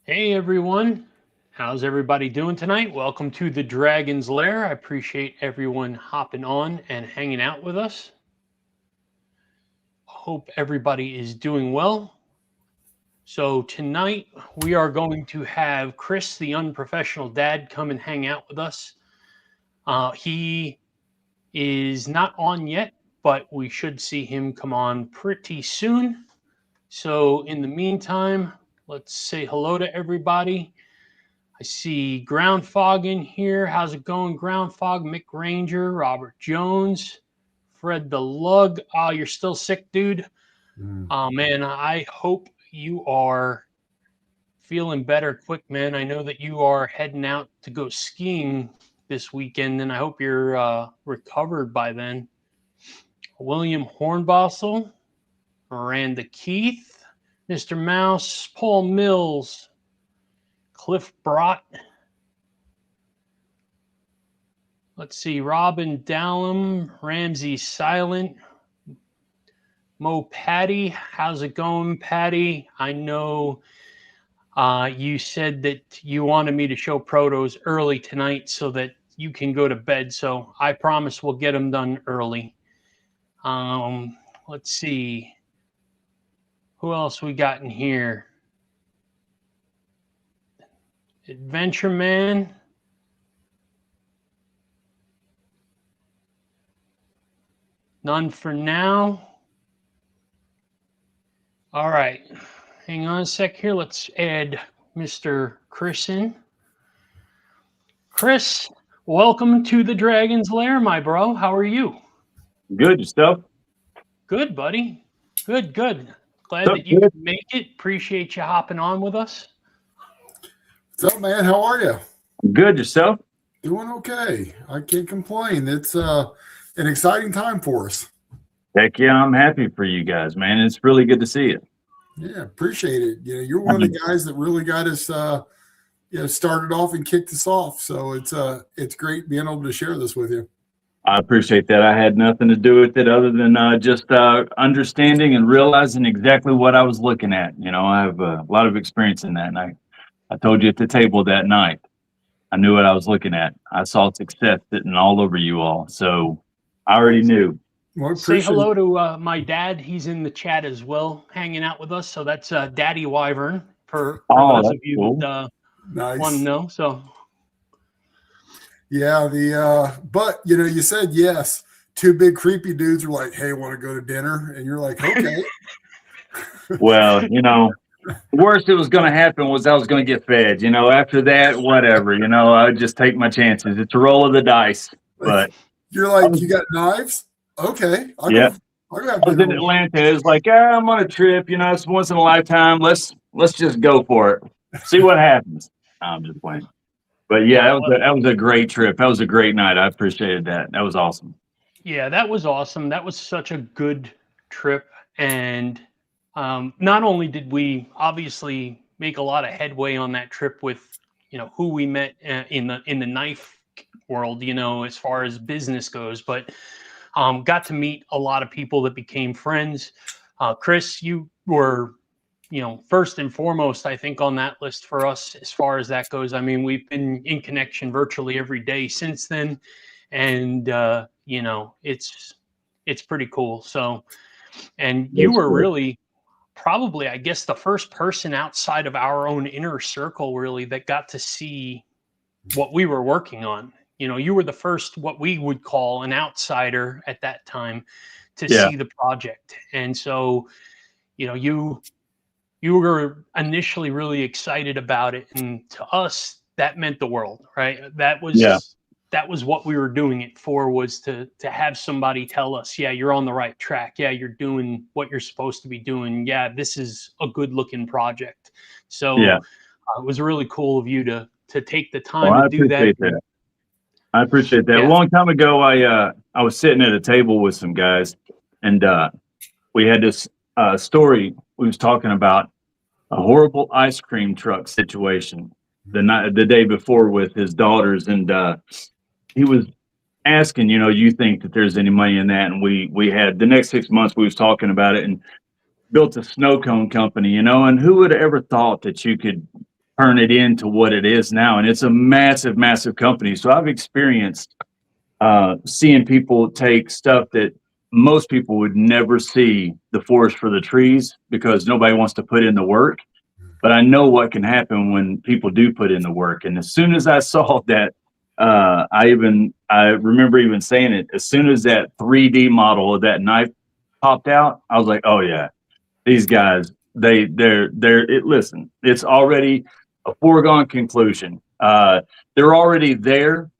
Hey everyone, how's everybody doing tonight? Welcome to the Dragon's Lair. I appreciate everyone hopping on and hanging out with us. Hope everybody is doing well. So tonight we are going to have Chris, the unprofessional dad, come and hang out with us. He is not on yet, but we should see him come on pretty soon. So in the meantime, let's say hello to everybody. I see Ground Fog in here. How's it going, Ground Fog? Mick Ranger, Robert Jones, Fred the Lug. Oh, you're still sick, dude? Oh, man, I hope you are feeling better quick, man. I know that you are heading out to go skiing this weekend, and I hope you're recovered by then. William Hornbostel, Miranda Keith, Mr. Mouse, Paul Mills, Cliff Brott. Let's see, Robin Dallum, Ramsey Silent, Mo Patty. How's it going, Patty? I know you said that you wanted me to show protos early tonight so that you can go to bed. So I promise we'll get them done early. Let's see. Who else we got in here? Adventure Man. None for now. All right. Hang on a sec here. Let's add Mr. Chris in. Chris, welcome to the Dragon's Lair, my bro. How are you? Good, yourself? Good, buddy. Good. Glad that you could make it. Appreciate you hopping on with us. What's up, man? How are you? Good, yourself? Doing okay. I can't complain. It's an exciting time for us. Heck yeah, I'm happy for you guys, man. It's really good to see you. Yeah, appreciate it. You know, you're one of the guys that really got us, started off and kicked us off. So it's great being able to share this with you. I appreciate that. I had nothing to do with it other than just understanding and realizing exactly what I was looking at. You know, I have a lot of experience in that, and I told you at the table that night, I knew what I was looking at. I saw success sitting all over you all, so I already knew. Well, say hello to my dad. He's in the chat as well, hanging out with us. So that's Daddy Wyvern for those of you cool. that nice. Want to know. So yeah, but you know, you said yes. Two big creepy dudes are like, "Hey, want to go to dinner?" And you're like, "Okay." Well, you know, the worst that was going to happen was I was going to get fed. You know, after that, whatever. You know, I would just take my chances. It's a roll of the dice. But you're like, "You got knives?" Okay. I was in Atlanta. It was like, I'm on a trip. You know, it's once in a lifetime. Let's just go for it. See what happens. I'm just playing. But yeah, that was a great trip. That was a great night. I appreciated that. That was awesome. Yeah, that was awesome. That was such a good trip. And not only did we obviously make a lot of headway on that trip with, you know, who we met in the knife world, you know, as far as business goes, but got to meet a lot of people that became friends. Chris, you were, you know, first and foremost, I think, on that list for us as far as that goes. I mean, we've been in connection virtually every day since then. And, you know, it's pretty cool. So, and you were really probably, I guess, the first person outside of our own inner circle, really, that got to see what we were working on. You know, you were the first, what we would call an outsider at that time, to see the project. And so, you know, you were initially really excited about it. And to us, that meant the world, right? That was what we were doing it for, was to have somebody tell us, yeah, you're on the right track. Yeah, you're doing what you're supposed to be doing. Yeah, this is a good looking project. So it was really cool of you to take the time to do that. I appreciate that. Yeah. A long time ago, I was sitting at a table with some guys, and we had this story. We was talking about a horrible ice cream truck situation the day before with his daughters, and he was asking, you know, you think that there's any money in that? And we had the next 6 months we was talking about it and built a snow cone company, you know, and who would have ever thought that you could turn it into what it is now. And it's a massive, massive company. So I've experienced seeing people take stuff that most people would never see the forest for the trees because nobody wants to put in the work. But I know what can happen when people do put in the work. And as soon as I saw that, I remember even saying it, as soon as that 3D model of that knife popped out, I was like, oh yeah, these guys, listen, it's already a foregone conclusion. They're already there.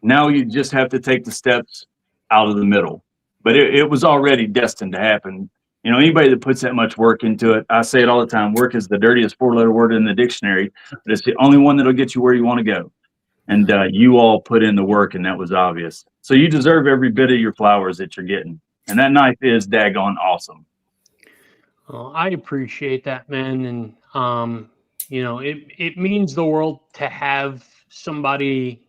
Now you just have to take the steps out of the middle. But it was already destined to happen. You know, anybody that puts that much work into it, I say it all the time, work is the dirtiest 4-letter word in the dictionary, but it's the only one that'll get you where you want to go. And you all put in the work, and that was obvious. So you deserve every bit of your flowers that you're getting. And that knife is daggone awesome. I appreciate that, man. And, you know, it means the world to have somebody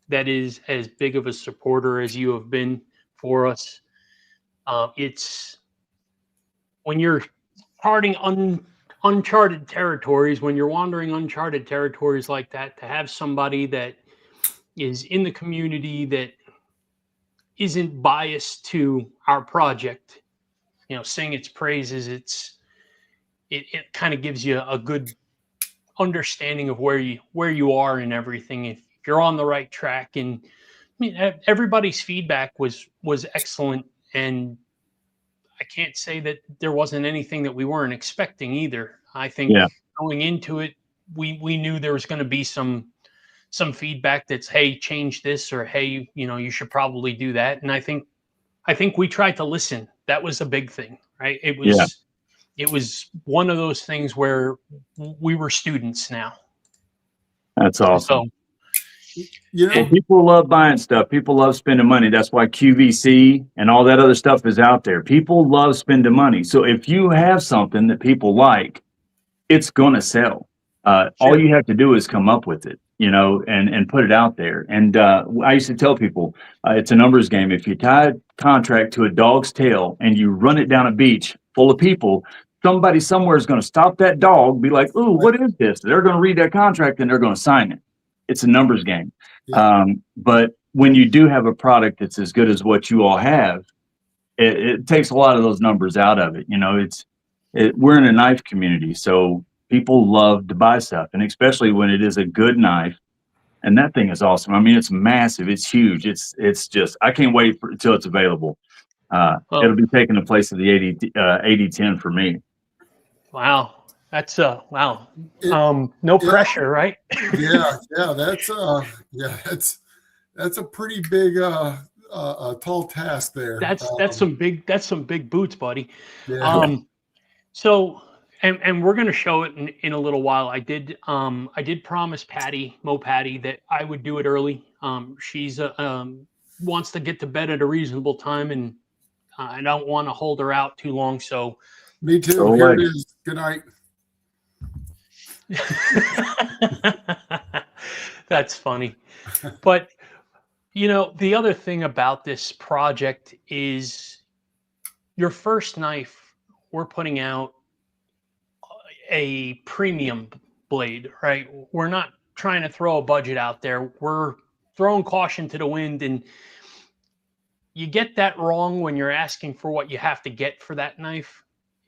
that is as big of a supporter as you have been for us. It's when you're charting uncharted territories, when you're wandering uncharted territories like that, to have somebody that is in the community that isn't biased to our project, you know, sing its praises, it kind of gives you a good understanding of where you are and everything. If you're on the right track, and I mean, everybody's feedback was excellent, and I can't say that there wasn't anything that we weren't expecting either. I think going into it, we knew there was going to be some feedback that's, hey, change this, or hey, you know, you should probably do that. And I think we tried to listen. That was a big thing, right? It was one of those things where we were students now. That's awesome. So, you know, well, people love buying stuff. People love spending money. That's why QVC and all that other stuff is out there. People love spending money. So if you have something that people like, it's going to sell. All you have to do is come up with it, you know, and put it out there. And I used to tell people, it's a numbers game. If you tie a contract to a dog's tail and you run it down a beach full of people, somebody somewhere is going to stop that dog, be like, ooh, what is this? They're going to read that contract and they're going to sign it. It's a numbers game. But when you do have a product that's as good as what you all have, it takes a lot of those numbers out of it. You know, we're in a knife community, so people love to buy stuff, and especially when it is a good knife. And that thing is awesome. I mean, it's massive. It's huge. It's just, I can't wait until it's available. It'll be taking the place of the 8010 for me. Wow. That's wow. No pressure, right? That's a pretty big tall task there. That's some big boots, buddy. Yeah. So and we're gonna show it in a little while. I did promise Mo Patty that I would do it early. She's wants to get to bed at a reasonable time, and I don't want to hold her out too long. So me too. Here it is. Good night. That's funny. But you know, the other thing about this project is your first knife, we're putting out a premium blade, right? We're not trying to throw a budget out there. We're throwing caution to the wind, and you get that wrong when you're asking for what you have to get for that knife.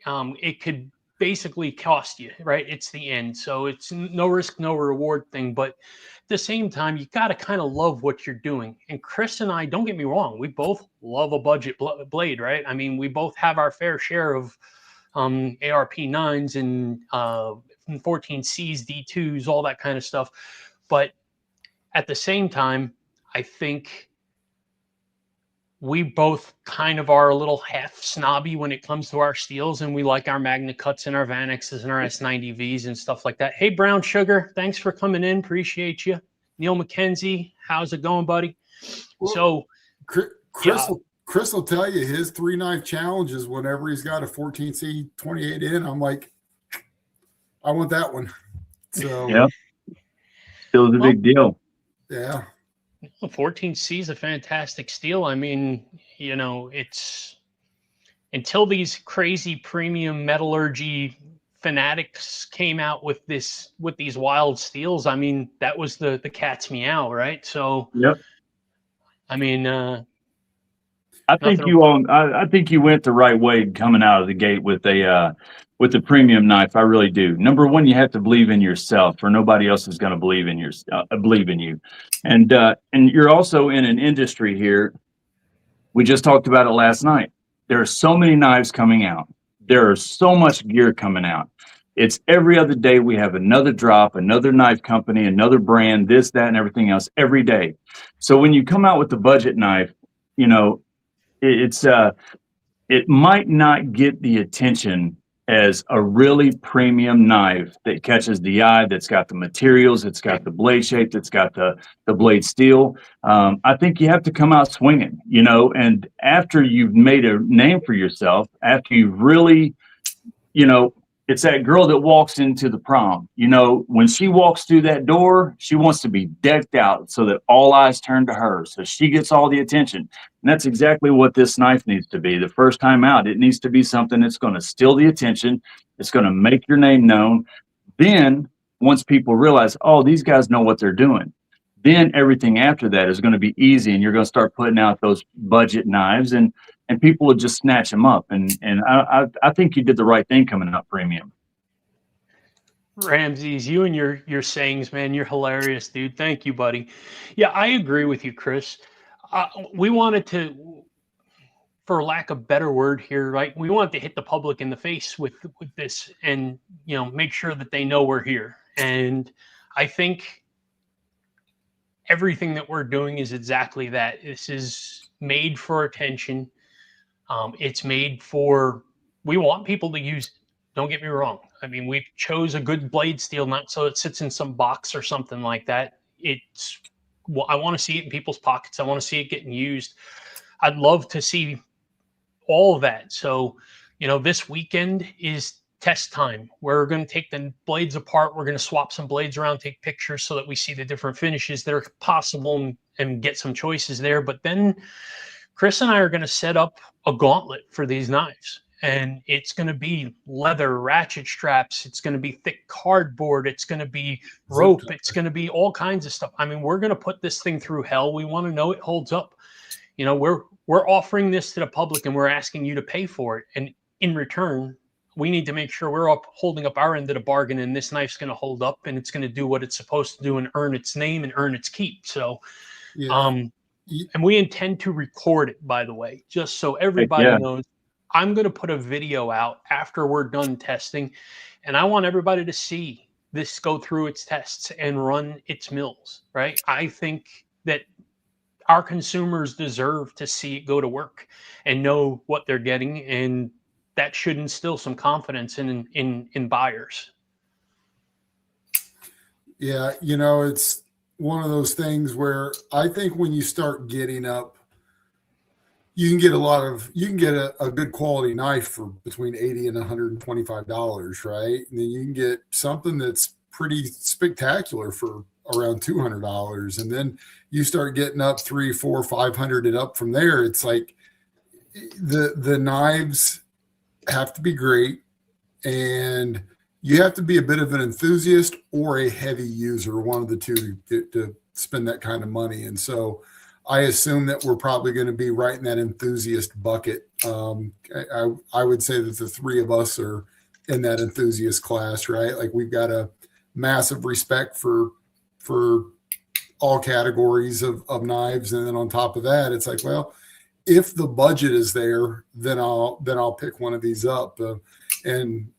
It could basically cost you, right? It's the end. So it's no risk, no reward thing. But at the same time, you got to kind of love what you're doing. And Chris and I, don't get me wrong, we both love a budget blade, right? I mean, we both have our fair share of ARP 9s and 14Cs, D2s, all that kind of stuff. But at the same time, I think we both kind of are a little half snobby when it comes to our steels, and we like our Magna Cuts and our Vanixes and our S90Vs and stuff like that. Hey, Brown Sugar, thanks for coming in. Appreciate you. Neil McKenzie, how's it going, buddy? Well, so, Chris will tell you his 3-knife challenges whenever he's got a 14C 28 in. I'm like, I want that one. So, yeah, still a big deal. Yeah. 14C is a fantastic steel. I mean, you know, it's until these crazy premium metallurgy Fanatics came out with these wild steels, I mean, that was the cat's meow, right? So, Yep. I mean, I think I think you went the right way coming out of the gate with the premium knife. I really do. Number one, you have to believe in yourself, or nobody else is going to believe in you. And you're also in an industry here. We just talked about it last night. There are so many knives coming out. There is so much gear coming out. It's every other day we have another drop, another knife company, another brand, this, that, and everything else every day. So when you come out with the budget knife, you know, it might not get the attention as a really premium knife that catches the eye, that's got the materials, it's got the blade shape, it's got the blade steel. I think you have to come out swinging, you know, and after you've made a name for yourself, after you've really, you know, it's that girl that walks into the prom. You know, when she walks through that door, she wants to be decked out so that all eyes turn to her. So she gets all the attention. And that's exactly what this knife needs to be. The first time out, it needs to be something that's going to steal the attention. It's going to make your name known. Then once people realize, oh, these guys know what they're doing, then everything after that is going to be easy. And you're going to start putting out those budget knives and people will just snatch them up. And I think you did the right thing coming up premium. Ramses, you and your sayings, man, you're hilarious, dude. Thank you, buddy. Yeah, I agree with you, Chris. We wanted to, for lack of a better word here, right? We wanted to hit the public in the face with this and, you know, make sure that they know we're here. And I think everything that we're doing is exactly that. This is made for attention. It's made for, we want people to use it. Don't get me wrong. I mean, we chose a good blade steel, not so it sits in some box or something like that. It's, well, I want to see it in people's pockets. I want to see it getting used. I'd love to see all of that. So, you know, this weekend is test time. We're going to take the blades apart. We're going to swap some blades around, take pictures so that we see the different finishes that are possible and get some choices there. But then Chris and I are going to set up a gauntlet for these knives. And it's going to be leather ratchet straps. It's going to be thick cardboard. It's going to be rope. It's going to be all kinds of stuff. I mean, we're going to put this thing through hell. We want to know it holds up. You know, we're offering this to the public and we're asking you to pay for it. And in return, we need to make sure we're holding up our end of the bargain, and this knife's going to hold up and it's going to do what it's supposed to do and earn its name and earn its keep. So, yeah. And we intend to record it, by the way, just so everybody knows. I'm going to put a video out after we're done testing, and I want everybody to see this go through its tests and run its mills, right? I think that our consumers deserve to see it go to work and know what they're getting, and that should instill some confidence in buyers. Yeah, you know, it's one of those things where I think when you start getting up, you can get a good quality knife for between $80 and $125, right? And then you can get something that's pretty spectacular for around $200. And then you start getting up $300, $400, $500 and up from there. It's like the knives have to be great, and you have to be a bit of an enthusiast or a heavy user, one of the two, to spend that kind of money. And so I assume that we're probably going to be right in that enthusiast bucket. I would say that the three of us are in that enthusiast class, right? Like, we've got a massive respect for all categories of knives. And then on top of that, it's like, well, if the budget is there, then I'll pick one of these up. And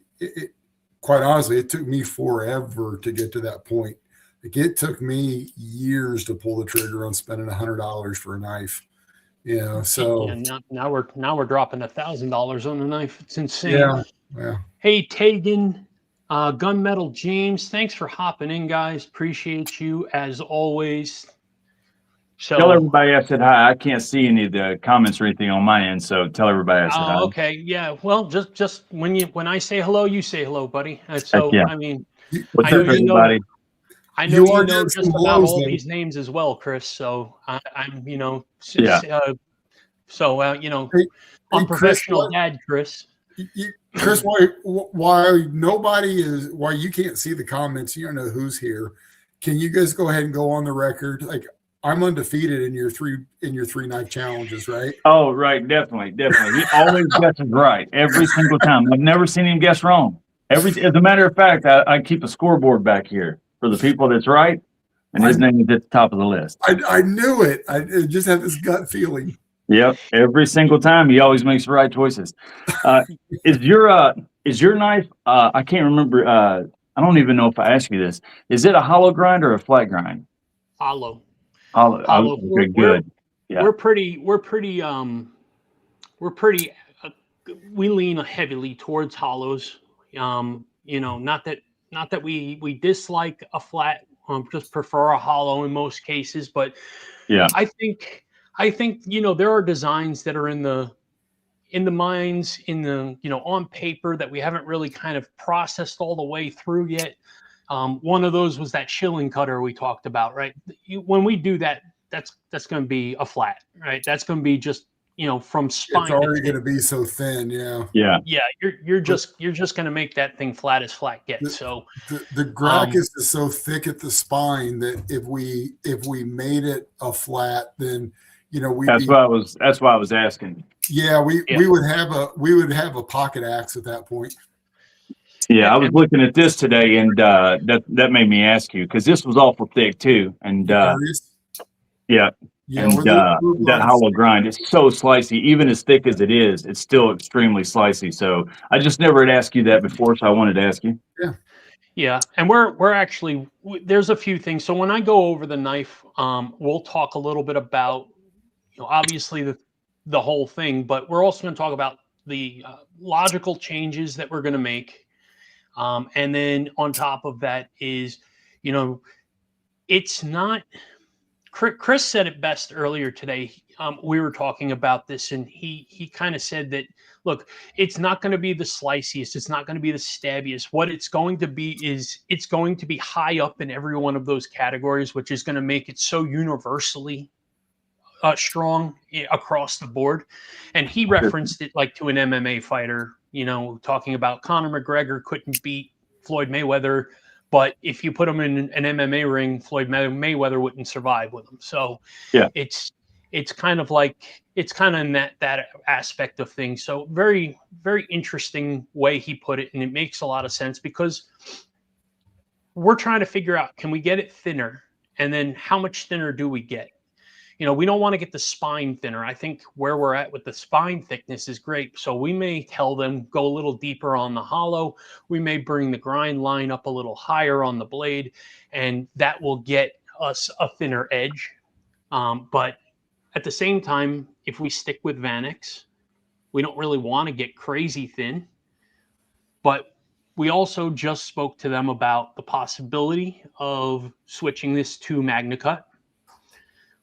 quite honestly, it took me forever to get to that point. Like, it took me years to pull the trigger on spending $100 for a knife, you know. So now we're dropping $1,000 on a knife. It's insane. Yeah. Hey, Tegan, Gunmetal James, thanks for hopping in, guys. Appreciate you as always. So tell everybody I said hi. I can't see any of the comments or anything on my end, so tell everybody I said hi. Okay, yeah. Well, just when I say hello, you say hello, buddy. So I mean, what's up, everybody? I know you know just about all these names as well, Chris. So I'm, you know, unprofessional dad, Chris. Chris, why you can't see the comments, you don't know who's here. Can you guys go ahead and go on the record? Like, I'm undefeated in your three knife challenges, right? Oh, right, definitely. He always guesses right every single time. I've never seen him guess wrong. As a matter of fact, I keep a scoreboard back here for the people that's right, and his name is at the top of the list. I knew it. I just had this gut feeling. Yep, every single time he always makes the right choices. Is your knife? I can't remember. I don't even know if I asked you this. Is it a hollow grind or a flat grind? Hollow. Hollow. Okay, good. Yeah. We're pretty. We lean heavily towards hollows. Not that we dislike a flat. Just prefer a hollow in most cases. But yeah, I think there are designs that are in the minds, on paper that we haven't really kind of processed all the way through yet. One of those was that shilling cutter we talked about, right? When we do that, that's going to be a flat, right? That's going to be just, from spine. It's already going to be so thin. Yeah. Yeah. You're just going to make that thing flat as flat gets. So the gracchus is so thick at the spine that if we made it a flat, then, that's why I was asking. Yeah. We would have a pocket axe at that point. Yeah, I was looking at this today, and that made me ask you, because this was awful thick too, and that hollow grind is so slicey. Even as thick as it is, it's still extremely slicey. So I just never had asked you that before, so I wanted to ask you. Yeah, and we're actually, there's a few things. So when I go over the knife, we'll talk a little bit about, obviously the whole thing, but we're also going to talk about the logical changes that we're going to make. And then on top of that is, it's not, Chris said it best earlier today. We were talking about this, and he kind of said that, look, it's not going to be the sliciest. It's not going to be the stabbiest. What it's going to be is it's going to be high up in every one of those categories, which is going to make it so universally strong across the board. And he referenced it like to an MMA fighter, talking about Conor McGregor couldn't beat Floyd Mayweather, but if you put him in an MMA ring, Floyd Mayweather wouldn't survive with him. So it's kind of like, it's kind of in that aspect of things. So very, very interesting way he put it. And it makes a lot of sense, because we're trying to figure out, can we get it thinner? And then how much thinner do we get? We don't want to get the spine thinner. I think where we're at with the spine thickness is great. So we may tell them, go a little deeper on the hollow. We may bring the grind line up a little higher on the blade, and that will get us a thinner edge. But at the same time, if we stick with Vanax, we don't really want to get crazy thin. But we also just spoke to them about the possibility of switching this to MagnaCut.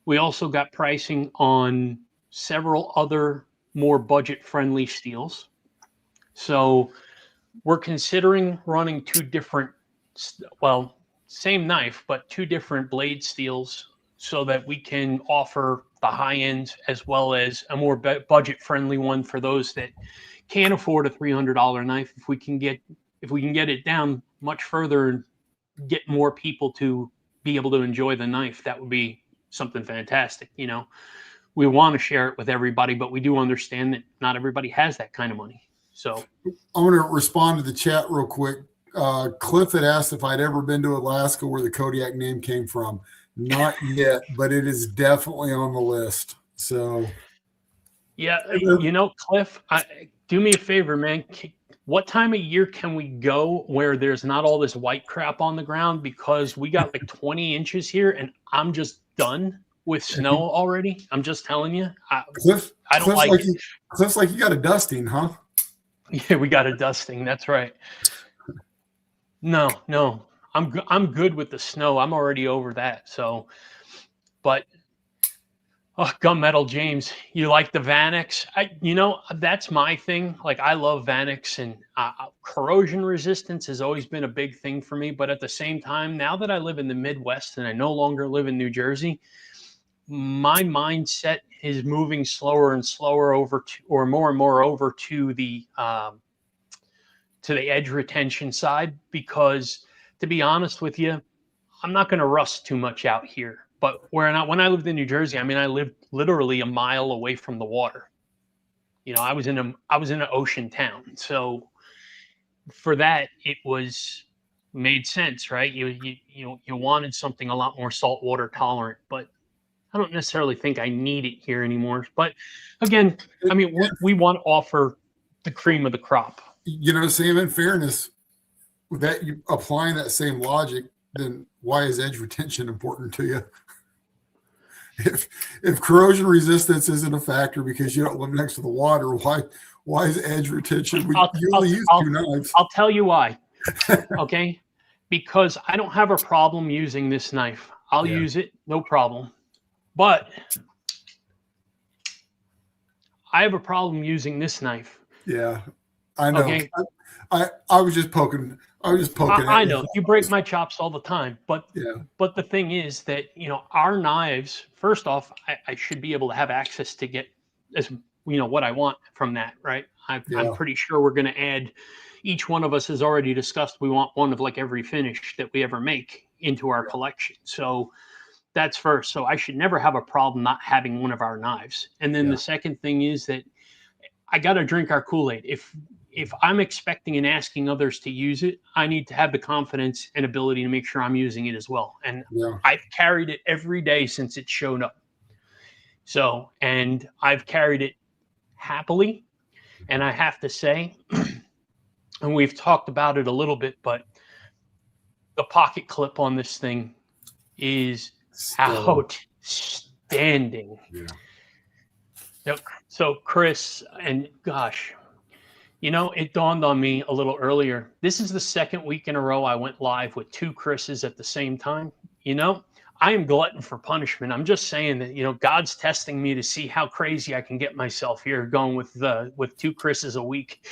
We also got pricing on several other more budget-friendly steels. So we're considering running two different, same knife, but two different blade steels, so that we can offer the high end as well as a more budget-friendly one for those that can't afford a $300 knife. If we can get it down much further and get more people to be able to enjoy the knife, that would be something fantastic. We want to share it with everybody, but we do understand that not everybody has that kind of money. So I'm going to respond to the chat real quick. Cliff had asked if I'd ever been to Alaska, where the Kodiak name came from. Not yet, but it is definitely on the list. So yeah, Cliff, do me a favor, man. What time of year can we go where there's not all this white crap on the ground? Because we got like 20 inches here, and I'm just done with snow already. I'm just telling you. Cliff's like you got a dusting, huh? Yeah, we got a dusting. That's right. No, I'm good with the snow. I'm already over that. So, but Gunmetal James, you like the Vanax? That's my thing. Like, I love Vanax, and corrosion resistance has always been a big thing for me. But at the same time, now that I live in the Midwest and I no longer live in New Jersey, my mindset is moving slower and slower over to, or more and more over to the to the edge retention side, because to be honest with you, I'm not going to rust too much out here. But when I lived in New Jersey, I mean, I lived literally a mile away from the water. You know, I was in an ocean town. So for that, it made sense, right? You wanted something a lot more saltwater tolerant, but I don't necessarily think I need it here anymore. But again, I mean, we want to offer the cream of the crop. You know, Sam, in fairness, with that, you applying that same logic, then why is edge retention important to you? If corrosion resistance isn't a factor because you don't live next to the water, why is edge retention? You only use 2 knives. I'll tell you why. Okay, because I don't have a problem using this knife. I'll use it, no problem. But I have a problem using this knife. Yeah, I know. Okay. I was just poking. I know you break my chops all the time, but the thing is that, you know, our knives. First off, I should be able to have access to get what I want from that, right? I'm pretty sure we're going to add. Each one of us has already discussed we want one of like every finish that we ever make into our collection. So that's first. So I should never have a problem not having one of our knives. And then the second thing is that I got to drink our Kool-Aid. If I'm expecting and asking others to use it, I need to have the confidence and ability to make sure I'm using it as well. And I've carried it every day since it showed up. So, and I've carried it happily. And I have to say, and we've talked about it a little bit, but the pocket clip on this thing is outstanding. Yep. So Chris, and gosh, you know, it dawned on me a little earlier. This is the second week in a row I went live with 2 Chris's at the same time. You know, I am glutton for punishment. I'm just saying that, you know, God's testing me to see how crazy I can get myself here going with 2 Chris's a week.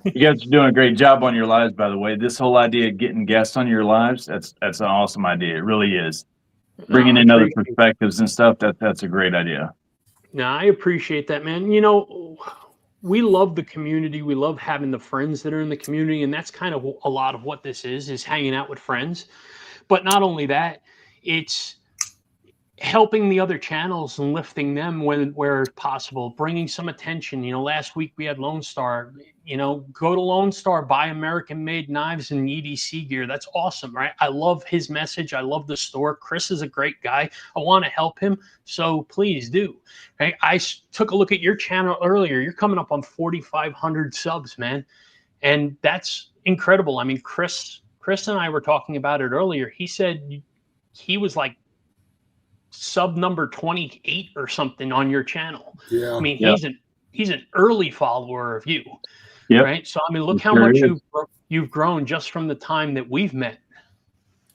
You guys are doing a great job on your lives, by the way. This whole idea of getting guests on your lives, that's an awesome idea. It really is. Bringing in other perspectives and stuff, that's a great idea. No, I appreciate that, man. You know, we love the community. We love having the friends that are in the community. And that's kind of a lot of what this is hanging out with friends. But not only that, it's helping the other channels and lifting them where possible, bringing some attention. You know, last week we had Lone Star. You know, go to Lone Star, buy American-made knives and EDC gear. That's awesome, right? I love his message. I love the store. Chris is a great guy. I want to help him, so please do. Right? I took a look at your channel earlier. You're coming up on 4,500 subs, man, and that's incredible. I mean, Chris and I were talking about it earlier. He said he was like sub number 28 or something on your channel. Yeah. I mean, he's an early follower of you. Yep. Right. So, I mean, look how much you've grown just from the time that we've met.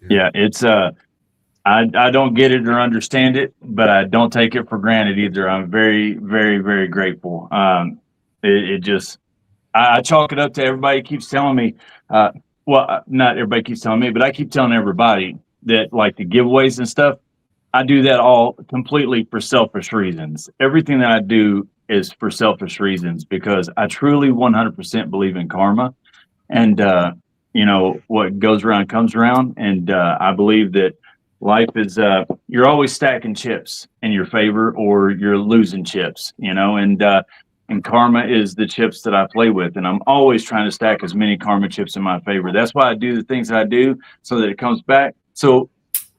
Yeah. It's, I don't get it or understand it, but I don't take it for granted either. I'm very, very, very grateful. It just, I chalk it up to everybody keeps telling me, well, not everybody keeps telling me, but I keep telling everybody that, like, the giveaways and stuff, I do that all completely for selfish reasons. Everything that I do is for selfish reasons because I truly 100% believe in karma. And, you know, what goes around comes around. And I believe that life is, you're always stacking chips in your favor or you're losing chips, you know, and karma is the chips that I play with. And I'm always trying to stack as many karma chips in my favor. That's why I do the things that I do so that it comes back. So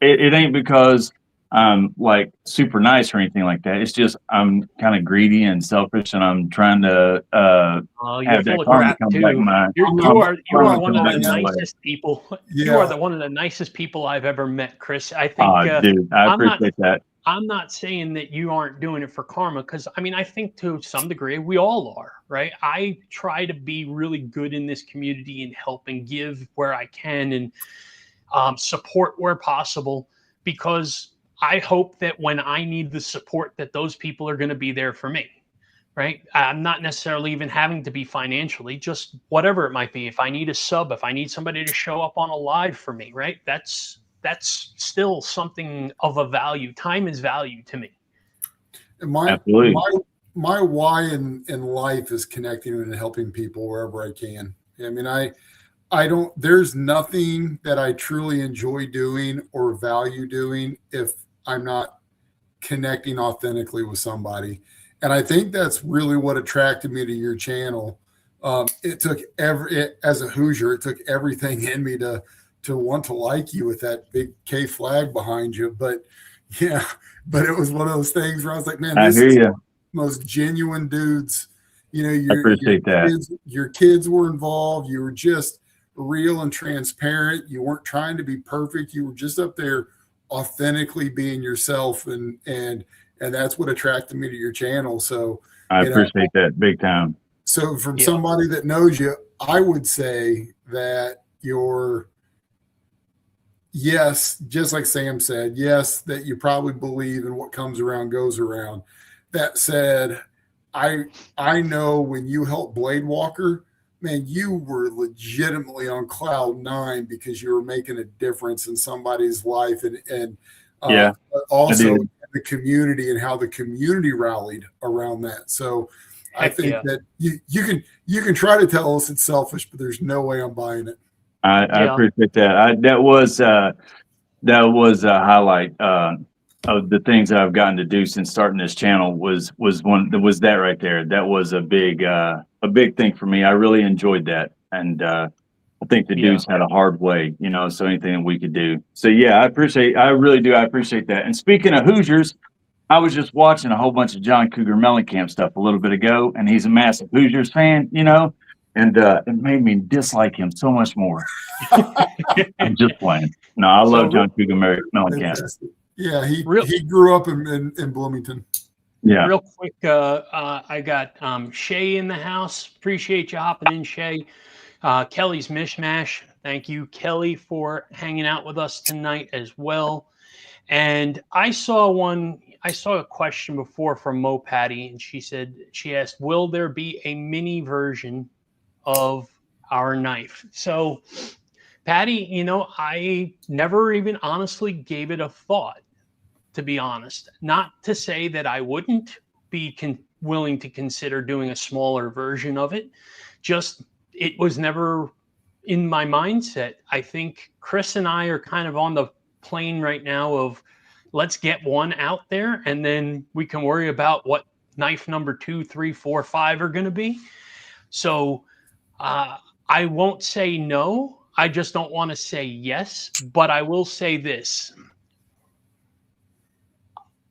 it ain't because I'm like super nice or anything like that. It's just I'm kind of greedy and selfish, and I'm trying to have that karma come back. You are one of the nicest people. Yeah. You are one of the nicest people I've ever met, Chris. I think, dude, I appreciate that. I'm not saying that you aren't doing it for karma, because I mean, I think to some degree we all are, right? I try to be really good in this community and help and give where I can and support where possible, because I hope that when I need the support that those people are going to be there for me, right? I'm not necessarily even having to be financially, just whatever it might be. If I need a sub, if I need somebody to show up on a live for me, right? That's still something of a value. Time is value to me. And my my why in life is connecting and helping people wherever I can. I mean, I don't, there's nothing that I truly enjoy doing or value doing if I'm not connecting authentically with somebody. And I think that's really what attracted me to your channel. It took as a Hoosier, it took everything in me to want to like you with that big K flag behind you. But yeah, but it was one of those things where I was like, man, this is most genuine dudes. You know, I appreciate that. Your kids were involved. You were just real and transparent. You weren't trying to be perfect. You were just up there authentically being yourself, and that's what attracted me to your channel. So I appreciate that big time. So from somebody that knows you, I would say that yes, just like Sam said, yes, that you probably believe in what comes around goes around. That said, I know when you helped Blade Walker, man, you were legitimately on cloud 9 because you were making a difference in somebody's life, and also in the community and how the community rallied around that. So I think that you can try to tell us it's selfish, but there's no way I'm buying it. I appreciate that. That was a highlight of the things that I've gotten to do since starting this channel was that right there. That was a big thing for me. I really enjoyed that, and I think the dudes had a hard way, you know. So anything that we could do. So yeah, I really do. I appreciate that. And speaking of Hoosiers, I was just watching a whole bunch of John Cougar Mellencamp stuff a little bit ago, and he's a massive Hoosiers fan, you know, and it made me dislike him so much more. I'm just playing. No, I love John Cougar Mellencamp. Yeah, he grew up in Bloomington. Yeah. Real quick, I got Shay in the house. Appreciate you hopping in, Shay. Kelly's Mishmash. Thank you, Kelly, for hanging out with us tonight as well. And I saw a question before from Mo Patty, and she asked, will there be a mini version of our knife? So, Patty, you know, I never even honestly gave it a thought, to be honest. Not to say that I wouldn't be willing to consider doing a smaller version of it. Just, it was never in my mindset. I think Chris and I are kind of on the plane right now of let's get one out there, and then we can worry about what knife number 2, 3, 4, 5 are going to be. So I won't say no. I just don't want to say yes, but I will say this.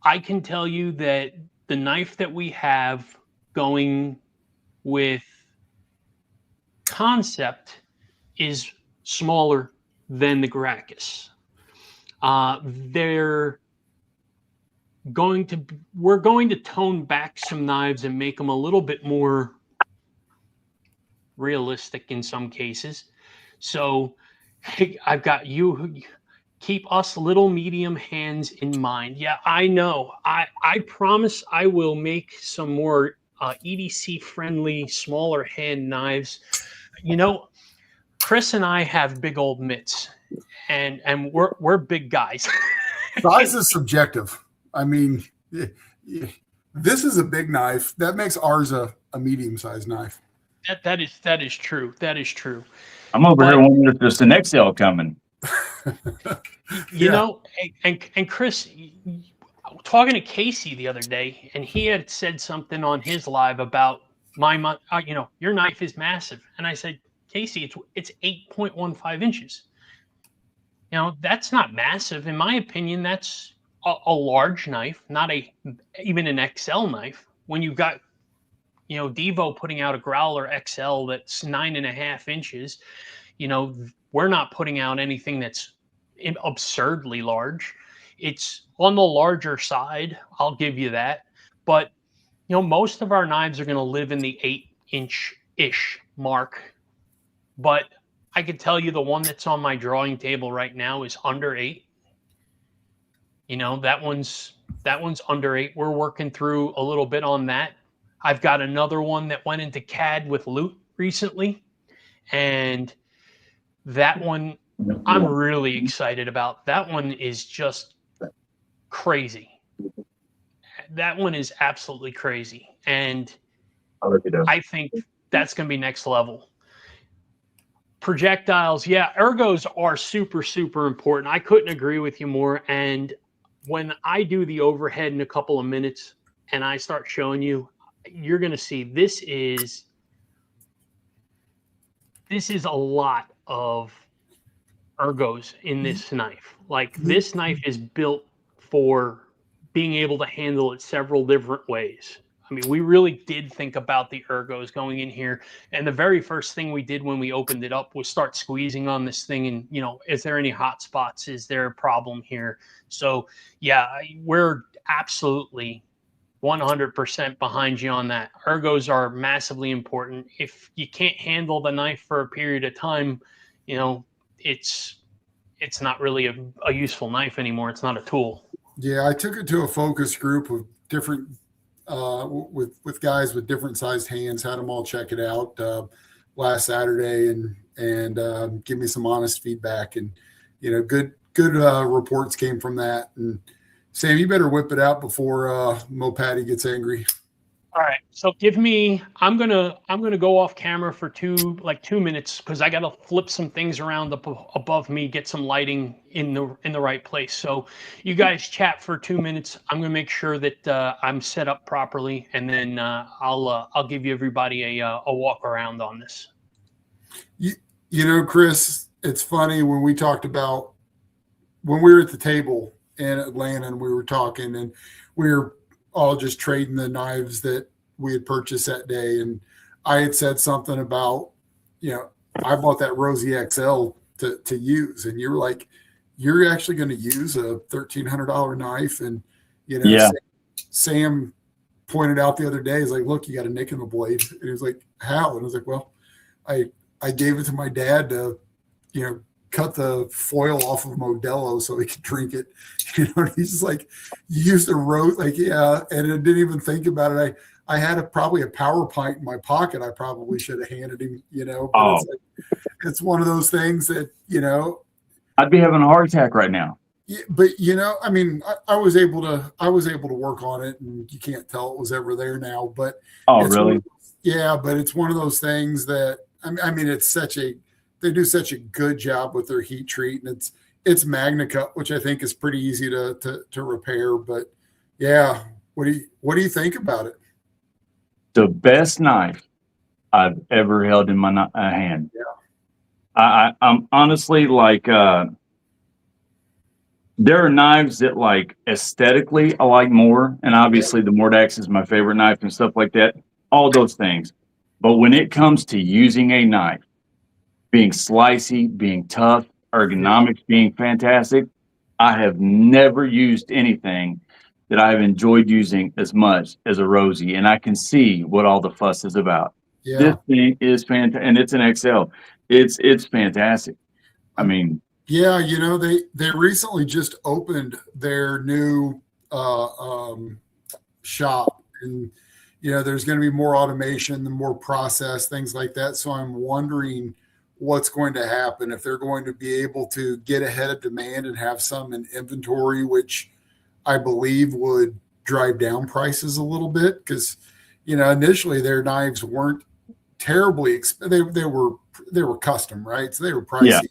I can tell you that the knife that we have going with concept is smaller than the Gracchus. We're going to tone back some knives and make them a little bit more realistic in some cases. So I've got you. Keep us little medium hands in mind. Yeah, I know. I promise I will make some more EDC friendly, smaller hand knives. You know, Chris and I have big old mitts, and we're big guys. Size is subjective. I mean, this is a big knife. That makes ours a medium-sized knife. That is true. That is true. I'm over here wondering if there's an XL coming. You know, and Chris, talking to Casey the other day, and he had said something on his live about you know, your knife is massive, and I said, Casey, it's 8.15 inches. You know, that's not massive. In my opinion, that's a large knife, not even an XL knife. When you've got, you know, Devo putting out a Growler XL that's 9.5 inches, you know, we're not putting out anything that's absurdly large. It's on the larger side, I'll give you that. But, you know, most of our knives are going to live in the 8-inch-ish mark. But I could tell you the one that's on my drawing table right now is under 8. You know, that one's under 8. We're working through a little bit on that. I've got another one that went into CAD with Loot recently, and that one I'm really excited about. That one is just crazy. that one is absolutely crazy, and I'll look it up. I think that's going to be next level. Projectiles, yeah, ergos are super, super important. I couldn't agree with you more. And when I do the overhead in a couple of minutes and I start showing you, you're going to see this is a lot of ergos in this knife. Like, this knife is built for being able to handle it several different ways. I mean, we really did think about the ergos going in here. And the very first thing we did when we opened it up was start squeezing on this thing. And, you know, is there any hot spots? Is there a problem here? So, yeah, we're absolutely 100% behind you on that. Ergos are massively important. If you can't handle the knife for a period of time, you know, it's not really a useful knife anymore. It's not a tool. Yeah, I took it to a focus group of different with guys with different sized hands, had them all check it out last Saturday and give me some honest feedback, and you know, good reports came from that. And Sam, you better whip it out before Mo Patty gets angry. All right, so I'm gonna go off camera for 2 minutes because I gotta flip some things around above me, get some lighting in the right place. So you guys chat for 2 minutes. I'm gonna make sure that I'm set up properly, and then I'll give you everybody a walk around on this. You know, Chris, it's funny when we talked about when we were at the table in Atlanta and we were talking, and we were all just trading the knives that we had purchased that day. And I had said something about, you know, I bought that Rosie XL to use. And you were like, you're actually going to use a $1,300 knife. And, you know, yeah. Sam pointed out the other day, he's like, look, you got a nick in the blade. And he was like, how? And I was like, well, I gave it to my dad to, you know, cut the foil off of Modelo so he could drink it. You know, and he's just like, you used a rose, like, yeah. And I didn't even think about it. I had probably a power pint in my pocket. I probably should have handed him, you know, but it's one of those things that, you know, I'd be having a heart attack right now. Yeah, but you know, I mean, I was able to work on it, and you can't tell it was ever there now, but really? Yeah. But it's one of those things that, I mean, they do such a good job with their heat treat, and it's Magna Cut, which I think is pretty easy to repair. But yeah, what do you think about it? The best knife I've ever held in my hand. Yeah, I'm honestly like, there are knives that like aesthetically I like more, and obviously the Mordax is my favorite knife and stuff like that. All those things, but when it comes to using a knife, being slicey, being tough, ergonomics being fantastic, I have never used anything that I've enjoyed using as much as a Rosie, and I can see what all the fuss is about. Yeah. This thing is fantastic, and it's an XL. It's fantastic. I mean, yeah, you know, they recently just opened their new shop, and you know, there's going to be more automation, the more process, things like that. So I'm wondering what's going to happen, if they're going to be able to get ahead of demand and have some in inventory, which I believe would drive down prices a little bit, because, you know, initially their knives weren't terribly expensive. They were custom, right? So they were pricey,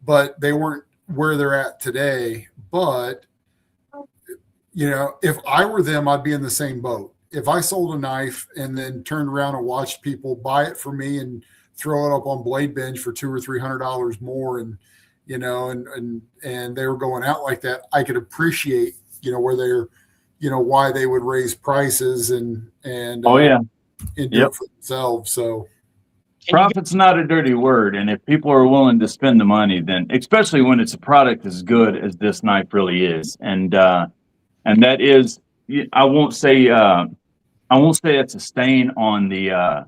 but they weren't where they're at today. But, you know, if I were them, I'd be in the same boat. If I sold a knife and then turned around and watched people buy it for me and throw it up on Blade Bench for $200 or $300 more, and you know, and they were going out like that, I could appreciate, you know, where they're, you know, why they would raise prices and and do it for themselves. So profit's not a dirty word, and if people are willing to spend the money, then especially when it's a product as good as this knife really is, and that is, I won't say it's a stain on the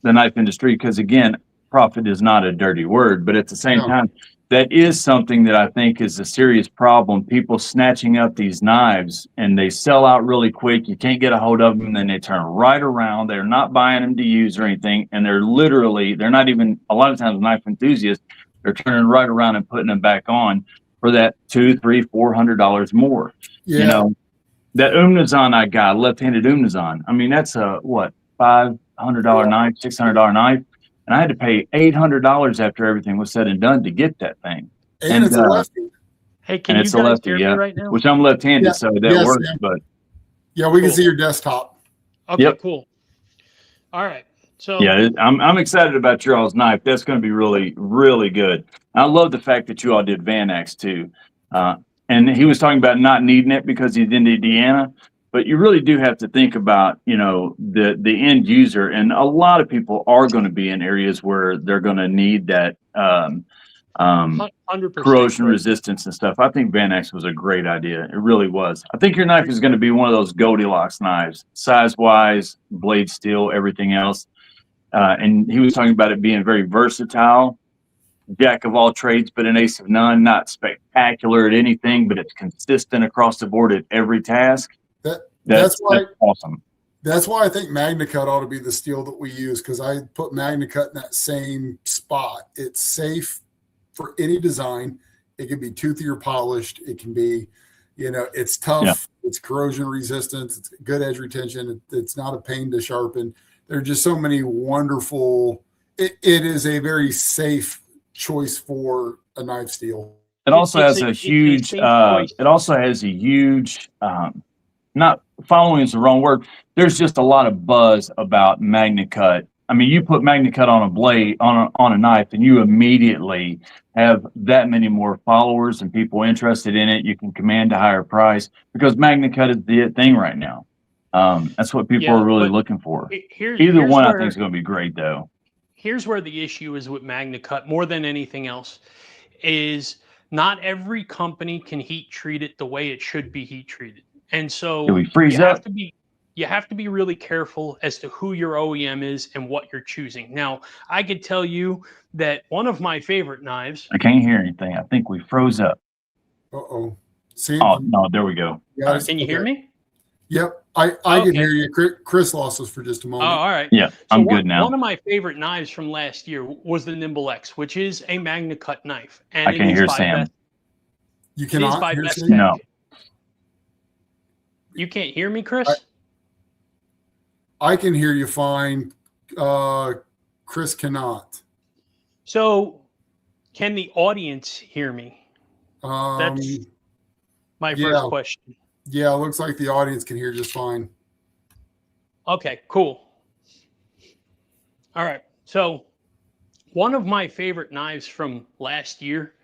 knife industry, because again, profit is not a dirty word, but at the same time, that is something that I think is a serious problem. People snatching up these knives and they sell out really quick. You can't get a hold of them, and then they turn right around. They're not buying them to use or anything, and they're not even, a lot of times, knife enthusiasts, they're turning right around and putting them back on for that $200, $300, $400 more. Yeah. You know, that Umnazon I got, left-handed Umnazon. I mean, that's a what, $500 knife, $600 knife, and I had to pay $800 after everything was said and done to get that thing. And it's a lefty. Hey, can you guys hear me right now? Which I'm left-handed, so that works. Sam. But yeah, we can see your desktop. Okay, cool. All right. So yeah, I'm excited about your all's knife. That's going to be really, really good. I love the fact that you all did Vanax too. And he was talking about not needing it because he's in Indiana, but you really do have to think about, you know, the end user. And a lot of people are going to be in areas where they're going to need that 100% corrosion resistance and stuff. I think Vanax was a great idea. It really was. I think your knife is going to be one of those Goldilocks knives, size-wise, blade steel, everything else. And he was talking about it being very versatile, jack of all trades, but an ace of none, not spectacular at anything, but it's consistent across the board at every task. That's awesome. That's why I think MagnaCut ought to be the steel that we use, because I put MagnaCut in that same spot. It's safe for any design. It can be toothy or polished. It can be, you know, it's tough. Yeah. It's corrosion resistant. It's good edge retention. It's not a pain to sharpen. There are just so many wonderful. It is a very safe choice for a knife steel. It also has a huge. It also has a huge. Not following is the wrong word. There's just a lot of buzz about MagnaCut. I mean, you put MagnaCut on a blade on a knife, and you immediately have that many more followers and people interested in it. You can command a higher price because MagnaCut is the thing right now. That's what people are really looking for. Either one, I think, is going to be great, though. Here's where the issue is with MagnaCut, more than anything else, is not every company can heat treat it the way it should be heat treated, and so you have to be really careful as to who your OEM is and what you're choosing. Now, I could tell you that one of my favorite knives. I can't hear anything. I think we froze up. Oh, no, there we go. Can you hear me? Yep, I can hear you. Chris lost us for just a moment. Oh, all right. Yeah, I'm good now. One of my favorite knives from last year was the Nimble X, which is a MagnaCut knife. And I can hear Sam. You cannot hear Sam? No. You can't hear me, Chris? I can hear you fine. Chris cannot. So, can the audience hear me? That's my first question. Yeah, it looks like the audience can hear just fine. Okay, cool. All right. So, one of my favorite knives from last year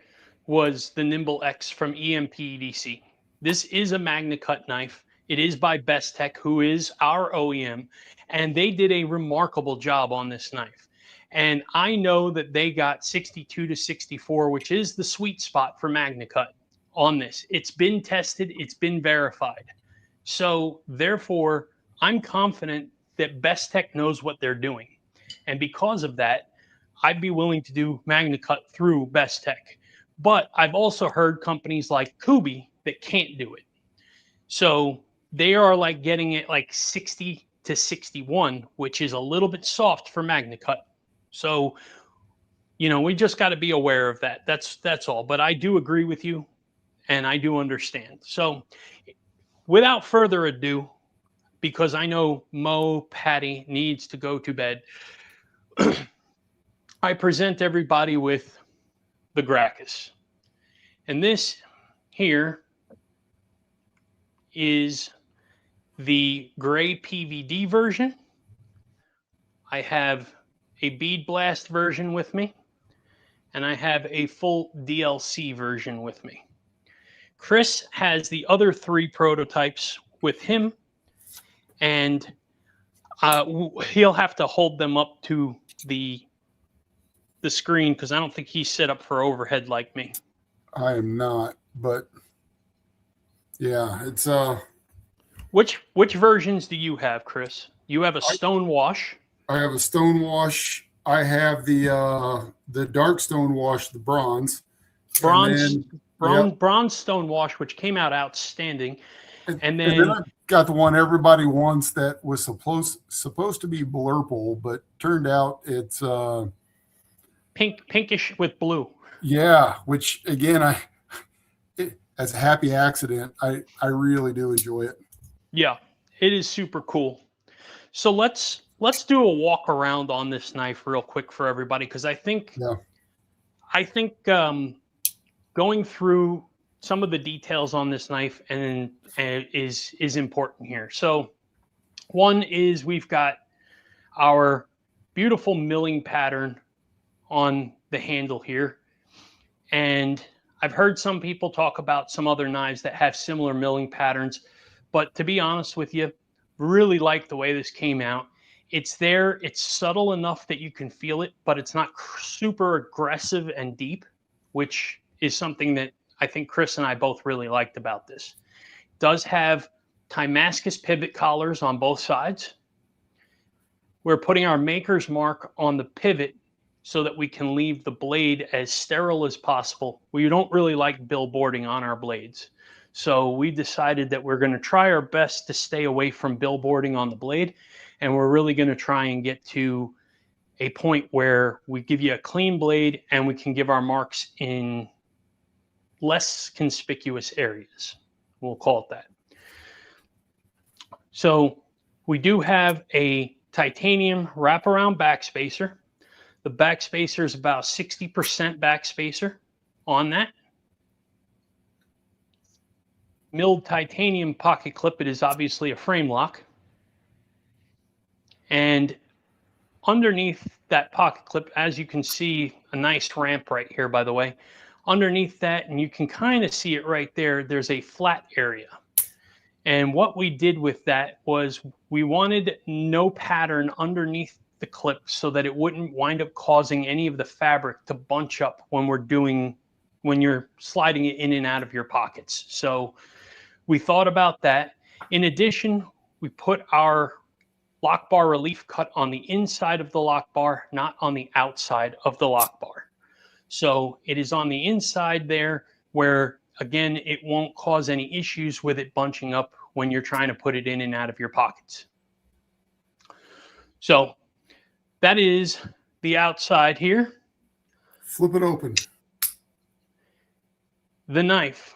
was the Nimble X from EMP-EDC. This is a MagnaCut knife. It is by Bestech, who is our OEM, and they did a remarkable job on this knife. And I know that they got 62 to 64, which is the sweet spot for MagnaCut on this. It's been tested. It's been verified. So therefore, I'm confident that Bestech knows what they're doing. And because of that, I'd be willing to do MagnaCut through Bestech. But I've also heard companies like Kubi that can't do it. So they are like getting it like 60 to 61, which is a little bit soft for MagnaCut. So, you know, we just got to be aware of that. That's all. But I do agree with you, and I do understand. So without further ado, because I know Mo Patty needs to go to bed, I present everybody with the Gracchus. And this here is the gray PVD version. I have a bead blast version with me, and I have a full DLC version with me. Chris has the other 3 prototypes with him, and he'll have to hold them up to the screen because I don't think he's set up for overhead like me. I am not, but yeah, it's Which versions do you have, Chris? You have a stone wash. I have a stone wash. I have the dark stone wash, the bronze. Bronze stone wash, which came out outstanding. And then I got the one everybody wants that was supposed to be blurple, but turned out it's pinkish with blue. Yeah, which again, as a happy accident, I really do enjoy it. Yeah, it is super cool. So let's do a walk around on this knife real quick for everybody, because I think going through some of the details on this knife and is important here. So one is we've got our beautiful milling pattern on the handle here, and I've heard some people talk about some other knives that have similar milling patterns, but to be honest with you, really like the way this came out. It's there, it's subtle enough that you can feel it, but it's not super aggressive and deep, which is something that I think Chris and I both really liked about this. It does have Timascus pivot collars on both sides. We're putting our maker's mark on the pivot so that we can leave the blade as sterile as possible. We don't really like billboarding on our blades. So we decided that we're going to try our best to stay away from billboarding on the blade. And we're really going to try and get to a point where we give you a clean blade and we can give our marks in less conspicuous areas. We'll call it that. So we do have a titanium wraparound backspacer. The backspacer is about 60% backspacer on that. Milled titanium pocket clip. It is obviously a frame lock. And underneath that pocket clip, as you can see, a nice ramp right here, by the way. Underneath that, and you can kind of see it right there, there's a flat area. And what we did with that was we wanted no pattern underneath the clip so that it wouldn't wind up causing any of the fabric to bunch up when you're sliding it in and out of your pockets. So we thought about that. In addition, we put our lock bar relief cut on the inside of the lock bar, not on the outside of the lock bar. So it is on the inside there where, again, it won't cause any issues with it bunching up when you're trying to put it in and out of your pockets. So that is the outside here. Flip it open. The knife.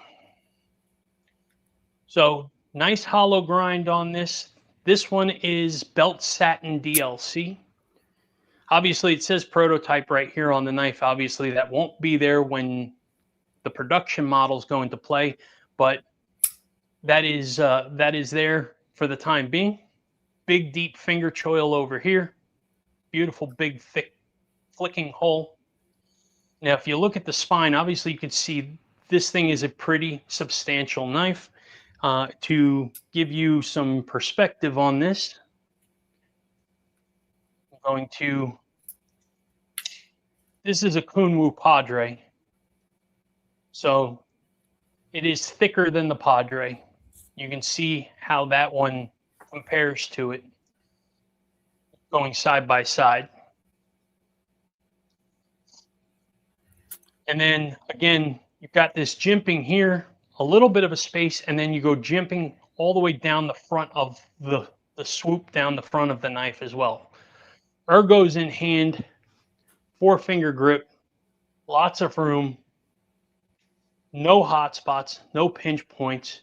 So nice hollow grind on this. This one is belt satin DLC. Obviously, it says prototype right here on the knife. Obviously, that won't be there when the production model is going to play, but that is there for the time being. Big, deep finger choil over here. Beautiful, big, thick, flicking hole. Now, if you look at the spine, obviously, you can see this thing is a pretty substantial knife. To give you some perspective on this, I'm going to, this is a Kunwu Padre. So it is thicker than the Padre. You can see how that one compares to it going side by side. And then again, you've got this jimping here, a little bit of a space, and then you go jimping all the way down the front of the swoop down the front of the knife as well. Ergo's in hand, 4-finger grip, lots of room, no hot spots, no pinch points,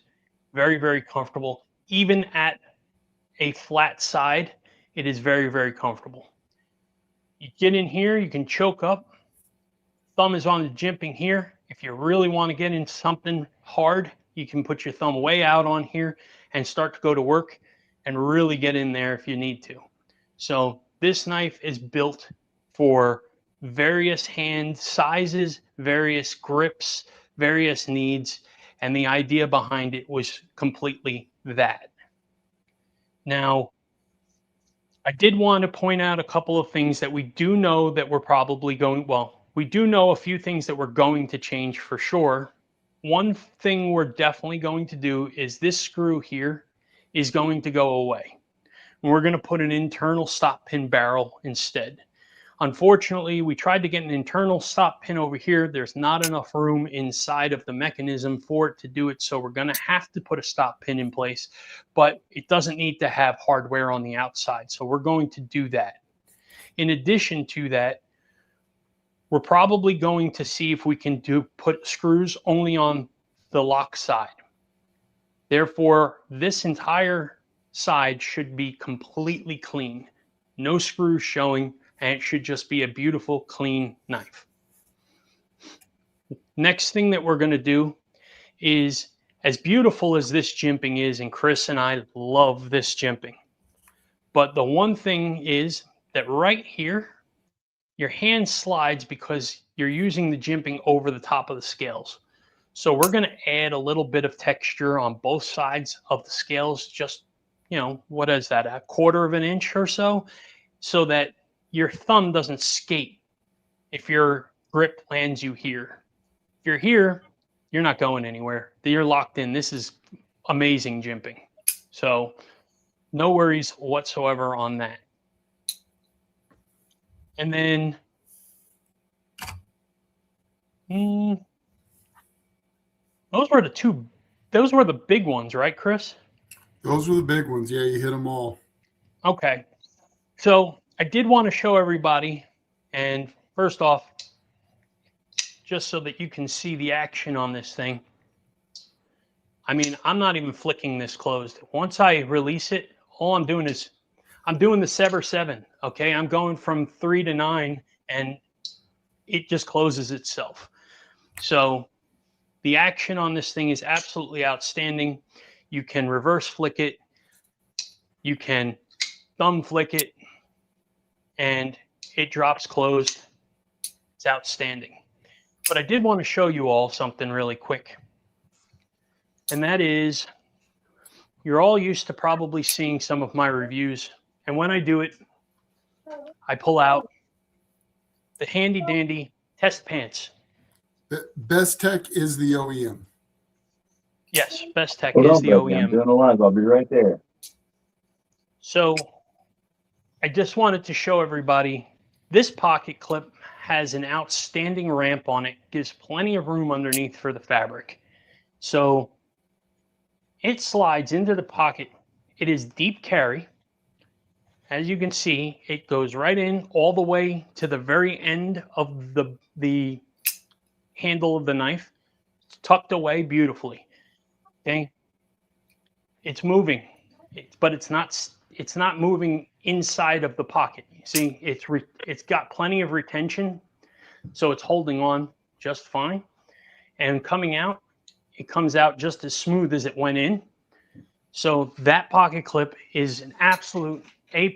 very, very comfortable. Even at a flat side, it is very, very comfortable. You get in here, you can choke up. Thumb is on the jimping here. If you really want to get into something hard, you can put your thumb way out on here and start to go to work and really get in there if you need to. So this knife is built for various hand sizes, various grips, various needs, and the idea behind it was completely that. Now, I did want to point out a couple of things that we do know that we're probably going, well, we do know a few things that we're going to change for sure. One thing we're definitely going to do is this screw here is going to go away. And we're going to put an internal stop pin barrel instead. Unfortunately, we tried to get an internal stop pin over here. There's not enough room inside of the mechanism for it to do it, so we're going to have to put a stop pin in place, but it doesn't need to have hardware on the outside, so we're going to do that. In addition to that, we're probably going to see if we can put screws only on the lock side. Therefore, this entire side should be completely clean. No screws showing, and it should just be a beautiful, clean knife. Next thing that we're going to do is, as beautiful as this jimping is, and Chris and I love this jimping, but the one thing is that right here, your hand slides because you're using the jimping over the top of the scales. So we're going to add a little bit of texture on both sides of the scales, just, you know, what is that, 1/4 of an inch or so that your thumb doesn't skate if your grip lands you here. If you're here, you're not going anywhere. You're locked in. This is amazing jimping. So no worries whatsoever on that. And then those were the big ones, right, Chris? Those were the big ones. Yeah, you hit them all. Okay. So I did want to show everybody, and first off, just so that you can see the action on this thing. I mean, I'm not even flicking this closed. Once I release it, all I'm doing is I'm doing the Sever 7. Okay, I'm going from 3 to 9, and it just closes itself. So the action on this thing is absolutely outstanding. You can reverse flick it, you can thumb flick it, and it drops closed. It's outstanding. But I did want to show you all something really quick. And that is, you're all used to probably seeing some of my reviews. And when I do it, I pull out the handy dandy test pants. Best Tech is the OEM. Yes, Best Tech Hold is on, the buddy, I'm OEM. doing a live. I'll be right there. So I just wanted to show everybody this pocket clip has an outstanding ramp on it, gives plenty of room underneath for the fabric. So it slides into the pocket. It is deep carry. As you can see, it goes right in all the way to the very end of the handle of the knife. It's tucked away beautifully. Okay, it's moving, but it's not moving inside of the pocket. You see, it's got plenty of retention, so it's holding on just fine. And coming out, it comes out just as smooth as it went in. So that pocket clip is an absolute A+,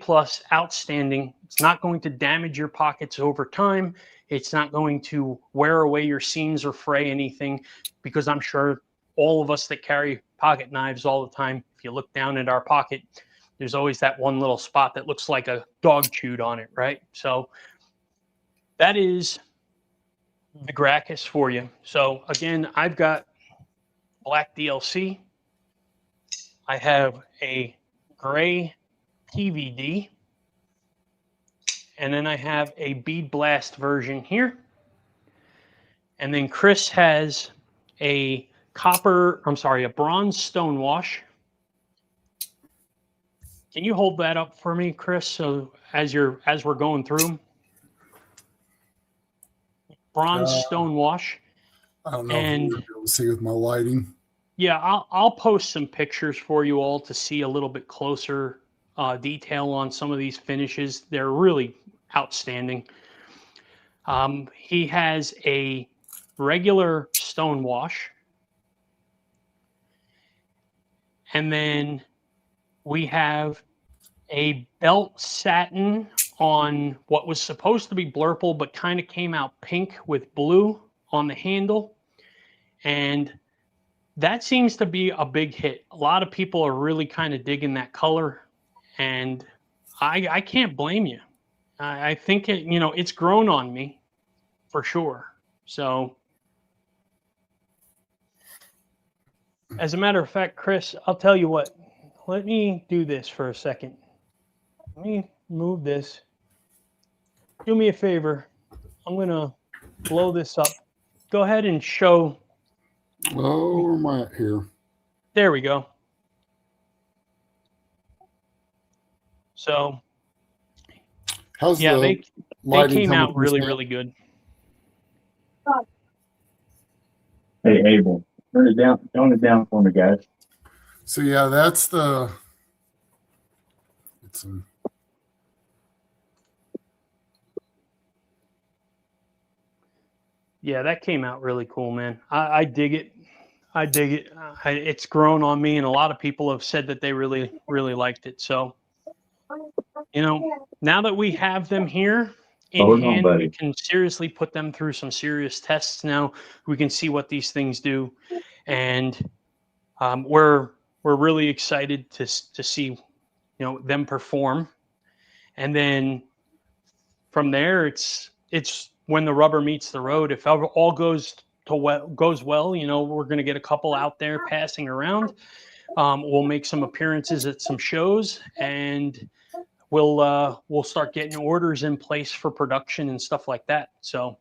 outstanding. It's not going to damage your pockets over time. It's not going to wear away your seams or fray anything, because I'm sure all of us that carry pocket knives all the time, if you look down at our pocket, there's always that one little spot that looks like a dog chewed on it, right? So that is the Gracchus for you. So again, I've got black DLC. I have a gray PVD. And then I have a bead blast version here. And then Chris has a bronze stone wash. Can you hold that up for me, Chris? So as we're going through, bronze stone wash. I don't know and if you'll be able to see with my lighting. Yeah, I'll post some pictures for you all to see a little bit closer detail on some of these finishes. They're really outstanding. He has a regular stone wash. And then we have a belt satin on what was supposed to be blurple, but kind of came out pink with blue on the handle. And that seems to be a big hit. A lot of people are really kind of digging that color. And I can't blame you. I think it's grown on me for sure. So as a matter of fact, Chris, I'll tell you what, let me do this for a second. Let me move this. Do me a favor. I'm going to blow this up. Go ahead and show. Oh, where am I at here? There we go. So How's yeah, the they lighting came coming out from really, Sam? really good. Hey, Abel, turn it down for me, guys. So yeah, that's the. It's Yeah, that came out really cool, man. I dig it. I dig it. It's grown on me, and a lot of people have said that they really, really liked it. So, now that we have them here in Hold on, hand, buddy. we can seriously put them through some serious tests. Now we can see what these things do, and we're really excited to see them perform, and then from there it's when the rubber meets the road. If all goes well, we're going to get a couple out there passing around. We'll make some appearances at some shows, and we'll start getting orders in place for production and stuff like that. So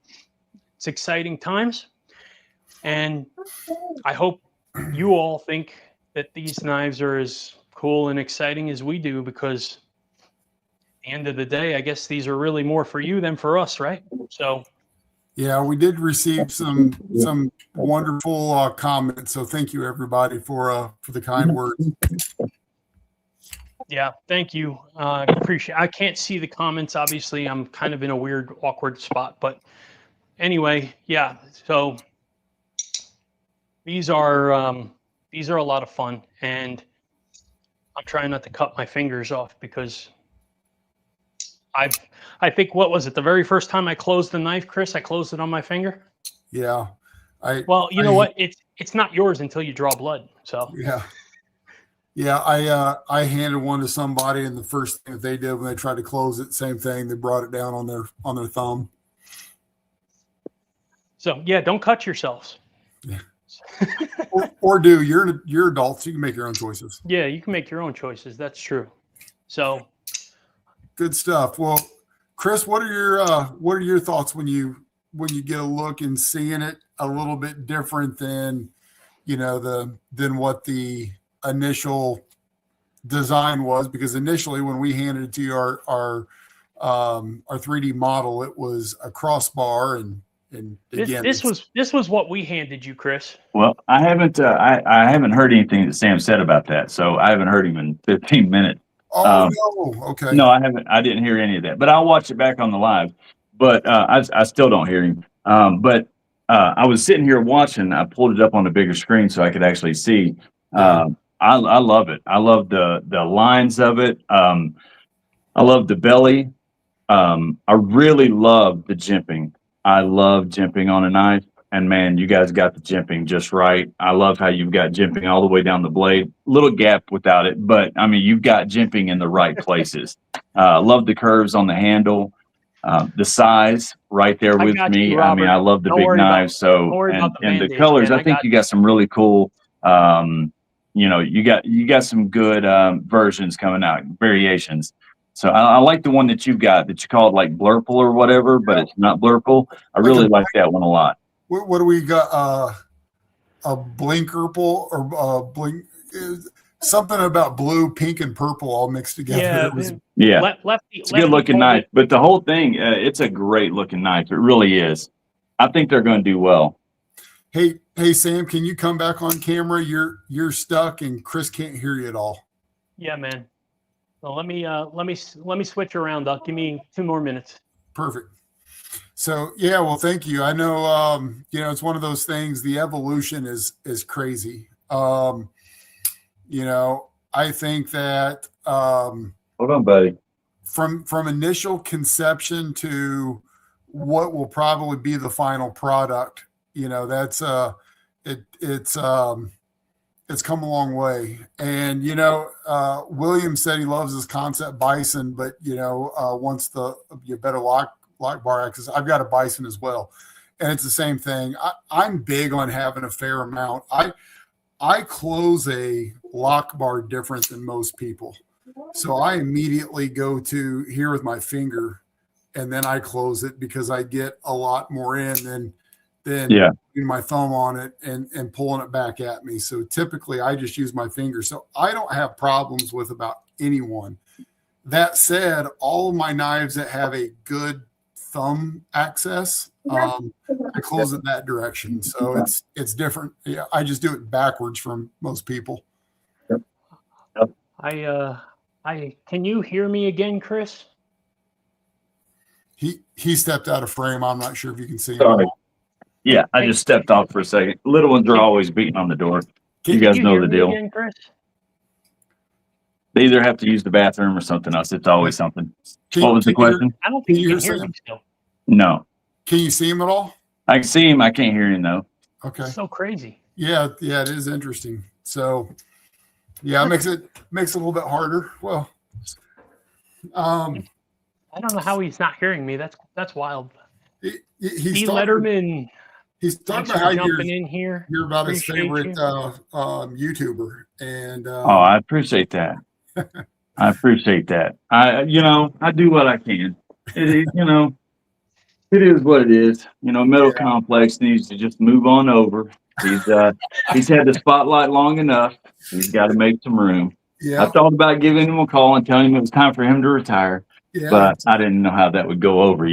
it's exciting times, and I hope you all think that these knives are as cool and exciting as we do, because at the end of the day, I guess these are really more for you than for us, right? So yeah, we did receive some wonderful comments. So thank you everybody for the kind words. yeah, thank you. Appreciate. I can't see the comments. Obviously, I'm kind of in a weird, awkward spot. But anyway, yeah. So these are a lot of fun, and I'm trying not to cut my fingers off, because I think, what was it, the very first time I closed the knife, Chris? I closed it on my finger. Yeah. Well, you know what? It's not yours until you draw blood. So yeah. Yeah, I handed one to somebody, and the first thing that they did when they tried to close it, same thing. They brought it down on their thumb. So yeah, don't cut yourselves. Yeah. or do. You're adults. You can make your own choices. Yeah, you can make your own choices. That's true. So good stuff. Well, Chris, what are your thoughts when you get a look and seeing it a little bit different than than what the initial design was? Because initially when we handed it to you our 3D model, it was a crossbar, and again, this was what we handed you, Chris. Well, I haven't heard anything that Sam said about that, so I haven't heard him in 15 minutes. Oh no, okay. No, I haven't. I didn't hear any of that, but I'll watch it back on the live. But I still don't hear him. But I was sitting here watching. I pulled it up on the bigger screen so I could actually see. I love it. I love the lines of it. I love the belly. I really love the jimping. I love jimping on a knife, and man, you guys got the jimping just right. I love how you've got jimping all the way down the blade. Little gap without it, but I mean, you've got jimping in the right places. Love the curves on the handle. The size right there with me. I mean, I love the big knives. So and the colors, I think you got some really cool. You got some good versions coming out, variations. So I like the one that you've got that you called like Blurple or whatever, but it's not Blurple. I really like that one a lot. What do we got? A Blinkerple or blink? Something about blue, pink, and purple all mixed together. Yeah, it's a good looking knife. But the whole thing, it's a great looking knife. It really is. I think they're going to do well. Hey, Sam, can you come back on camera? You're stuck, and Chris can't hear you at all. Yeah, man. Well, let me switch around. Give me 2 more minutes. Perfect. So yeah, well, thank you. I know, it's one of those things. The evolution is crazy. I think that hold on, buddy. From initial conception to what will probably be the final product, that's it's come a long way. And William said he loves his concept bison, but wants you better lock bar access. I've got a bison as well, and it's the same thing. I'm big on having a fair amount. I close a lock bar different than most people, so I immediately go to here with my finger, and then I close it because I get a lot more in than putting my thumb on it and pulling it back at me. So typically I just use my finger. So I don't have problems with about anyone. That said, all of my knives that have a good thumb access, I close it that direction. So it's different. Yeah, I just do it backwards from most people. I can you hear me again, Chris? He stepped out of frame. I'm not sure if you can see him. Sorry. Yeah, I just stepped off for a second. Little ones are always beating on the door. You guys know the deal. Again, Chris? They either have to use the bathroom or something else. It's always something. What was the question? I don't think you can hear him still. No. Can you see him at all? I can see him. I can't hear him though. Okay. So crazy. Yeah, it is interesting. So, yeah, it makes it a little bit harder. Well, I don't know how he's not hearing me. That's wild. He's Letterman. He's talking about how jumping in here. You're about his favorite YouTuber, and I appreciate that. I appreciate that. I do what I can. It is what it is. Metal Complex needs to just move on over. He's had the spotlight long enough. He's got to make some room. Yeah. I thought about giving him a call and telling him it was time for him to retire, but I didn't know how that would go over.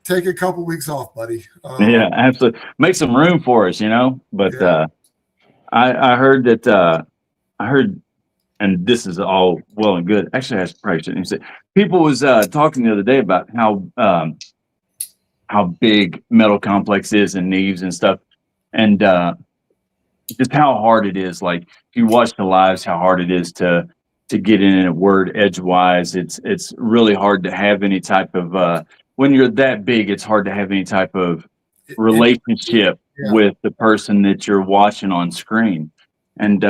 Take a couple weeks off, buddy. Yeah, absolutely. Make some room for us, But I heard that and this is all well and good. Actually, I probably shouldn't say. People was talking the other day about how big Metal Complex is and knives and stuff, and just how hard it is. Like if you watch the lives, how hard it is to get in a word edgewise. It's really hard to have any type of when you're that big, it's hard to have any type of relationship with the person that you're watching on screen. And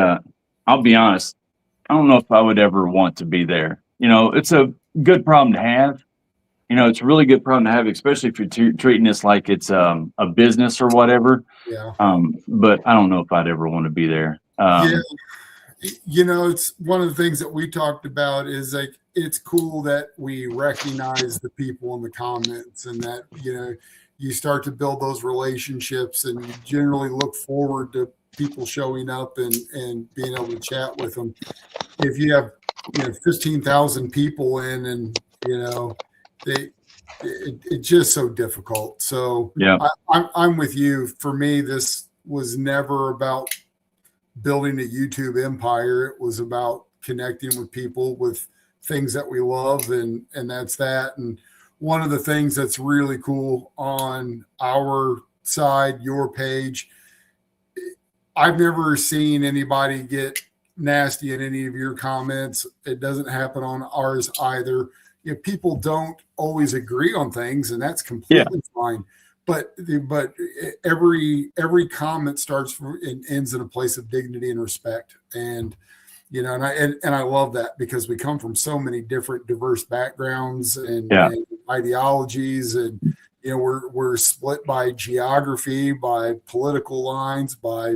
I'll be honest, I don't know if I would ever want to be there. It's a good problem to have. It's a really good problem to have, especially if you're treating this like it's a business or whatever. Yeah. But I don't know if I'd ever want to be there. It's one of the things that we talked about is like, it's cool that we recognize the people in the comments and that, you start to build those relationships and you generally look forward to people showing up and being able to chat with them. If you have, 15,000 people in and, it's just so difficult. So yeah, I'm with you. For me, this was never about building a YouTube empire. It was about connecting with people with things that we love, and that's that. And one of the things that's really cool on our side, your page, I've never seen anybody get nasty in any of your comments. It doesn't happen on ours either. People don't always agree on things, and that's completely fine. But every comment starts and ends in a place of dignity and respect. And and I love that because we come from so many different diverse backgrounds and ideologies, and we're split by geography, by political lines, by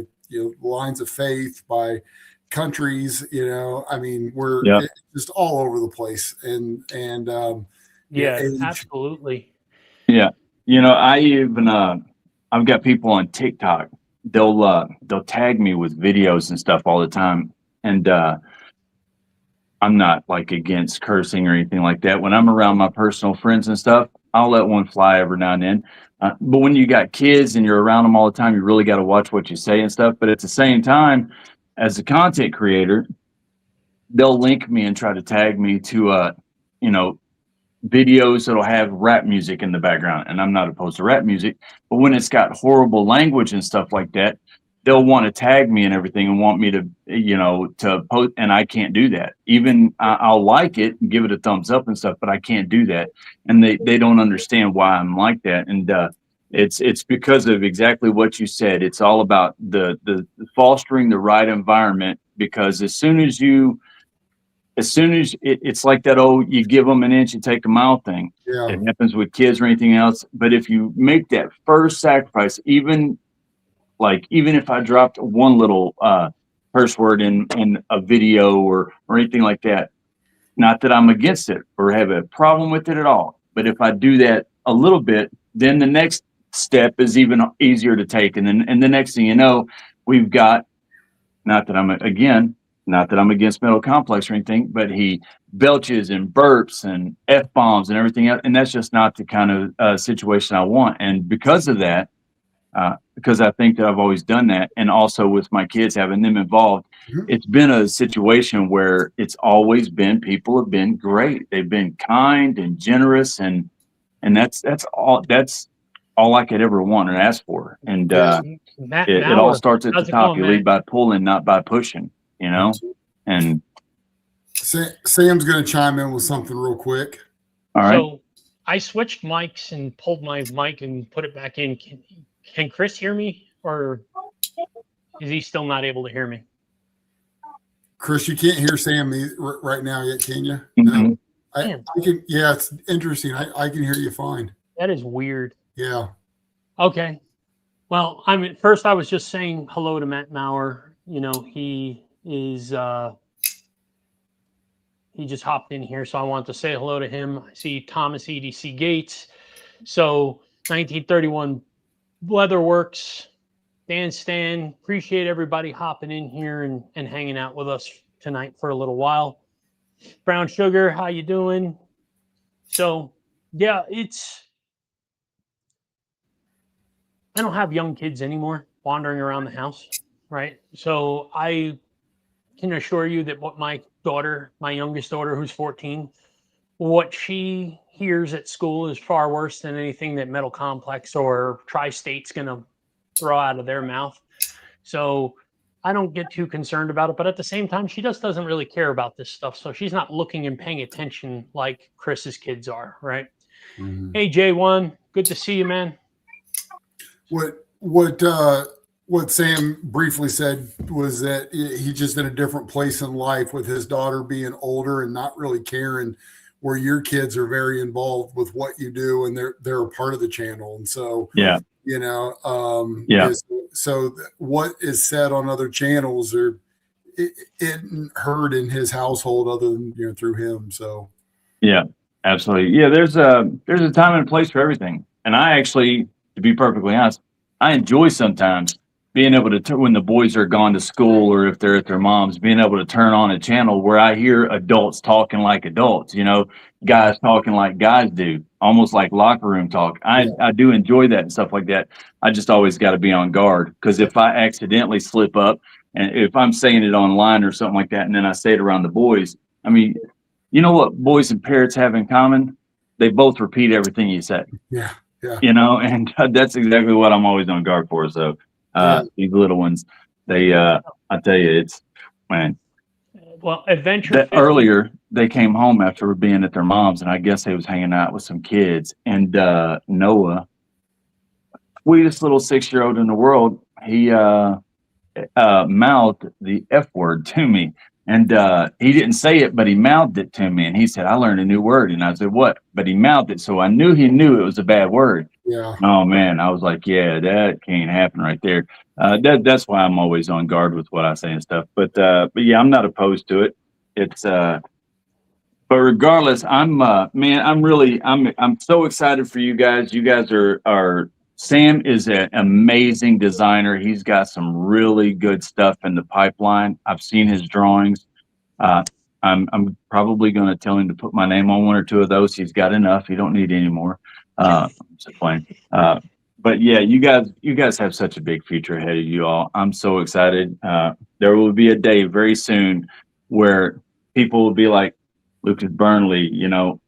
lines of faith, by countries. We're just all over the place, and absolutely. Yeah, I even I've got people on TikTok. They'll tag me with videos and stuff all the time. And I'm not like against cursing or anything like that. When I'm around my personal friends and stuff, I'll let one fly every now and then. But when you got kids and you're around them all the time, you really got to watch what you say and stuff. But at the same time, as a content creator, they'll link me and try to tag me to, videos that'll have rap music in the background. And I'm not opposed to rap music, but when it's got horrible language and stuff like that, they'll want to tag me and everything and want me to, to post, and I can't do that. Even I'll like it and give it a thumbs up and stuff, but I can't do that. And they don't understand why I'm like that. And it's because of exactly what you said. It's all about the fostering the right environment, because as soon as it's like that, you give them an inch, you take a mile thing. Yeah. It happens with kids or anything else. But if you make that first sacrifice, even if I dropped one little curse word in a video or anything like that, not that I'm against it or have a problem with it at all, but if I do that a little bit, then the next step is even easier to take. And the next thing you know, we've got, not that I'm against Metal Complex or anything, but he belches and burps and F-bombs and everything else. And that's just not the kind of situation I want. And because of that, because I think that I've always done that. And also with my kids, having them involved, it's been a situation where it's always been, people have been great. They've been kind and generous, and that's all I could ever want and ask for. And it all starts at the top. You lead by pulling, not by pushing, you know. And Sam's going to chime in with something real quick. All right. So I switched mics and pulled my mic and put it back in. Can Chris hear me, or is he still not able to hear me? Chris, you can't hear Sam right now yet, can you? Mm-hmm. No. I can. Yeah, it's interesting. I can hear you fine. That is weird. Yeah. Okay. Well, first I was just saying hello to Matt Maurer. You know, he is he just hopped in here, so I want to say hello to him. I see Thomas EDC Gates. So 1931 Leatherworks, Dan Stan. Appreciate everybody hopping in here and hanging out with us tonight for a little while. Brown Sugar, how you doing? So yeah, I don't have young kids anymore wandering around the house, right? So I can assure you that what my youngest daughter, who's 14, what she hears at school is far worse than anything that Metal Complex or Tri-State's going to throw out of their mouth. So I don't get too concerned about it, but at the same time, she just doesn't really care about this stuff. So she's not looking and paying attention like Chris's kids are, right? Mm-hmm. Hey, J1, good to see you, man. What Sam briefly said was that he's just in a different place in life with his daughter being older and not really caring, where your kids are very involved with what you do and they're a part of the channel. And so, you know, so what is said on other channels it heard in his household other than, you know, through him. So, yeah, absolutely. Yeah. There's a time and a place for everything. And I actually, to be perfectly honest, I enjoy sometimes being able to, when the boys are gone to school or if they're at their mom's, being able to turn on a channel where I hear adults talking like adults, you know, guys talking like guys do, almost like locker room talk. I do enjoy that and stuff like that. I just always got to be on guard, because if I accidentally slip up and if I'm saying it online or something like that, and then I say it around the boys, I mean, you know what boys and parrots have in common? They both repeat everything you say. Yeah. Yeah. You know, and that's exactly what I'm always on guard for. So these little ones, they I tell you, it's, man. Well, Adventure earlier they came home after being at their mom's, and I guess they was hanging out with some kids, and Noah, sweetest little 6-year-old in the world, he mouthed the F word to me. And he didn't say it, but he mouthed it to me. And he said, I learned a new word. And I said, what? But he mouthed it. So I knew he knew it was a bad word. Yeah. Oh, man. I was like, yeah, that can't happen right there. That's why I'm always on guard with what I say and stuff. But yeah, I'm not opposed to it. It's but regardless, I'm so excited for you guys. You guys are Sam is an amazing designer. He's got some really good stuff in the pipeline. I've seen his drawings. I'm probably going to tell him to put my name on one or two of those. He's got enough. He don't need any more. I'm just playing. But yeah, you guys have such a big future ahead of you all. I'm so excited. There will be a day very soon where people will be like Lucas Burnley, you know,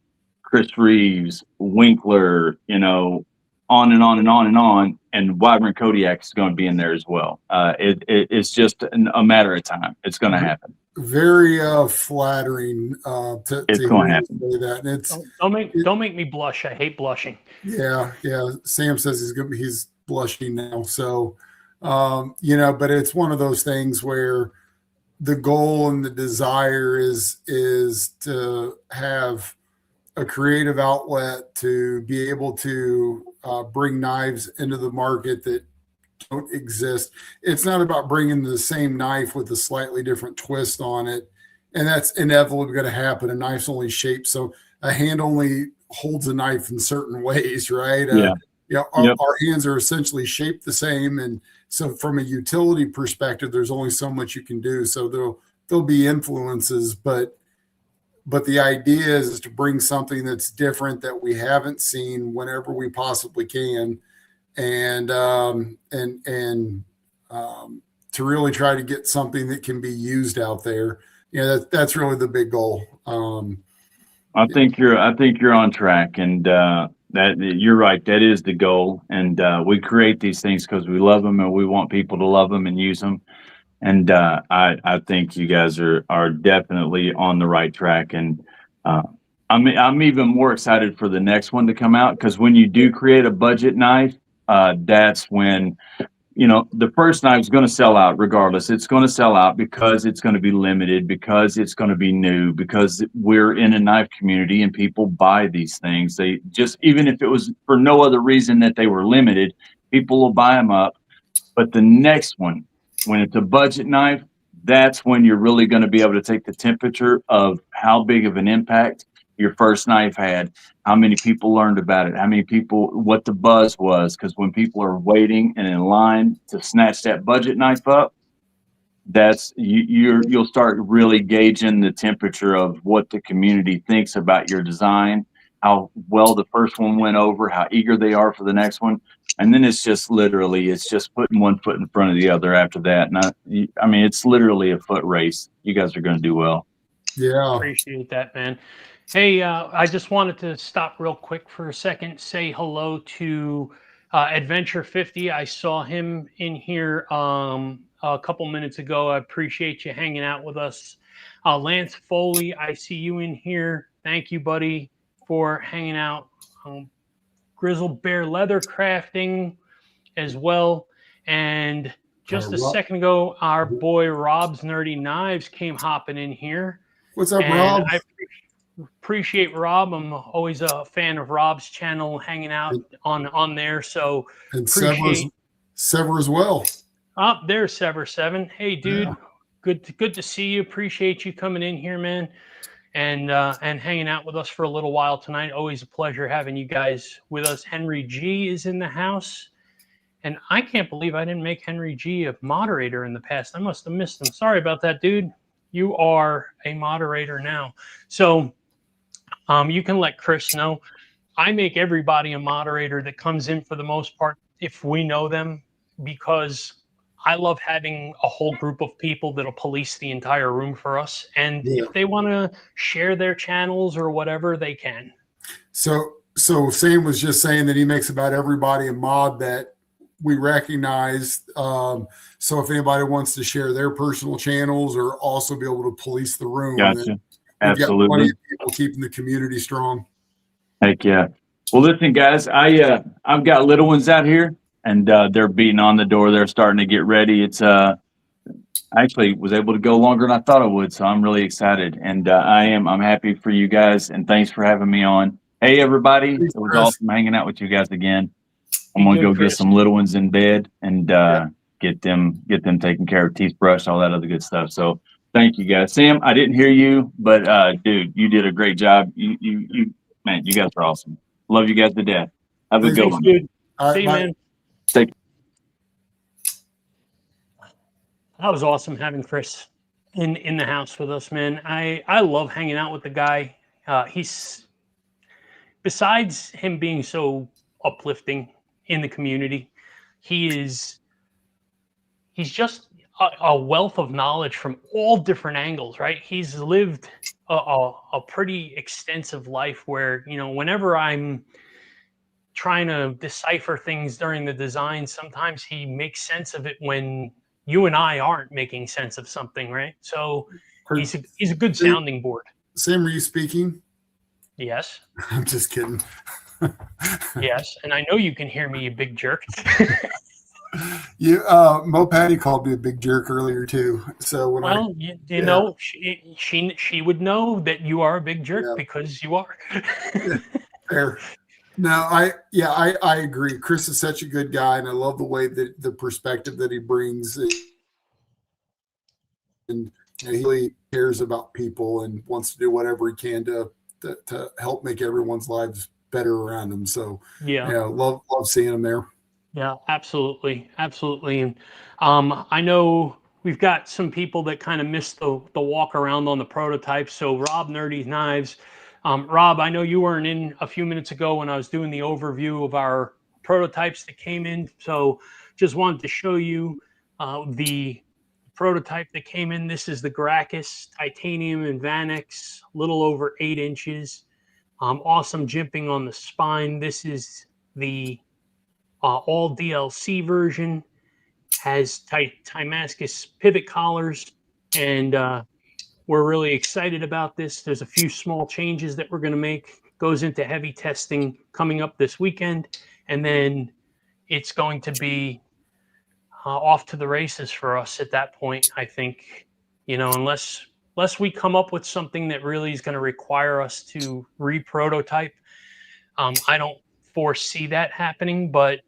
Chris Reeves, Winkler, you know, on and on and on and on, and Wyvern Kodiak is going to be in there as well. It's just a matter of time. It's going to happen. Very flattering it's going to happen. Say that. And it's don't make me blush. I hate blushing. Yeah. Sam says he's blushing now. So you know, but it's one of those things where the goal and the desire is to have a creative outlet to be able to bring knives into the market that don't exist. It's not about bringing the same knife with a slightly different twist on it, and that's inevitably going to happen. A knife's only shaped, so a hand only holds a knife in certain ways, right? Our hands are essentially shaped the same, and so from a utility perspective, there's only so much you can do. So there'll be influences, but the idea is to bring something that's different that we haven't seen whenever we possibly can. and to really try to get something that can be used out there. That's really the big goal. I think you're on track, and that you're right. That is the goal, and we create these things because we love them and we want people to love them and use them. And I think you guys are definitely on the right track, and I'm even more excited for the next one to come out, because when you do create a budget knife, that's when, the first knife is going to sell out regardless. It's going to sell out because it's going to be limited, because it's going to be new, because we're in a knife community and people buy these things. They just, even if it was for no other reason that they were limited, people will buy them up. But the next one, when it's a budget knife, that's when you're really going to be able to take the temperature of how big of an impact your first knife had, how many people learned about it, how many people, what the buzz was. Because when people are waiting and in line to snatch that budget knife up, that's you'll start really gauging the temperature of what the community thinks about your design, how well the first one went over, how eager they are for the next one. And then it's just putting one foot in front of the other after that. And I mean, it's literally a foot race. You guys are going to do well. Yeah. Appreciate that, man. Hey, I just wanted to stop real quick for a second, say hello to Adventure 50. I saw him in here a couple minutes ago. I appreciate you hanging out with us. Lance Foley, I see you in here. Thank you, buddy, for hanging out. Grizzle Bear Leather Crafting as well. And just a second ago, our boy Rob's Nerdy Knives came hopping in here. What's up, Rob? I appreciate Rob. I'm always a fan of Rob's channel, hanging out on there. So and Sever as well. Up there, Sever7. Hey, dude, good to see you. Appreciate you coming in here, man, and hanging out with us for a little while tonight. Always a pleasure having you guys with us. Henry G is in the house, and I can't believe I didn't make Henry G a moderator in the past. I must have missed him. Sorry about that, dude. You are a moderator now. So you can let Chris know. I make everybody a moderator that comes in for the most part, if we know them, because I love having a whole group of people that'll police the entire room for us. And if they want to share their channels or whatever, they can. So Sam was just saying that he makes about everybody a mod that we recognize. So if anybody wants to share their personal channels or also be able to police the room, gotcha. Absolutely. We've got plenty of people keeping the community strong. Heck yeah. Well, listen, guys, I've got little ones out here, and they're beating on the door. They're starting to get ready. It's I actually was able to go longer than I thought I would, so I'm really excited. And I'm happy for you guys, and thanks for having me on. Hey, everybody, it was awesome hanging out with you guys again. I'm gonna go get some little ones in bed and get them taken care of, teeth brushed, all that other good stuff. So thank you guys. Sam, I didn't hear you, but dude, you did a great job. You man, you guys are awesome. Love you guys to death. Have a good one. Dude. All See you, man. Take That was awesome having Chris in the house with us, man. I love hanging out with the guy. He's, besides him being so uplifting in the community, he's just a wealth of knowledge from all different angles, right? He's lived a pretty extensive life where, whenever I'm trying to decipher things during the design, sometimes he makes sense of it when you and I aren't making sense of something, right? So he's a good sounding board. Sam, are you speaking? Yes. I'm just kidding. Yes, and I know you can hear me, you big jerk. Mo Patty called me a big jerk earlier too. So when you know, she would know that you are a big jerk because you are. Fair. No, I agree. Chris is such a good guy, and I love the way that the perspective that he brings, and he really cares about people and wants to do whatever he can to help make everyone's lives better around him. So love seeing him there. Yeah, absolutely. And I know we've got some people that kind of missed the walk around on the prototype. So Rob Nerdy Knives. Rob, I know you weren't in a few minutes ago when I was doing the overview of our prototypes that came in. So just wanted to show you the prototype that came in. This is the Gracchus titanium and Vanex, a little over 8 inches. Awesome jimping on the spine. This is the all DLC version. Has Timascus pivot collars, and we're really excited about this. There's a few small changes that we're going to make. Goes into heavy testing coming up this weekend, and then it's going to be off to the races for us at that point. I think, unless we come up with something that really is going to require us to re-prototype, I don't foresee that happening. But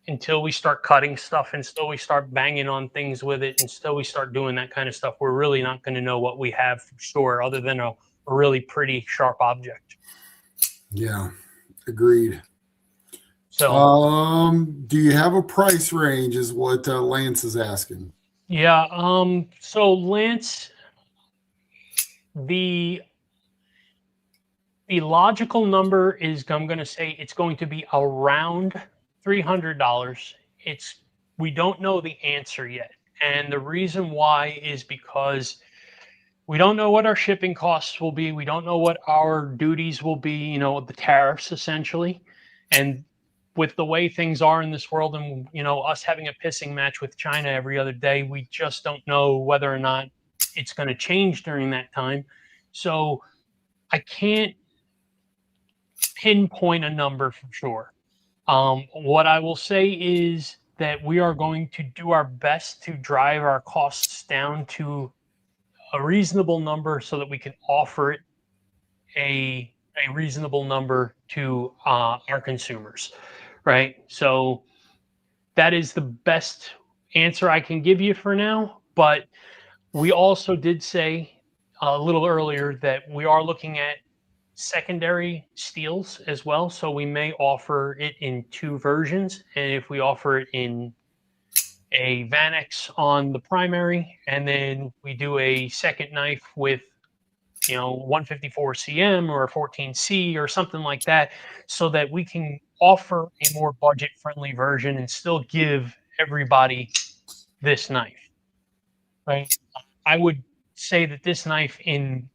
until we start cutting stuff, and still we start banging on things with it, and still we start doing that kind of stuff, we're really not going to know what we have for sure, other than a really pretty sharp object. Yeah, agreed. So, do you have a price range? Is what Lance is asking. Yeah. So Lance, the logical number is, I'm going to say it's going to be around $300. We don't know the answer yet, and the reason why is because we don't know what our shipping costs will be. We don't know what our duties will be. The tariffs essentially, and with the way things are in this world, and us having a pissing match with China every other day, we just don't know whether or not it's going to change during that time. So I can't pinpoint a number for sure. What I will say is that we are going to do our best to drive our costs down to a reasonable number so that we can offer it a reasonable number to our consumers, right? So that is the best answer I can give you for now. But we also did say a little earlier that we are looking at secondary steels as well. So we may offer it in 2 versions. And if we offer it in a Vanex on the primary, and then we do a second knife with 154 cm or 14C or something like that, so that we can offer a more budget friendly version and still give everybody this knife, right? I would say that this knife in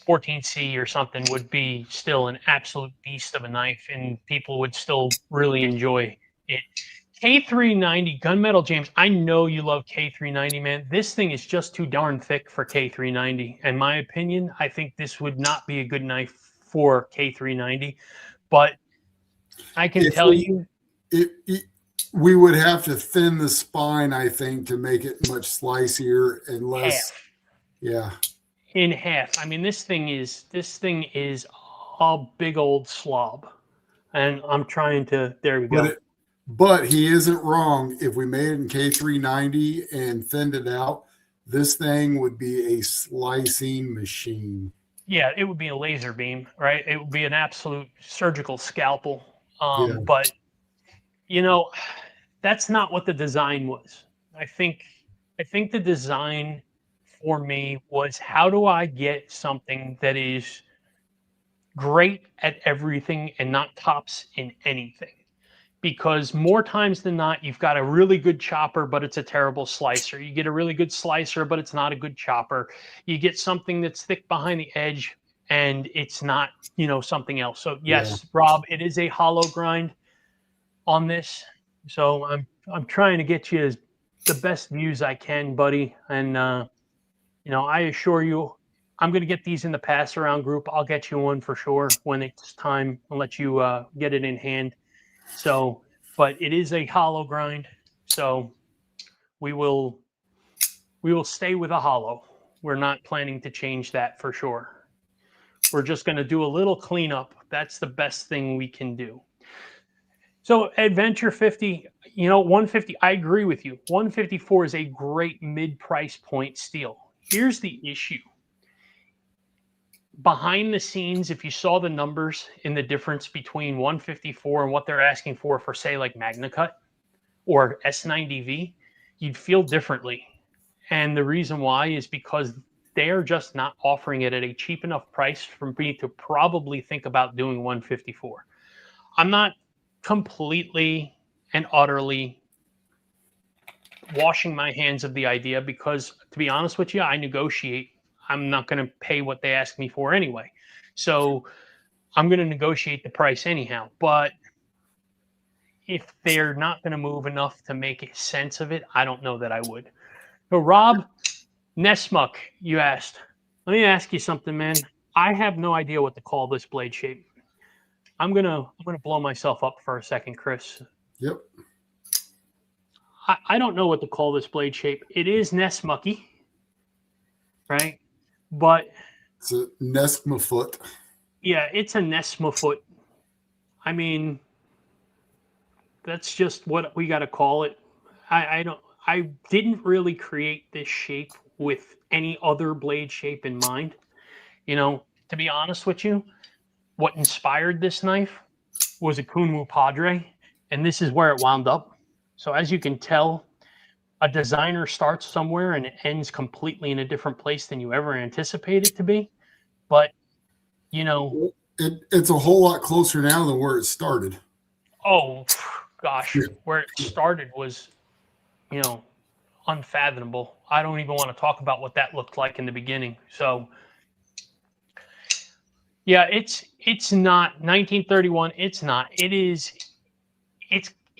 14C or something would be still an absolute beast of a knife, and people would still really enjoy it. K390 gunmetal, James, I know you love K390, man. This thing is just too darn thick for K390. In my opinion, I think this would not be a good knife for K390. But I can tell you, we would have to thin the spine, I think, to make it much slicier and less. Half. Yeah. In half. I mean, this thing is a big old slob, and I'm trying to. There we go. But he isn't wrong. If we made it in K390 and thinned it out, this thing would be a slicing machine. Yeah, it would be a laser beam, right? It would be an absolute surgical scalpel. Yeah. But, that's not what the design was. I think the design for me was, how do I get something that is great at everything and not tops in anything? Because more times than not, you've got a really good chopper, but it's a terrible slicer. You get a really good slicer, but it's not a good chopper. You get something that's thick behind the edge, and it's not, something else. So yes, yeah. Rob, it is a hollow grind on this. So I'm trying to get you the best views I can, buddy. And I assure you, I'm going to get these in the pass around group. I'll get you one for sure when it's time. I'll let you get it in hand. So, but it is a hollow grind. So we will stay with a hollow. We're not planning to change that for sure. We're just going to do a little cleanup. That's the best thing we can do. So Adventure 50, 150, I agree with you. 154 is a great mid-price point steel. Here's the issue. Behind the scenes, if you saw the numbers in the difference between 154 and what they're asking for say, like MagnaCut or S90V, you'd feel differently. And the reason why is because they're just not offering it at a cheap enough price for me to probably think about doing 154. I'm not completely and utterly washing my hands of the idea because, to be honest with you, I negotiate. I'm not going to pay what they ask me for anyway. So I'm going to negotiate the price anyhow. But if they're not going to move enough to make sense of it, I don't know that I would. So Rob, Nesmuck, you asked. Let me ask you something, man. I have no idea what to call this blade shape. I'm gonna blow myself up for a second, Chris. Yep. I don't know what to call this blade shape. It is Nesmucky, right? But it's a Nesma foot. Yeah, it's a Nesma foot. I mean, that's just what we got to call it. I didn't really create this shape with any other blade shape in mind. You know, to be honest with you, what inspired this knife was a Kunwu Padre, and this is where it wound up. So as you can tell, a designer starts somewhere and it ends completely in a different place than you ever anticipate it to be. But, you know, it's a whole lot closer now than where it started. Oh, gosh, where it started was, you know, unfathomable. I don't even want to talk about what that looked like in the beginning. So, yeah, it's not 1931. It's not. It's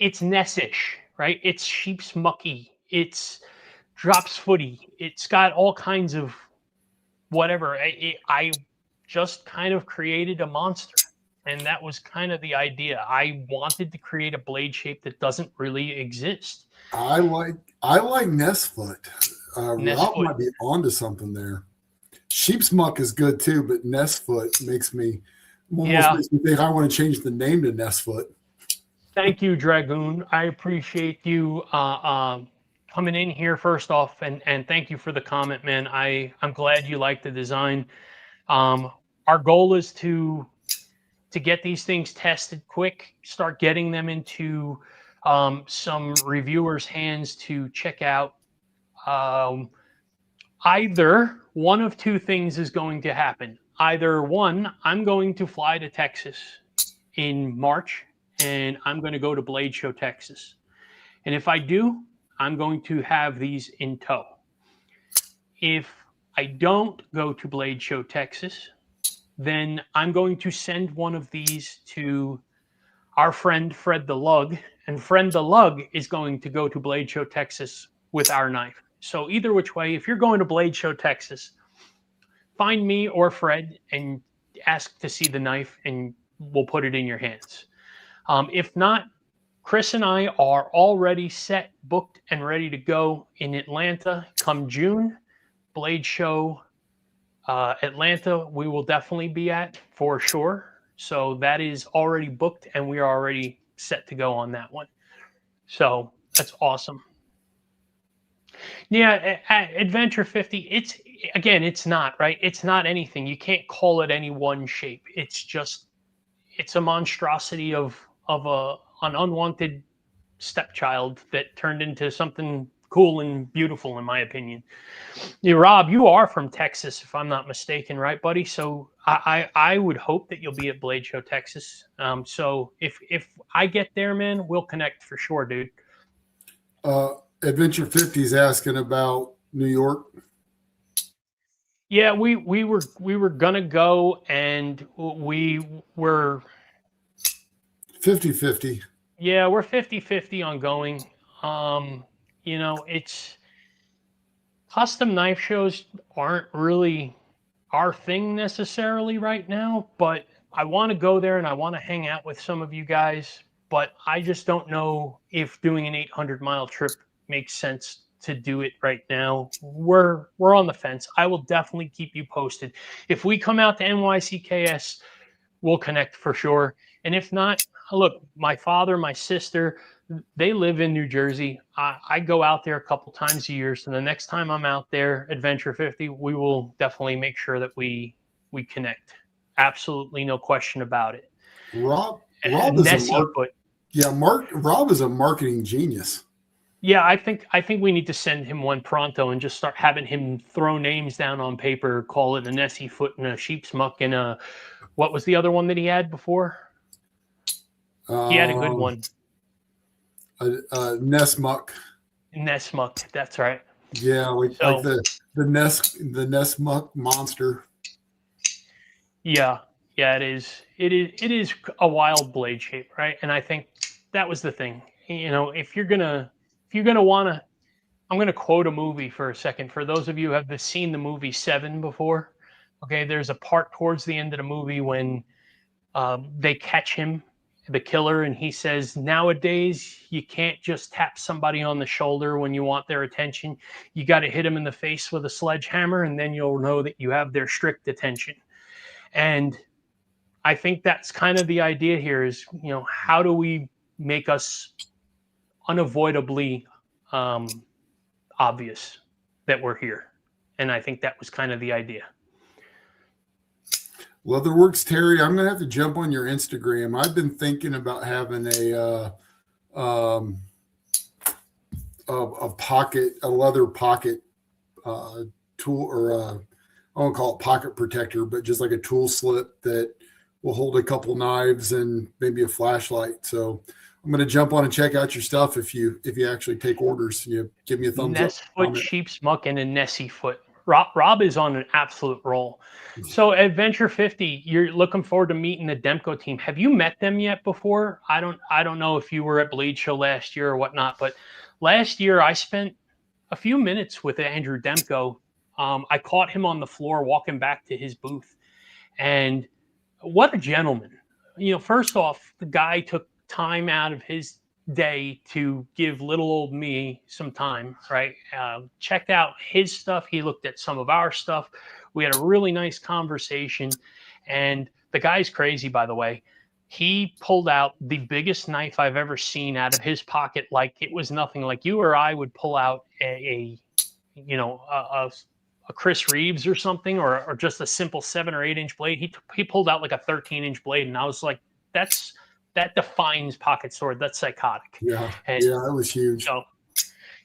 Nessish, right? It's sheep's mucky. It's drops footy. It's got all kinds of whatever. I just kind of created a monster. And that was kind of the idea. I wanted to create a blade shape that doesn't really exist. I like Nestfoot. Rob might be onto something there. Sheep's muck is good too, but Nestfoot makes me think I want to change the name to Nestfoot. Thank you, Dragoon. I appreciate you coming in here first off, and thank you for the comment, man. I'm glad you like the design. Our goal is to get these things tested quick, start getting them into some reviewers' hands to check out. Either one of two things is going to happen. Either one, I'm going to fly to Texas in March, and I'm going to go to Blade Show, Texas. And if I do, I'm going to have these in tow. If I don't go to Blade Show, Texas, then I'm going to send one of these to our friend Fred the Lug, and Fred the Lug is going to go to Blade Show, Texas with our knife. So either which way, if you're going to Blade Show, Texas, find me or Fred and ask to see the knife, and we'll put it in your hands. If not, Chris and I are already set, booked, and ready to go in Atlanta come June. Blade Show Atlanta, we will definitely be at for sure. So that is already booked, and we are already set to go on that one. So that's awesome. Yeah, at Adventure 50, it's not, right? It's not anything. You can't call it any one shape. It's a monstrosity of an unwanted stepchild that turned into something cool and beautiful, in my opinion. Yeah, Rob, you are from Texas, if I'm not mistaken, right, buddy? So I would hope that you'll be at Blade Show, Texas. So if I get there, man, we'll connect for sure, dude. Adventure 50 is asking about New York. Yeah, we were gonna go, and we were 50-50. Yeah, we're 50-50 on going. You know, it's custom knife shows aren't really our thing necessarily right now, but I want to go there and I want to hang out with some of you guys, but I just don't know if doing an 800-mile trip makes sense to do it right now. We're on the fence. I will definitely keep you posted. If we come out to NYCKS, we'll connect for sure. And if not, look, my father, my sister, they live in New Jersey. I go out there a couple times a year. So the next time I'm out there, Adventure 50, we will definitely make sure that we connect. Absolutely no question about it. Rob is Rob is a marketing genius. Yeah, I think we need to send him one pronto and just start having him throw names down on paper, call it a Nessie foot and a sheep's muck and a, what was the other one that he had before? He had a good one. Nessmuck. Nessmuck, that's right. Yeah, like the Nessmuck monster. Yeah, it is. It is a wild blade shape, right? And I think that was the thing. You know, if you're gonna wanna, I'm gonna quote a movie for a second. For those of you who have seen the movie Seven before, okay, there's a part towards the end of the movie when they catch him, the killer, and he says, nowadays you can't just tap somebody on the shoulder when you want their attention. You got to hit them in the face with a sledgehammer, and then you'll know that you have their strict attention. And I think that's kind of the idea here is, you know, how do we make us unavoidably obvious that we're here? And I think that was kind of the idea. Leatherworks Terry, I'm gonna have to jump on your Instagram. I've been thinking about having a leather pocket tool, or I won't call it pocket protector, but just like a tool slip that will hold a couple knives and maybe a flashlight. So I'm going to jump on and check out your stuff. If you actually take orders, you give me a thumbs up. Nessfoot, sheep's muck, and a Nessie foot. Rob is on an absolute roll. So at Venture 50, you're looking forward to meeting the Demko team. Have you met them yet before? I don't know if you were at Blade Show last year or whatnot, but last year I spent a few minutes with Andrew Demko. I caught him on the floor walking back to his booth, and what a gentleman. You know, first off, the guy took time out of his day to give little old me some time, right? Checked out his stuff. He looked at some of our stuff. We had a really nice conversation, and the guy's crazy, by the way. He pulled out the biggest knife I've ever seen out of his pocket, like it was nothing. Like you or I would pull out a Chris Reeves or something, or just a simple 7 or 8 inch blade. He pulled out like a 13-inch blade, and I was like, that defines pocket sword. That's psychotic. Yeah, that was huge. So,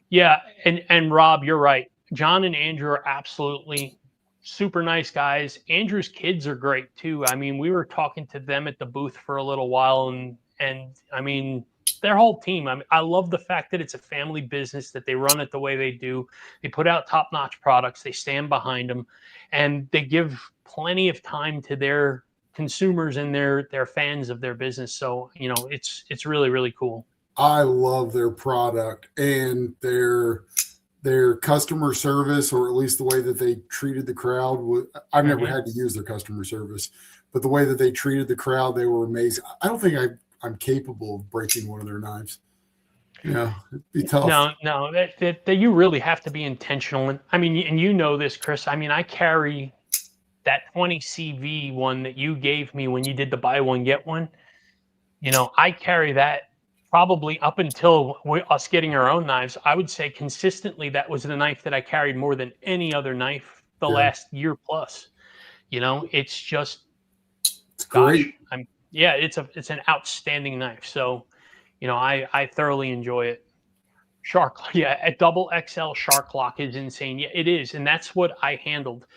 yeah, and Rob, you're right. John and Andrew are absolutely super nice guys. Andrew's kids are great too. I mean, we were talking to them at the booth for a little while, and I mean, their whole team. I mean, I love the fact that it's a family business, that they run it the way they do. They put out top-notch products. They stand behind them, and they give plenty of time to their consumers and their fans of their business. So, you know, it's really, really cool. I love their product and their customer service, or at least the way that they treated the crowd. I've never had to use their customer service, but the way that they treated the crowd, they were amazing. I don't think I'm capable of breaking one of their knives. Yeah, it'd be tough. No, that you really have to be intentional. And I mean, and you know this, Chris. I mean, I carry that 20 CV one that you gave me when you did the buy one get one. You know, I carry that probably up until us getting our own knives. I would say consistently that was the knife that I carried more than any other knife the last year plus. You know, it's just, it's great. It's an outstanding knife. So, you know, I thoroughly enjoy it. Shark, a double XL shark lock is insane. Yeah, it is, and that's what I handled.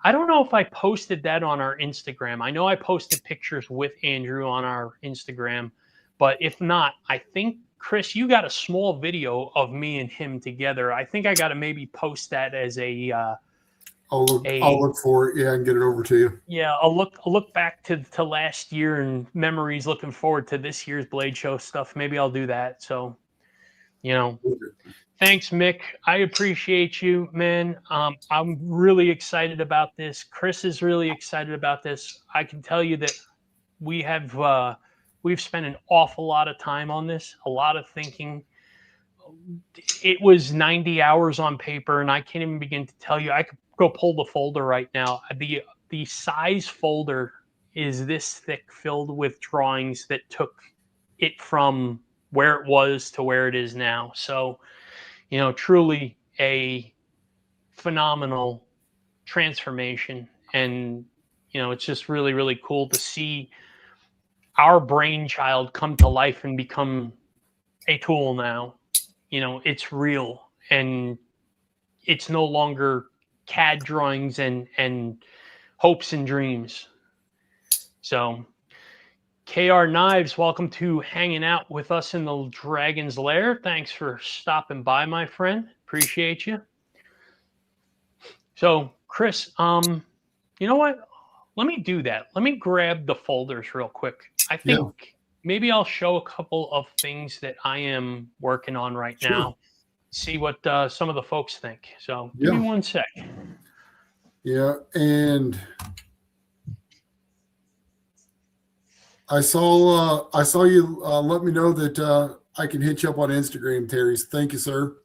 I don't know if I posted that on our Instagram. I know I posted pictures with Andrew on our Instagram, but if not, I think, Chris, you got a small video of me and him together. I think I got to maybe post that as I'll look for it, and get it over to you. Yeah, I'll look back to last year and memories, looking forward to this year's Blade Show stuff. Maybe I'll do that. So, you know, thanks, Mick. I appreciate you, man. I'm really excited about this. Chris is really excited about this. I can tell you that we've spent an awful lot of time on this, a lot of thinking. It was 90 hours on paper, and I can't even begin to tell you. I could go pull the folder right now. The size folder is this thick, filled with drawings that took it from where it was to where it is now. So, you know, truly a phenomenal transformation. And, you know, it's just really, really cool to see our brainchild come to life and become a tool now. You know, it's real, and it's no longer CAD drawings and hopes and dreams. So KR Knives, welcome to hanging out with us in the Dragon's Lair. Thanks for stopping by, my friend. Appreciate you. So, Chris, you know what? Let me do that. Let me grab the folders real quick. I think maybe I'll show a couple of things that I am working on right now. See what some of the folks think. So give me 1 sec. Yeah, and I saw you let me know that I can hit you up on Instagram, Terry. Thank you, sir.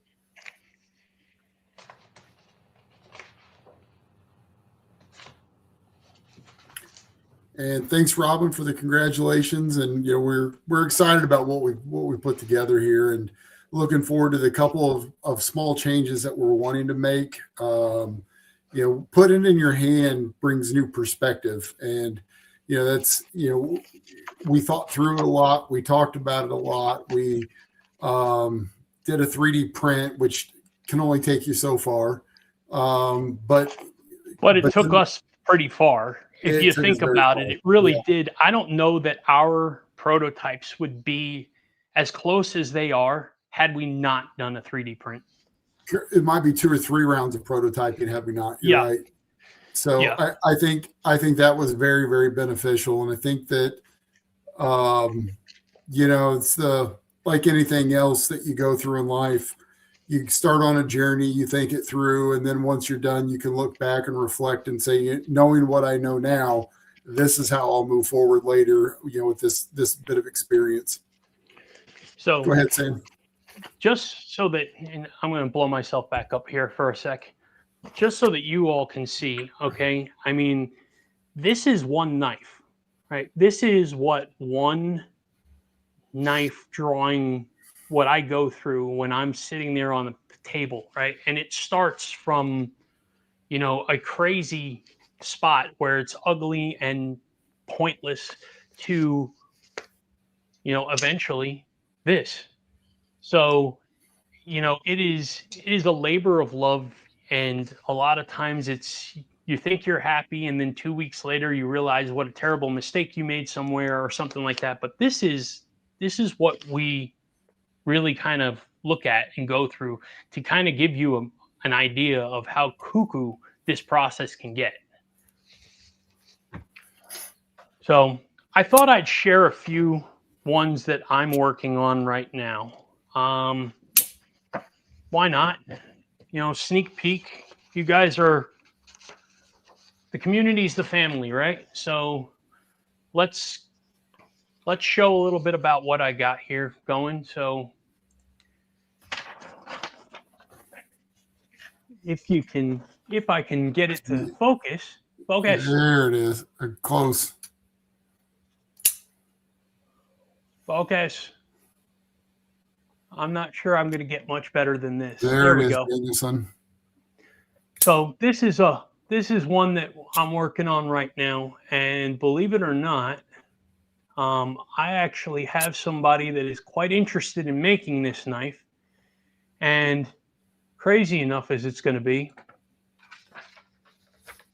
And thanks, Robin, for the congratulations. And we're excited about what we put together here, and looking forward to the couple of small changes that we're wanting to make. Putting it in your hand brings new perspective, and that's we thought through it a lot. We talked about it a lot. We did a 3D print, which can only take you so far, but it took us pretty far. If you think about it, it really did. I don't know that our prototypes would be as close as they are had we not done a 3D print. It might be 2 or 3 rounds of prototyping had we not. You're right. So I think that was very, very beneficial. And I think that, it's like anything else that you go through in life. You start on a journey, you think it through, and then once you're done, you can look back and reflect and say, knowing what I know now, this is how I'll move forward later, with this bit of experience. So go ahead, Sam. Just so that, and I'm going to blow myself back up here for a sec, just so that you all can see, okay? I mean, this is one knife, right? This is what one knife drawing, what I go through when I'm sitting there on the table, right? And it starts from, a crazy spot where it's ugly and pointless to, eventually this. So, it is a labor of love, and a lot of times you think you're happy, and then 2 weeks later you realize what a terrible mistake you made somewhere or something like that. But this is what we really kind of look at and go through to kind of give you an idea of how cuckoo this process can get. So I thought I'd share a few ones that I'm working on right now. Why not? Sneak peek. You guys are, the community's the family, right? So let's show a little bit about what I got here going. So if I can get it to focus. There it is. Close. Focus. I'm not sure I'm going to get much better than this. There we is, go. Son. So this is one that I'm working on right now, and believe it or not, I actually have somebody that is quite interested in making this knife, and crazy enough as it's going to be,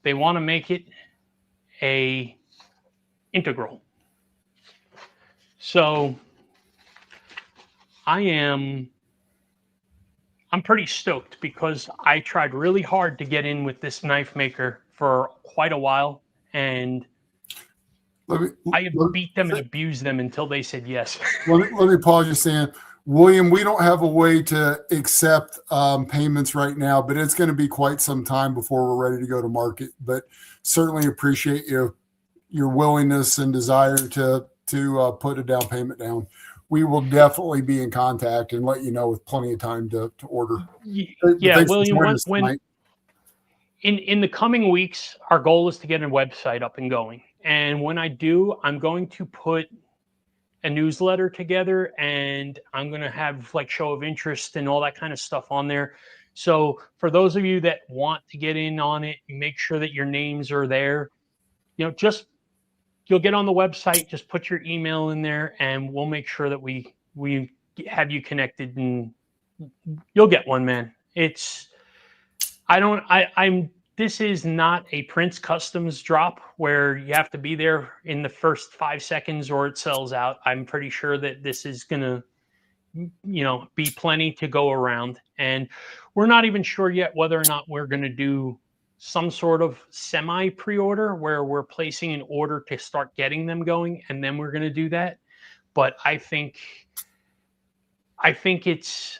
they want to make it a integral. So I'm pretty stoked because I tried really hard to get in with this knife maker for quite a while, and I beat them and abused them until they said yes. Let me pause you, Sam. William, we don't have a way to accept payments right now, but it's going to be quite some time before we're ready to go to market. But certainly appreciate your willingness and desire to put a down payment down. We will definitely be in contact and let you know with plenty of time to order. Yeah, William, when in the coming weeks, our goal is to get a website up and going. And when I do, I'm going to put a newsletter together, and I'm going to have like show of interest and all that kind of stuff on there. So for those of you that want to get in on it, make sure that your names are there. You'll get on the website, just put your email in there, and we'll make sure that we have you connected, and you'll get one, man. I'm this is not a Prince Customs drop where you have to be there in the first 5 seconds or it sells out. I'm pretty sure that this is going to, be plenty to go around. And we're not even sure yet whether or not we're going to do some sort of semi pre-order where we're placing an order to start getting them going, and then we're going to do that. But I think it's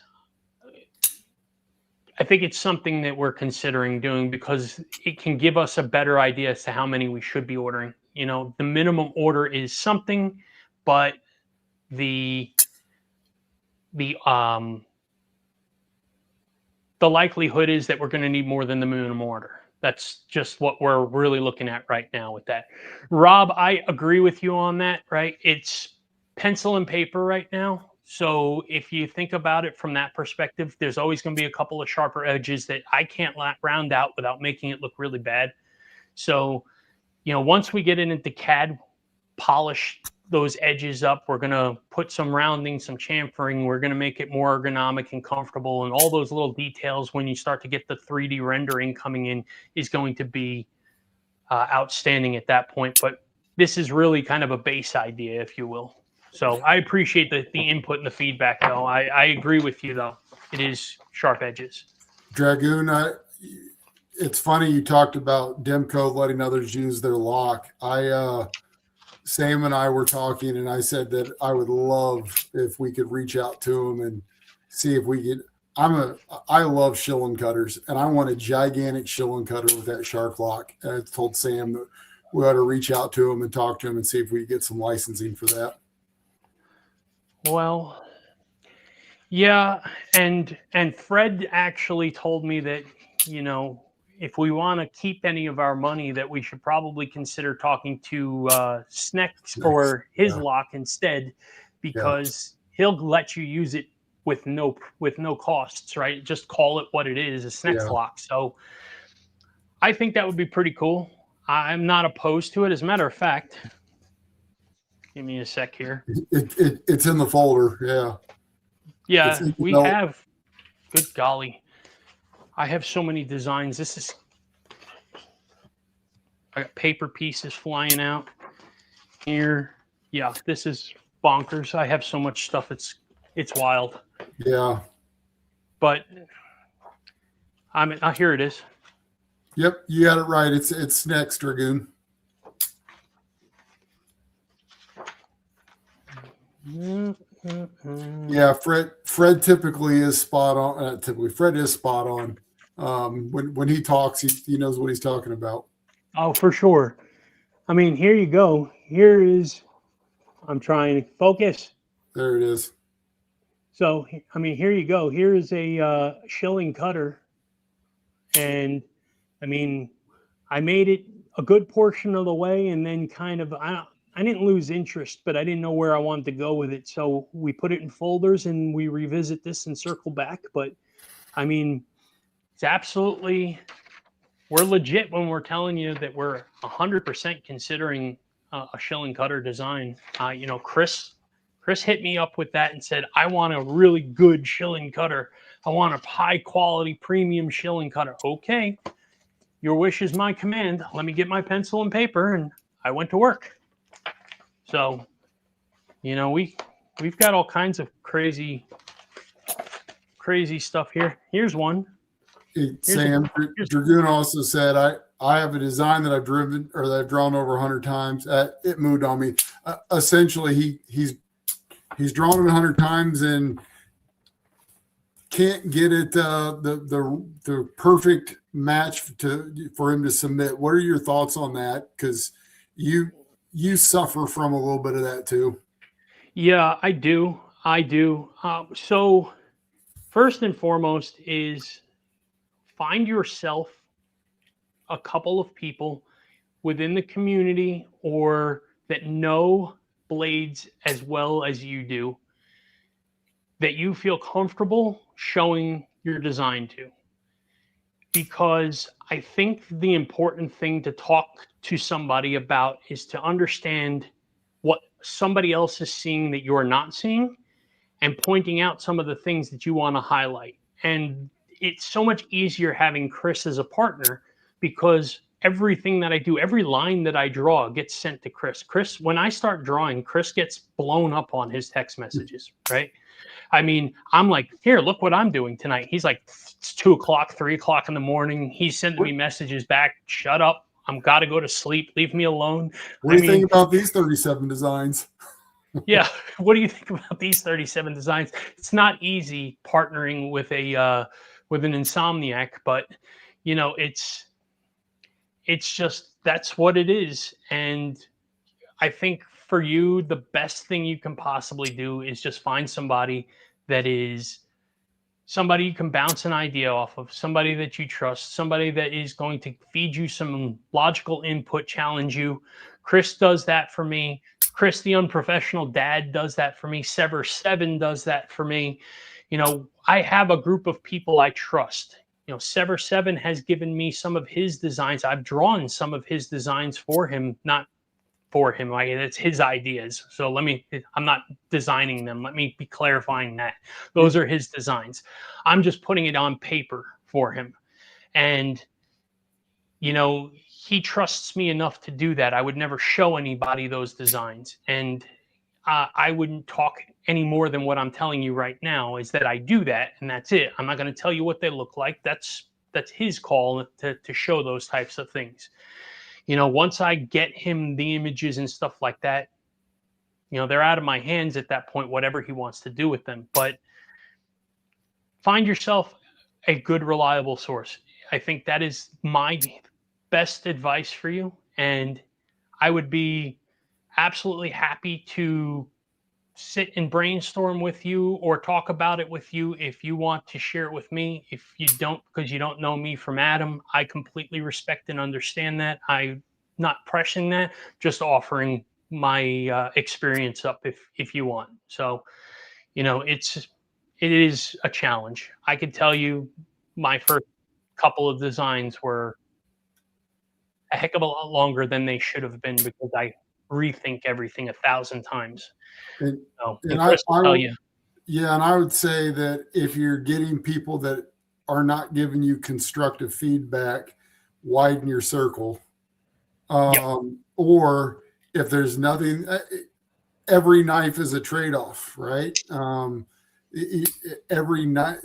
something that we're considering doing because it can give us a better idea as to how many we should be ordering. The minimum order is something, but the likelihood is that we're going to need more than the minimum order. That's just what we're really looking at right now with that. Rob, I agree with you on that, right? It's pencil and paper right now. So if you think about it from that perspective, there's always going to be a couple of sharper edges that I can't round out without making it look really bad. So, once we get it into CAD, polish those edges up, we're going to put some rounding, some chamfering. We're going to make it more ergonomic and comfortable. And all those little details, when you start to get the 3D rendering coming in, is going to be outstanding at that point. But this is really kind of a base idea, if you will. So I appreciate the input and the feedback, though. I agree with you, though. It is sharp edges. Dragoon, it's funny you talked about Demco letting others use their lock. Sam and I were talking, and I said that I would love if we could reach out to him and see if we could. I love shilling cutters, and I want a gigantic shilling cutter with that shark lock. And I told Sam that we ought to reach out to him and talk to him and see if we could get some licensing for that. Well, yeah, and Fred actually told me that, if we want to keep any of our money, that we should probably consider talking to Snex for his lock instead, because he'll let you use it with no costs, right? Just call it what it is, a Snex lock. So I think that would be pretty cool. I'm not opposed to it. As a matter of fact, give me a sec here. It's in the folder. Yeah. Yeah, we have. Good golly. I have so many designs. I got paper pieces flying out here. Yeah, this is bonkers. I have so much stuff. It's wild. Yeah. But here it is. Yep, you got it right. It's next, Dragoon. Yeah, Fred typically is spot on. Fred is spot on. When he talks, he knows what he's talking about. Oh, for sure. Here you go. I'm trying to focus. There it is. So, here you go. Here is a shilling cutter. And, I made it a good portion of the way, and then kind of, I didn't lose interest, but I didn't know where I wanted to go with it. So we put it in folders and we revisit this and circle back. But it's absolutely, we're legit when we're telling you that we're 100% considering a shilling cutter design. Chris hit me up with that and said, I want a really good shilling cutter. I want a high quality premium shilling cutter. Okay. Your wish is my command. Let me get my pencil and paper. And I went to work. So, we've got all kinds of crazy stuff here. Here's one. Sam, Dragoon also said, I have a design that I've driven or that I've drawn over 100 times. It moved on me. Essentially, he's drawn it 100 times and can't get it the perfect match for him to submit. What are your thoughts on that? Because you suffer from a little bit of that too. Yeah, I do. So first and foremost is find yourself a couple of people within the community or that know blades as well as you do, that you feel comfortable showing your design to. Because I think the important thing to talk to somebody about is to understand what somebody else is seeing that you're not seeing, and pointing out some of the things that you want to highlight. And it's so much easier having Chris as a partner because everything that I do, every line that I draw gets sent to Chris. Chris, when I start drawing, Chris gets blown up on his text messages, right? I mean, I'm like, here, look what I'm doing tonight. He's like, it's 2 o'clock, 3 o'clock in the morning. He's sending me messages back. Shut up. I'm got to go to sleep. Leave me alone. What do you think about these 37 designs? Yeah. What do you think about these 37 designs? It's not easy partnering with with an insomniac, but you know, it's just, that's what it is. And I think for you, the best thing you can possibly do is just find somebody that is somebody you can bounce an idea off of, somebody that you trust, somebody that is going to feed you some logical input, challenge you. Chris does that for me. Chris, the unprofessional dad, does that for me. Sever7 does that for me. You know, I have a group of people I trust. You know, Sever7 has given me some of his designs. I've drawn some of his designs for him, not for him. Like, it's his ideas. So I'm not designing them. Let me be clarifying that. Those are his designs. I'm just putting it on paper for him. And, you know, he trusts me enough to do that. I would never show anybody those designs. And I wouldn't talk any more than what I'm telling you right now, is that I do that, and that's it. I'm not going to tell you what they look like. That's his call to show those types of things. You know, once I get him the images and stuff like that, you know, they're out of my hands at that point, whatever he wants to do with them. But find yourself a good, reliable source. I think that is my best advice for you. And I would be absolutely happy to sit and brainstorm with you or talk about it with you if you want to share it with me. If you don't, because you don't know me from Adam, I completely respect and understand that. I'm not pressing that, just offering my experience up if you want. So, you know, it is a challenge. I could tell you my first couple of designs were a heck of a lot longer than they should have been, because I rethink everything 1,000 times. And Chris will tell you. Yeah, and I would say that if you're getting people that are not giving you constructive feedback, widen your circle. Or if there's nothing, every knife is a trade-off, right? Every knife,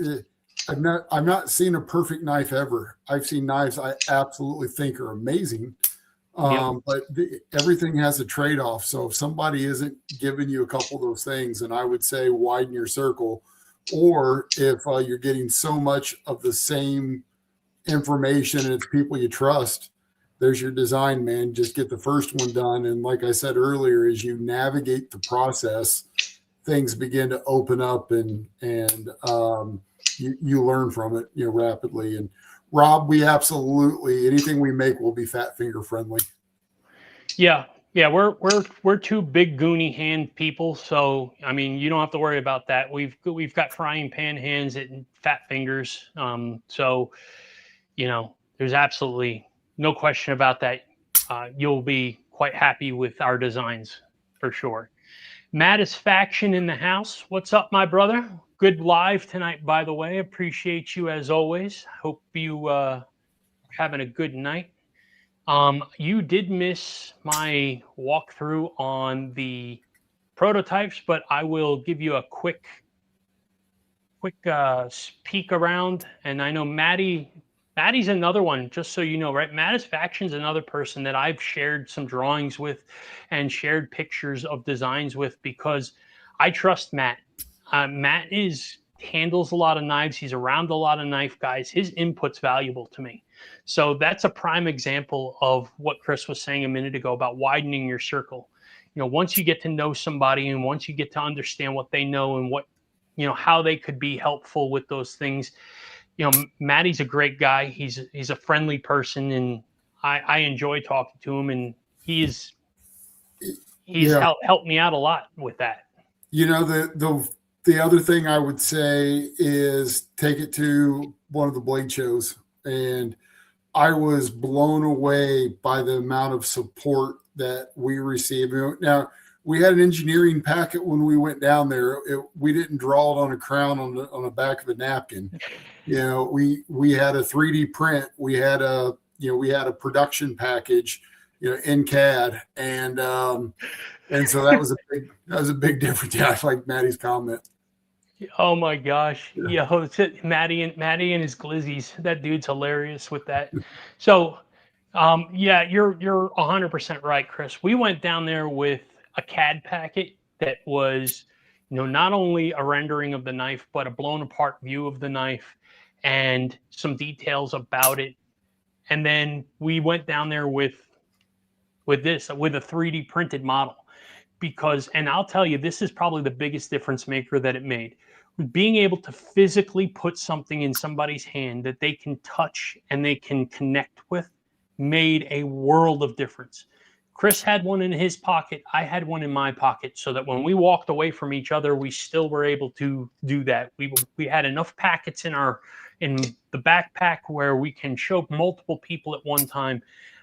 I've not seen a perfect knife ever. I've seen knives I absolutely think are amazing. But everything has a trade-off. So if somebody isn't giving you a couple of those things, then I would say widen your circle. Or if you're getting so much of the same information and it's people you trust, there's your design, man. Just get the first one done. And like I said earlier, as you navigate the process, things begin to open up and you learn from it, you know, rapidly. And Rob, we absolutely, anything we make will be fat finger friendly. Yeah, we're two big goony hand people, so I mean, you don't have to worry about that. We've got frying pan hands and fat fingers, so you know, there's absolutely no question about that. You'll be quite happy with our designs for sure. Mattisfaction in the house. What's up, my brother? Good live tonight, by the way. Appreciate you as always. Hope you having a good night. You did miss my walkthrough on the prototypes, but I will give you a quick peek around. And I know Maddie's another one, just so you know, right? Mattisfaction's another person that I've shared some drawings with and shared pictures of designs with, because I trust Matt. Matt handles a lot of knives. He's around a lot of knife guys. His input's valuable to me. So that's a prime example of what Chris was saying a minute ago about widening your circle. You know, once you get to know somebody and once you get to understand what they know and what, you know, how they could be helpful with those things. You know, Matty's a great guy. He's a friendly person, and I enjoy talking to him, and he's helped me out a lot with that. You know, the other thing I would say is take it to one of the blade shows, and I was blown away by the amount of support that we received. Now, we had an engineering packet when we went down there. We didn't draw it on a crown on the back of a napkin. You know, we had a 3D print. We had a we had a production package, in CAD, and so that was a big difference. Yeah, I like Maddie's comment. Oh my gosh. Yeah, it's it. Maddie and his glizzies. That dude's hilarious with that. So yeah, you're 100% right, Chris. We went down there with a CAD packet that was, not only a rendering of the knife, but a blown apart view of the knife and some details about it. And then we went down there with a 3D printed model. And I'll tell you, this is probably the biggest difference maker that it made. Being able to physically put something in somebody's hand that they can touch and they can connect with made a world of difference. Chris had one in his pocket. I had one in my pocket, so that when we walked away from each other, we still were able to do that. We had enough packets in the backpack where we can show multiple people at one time.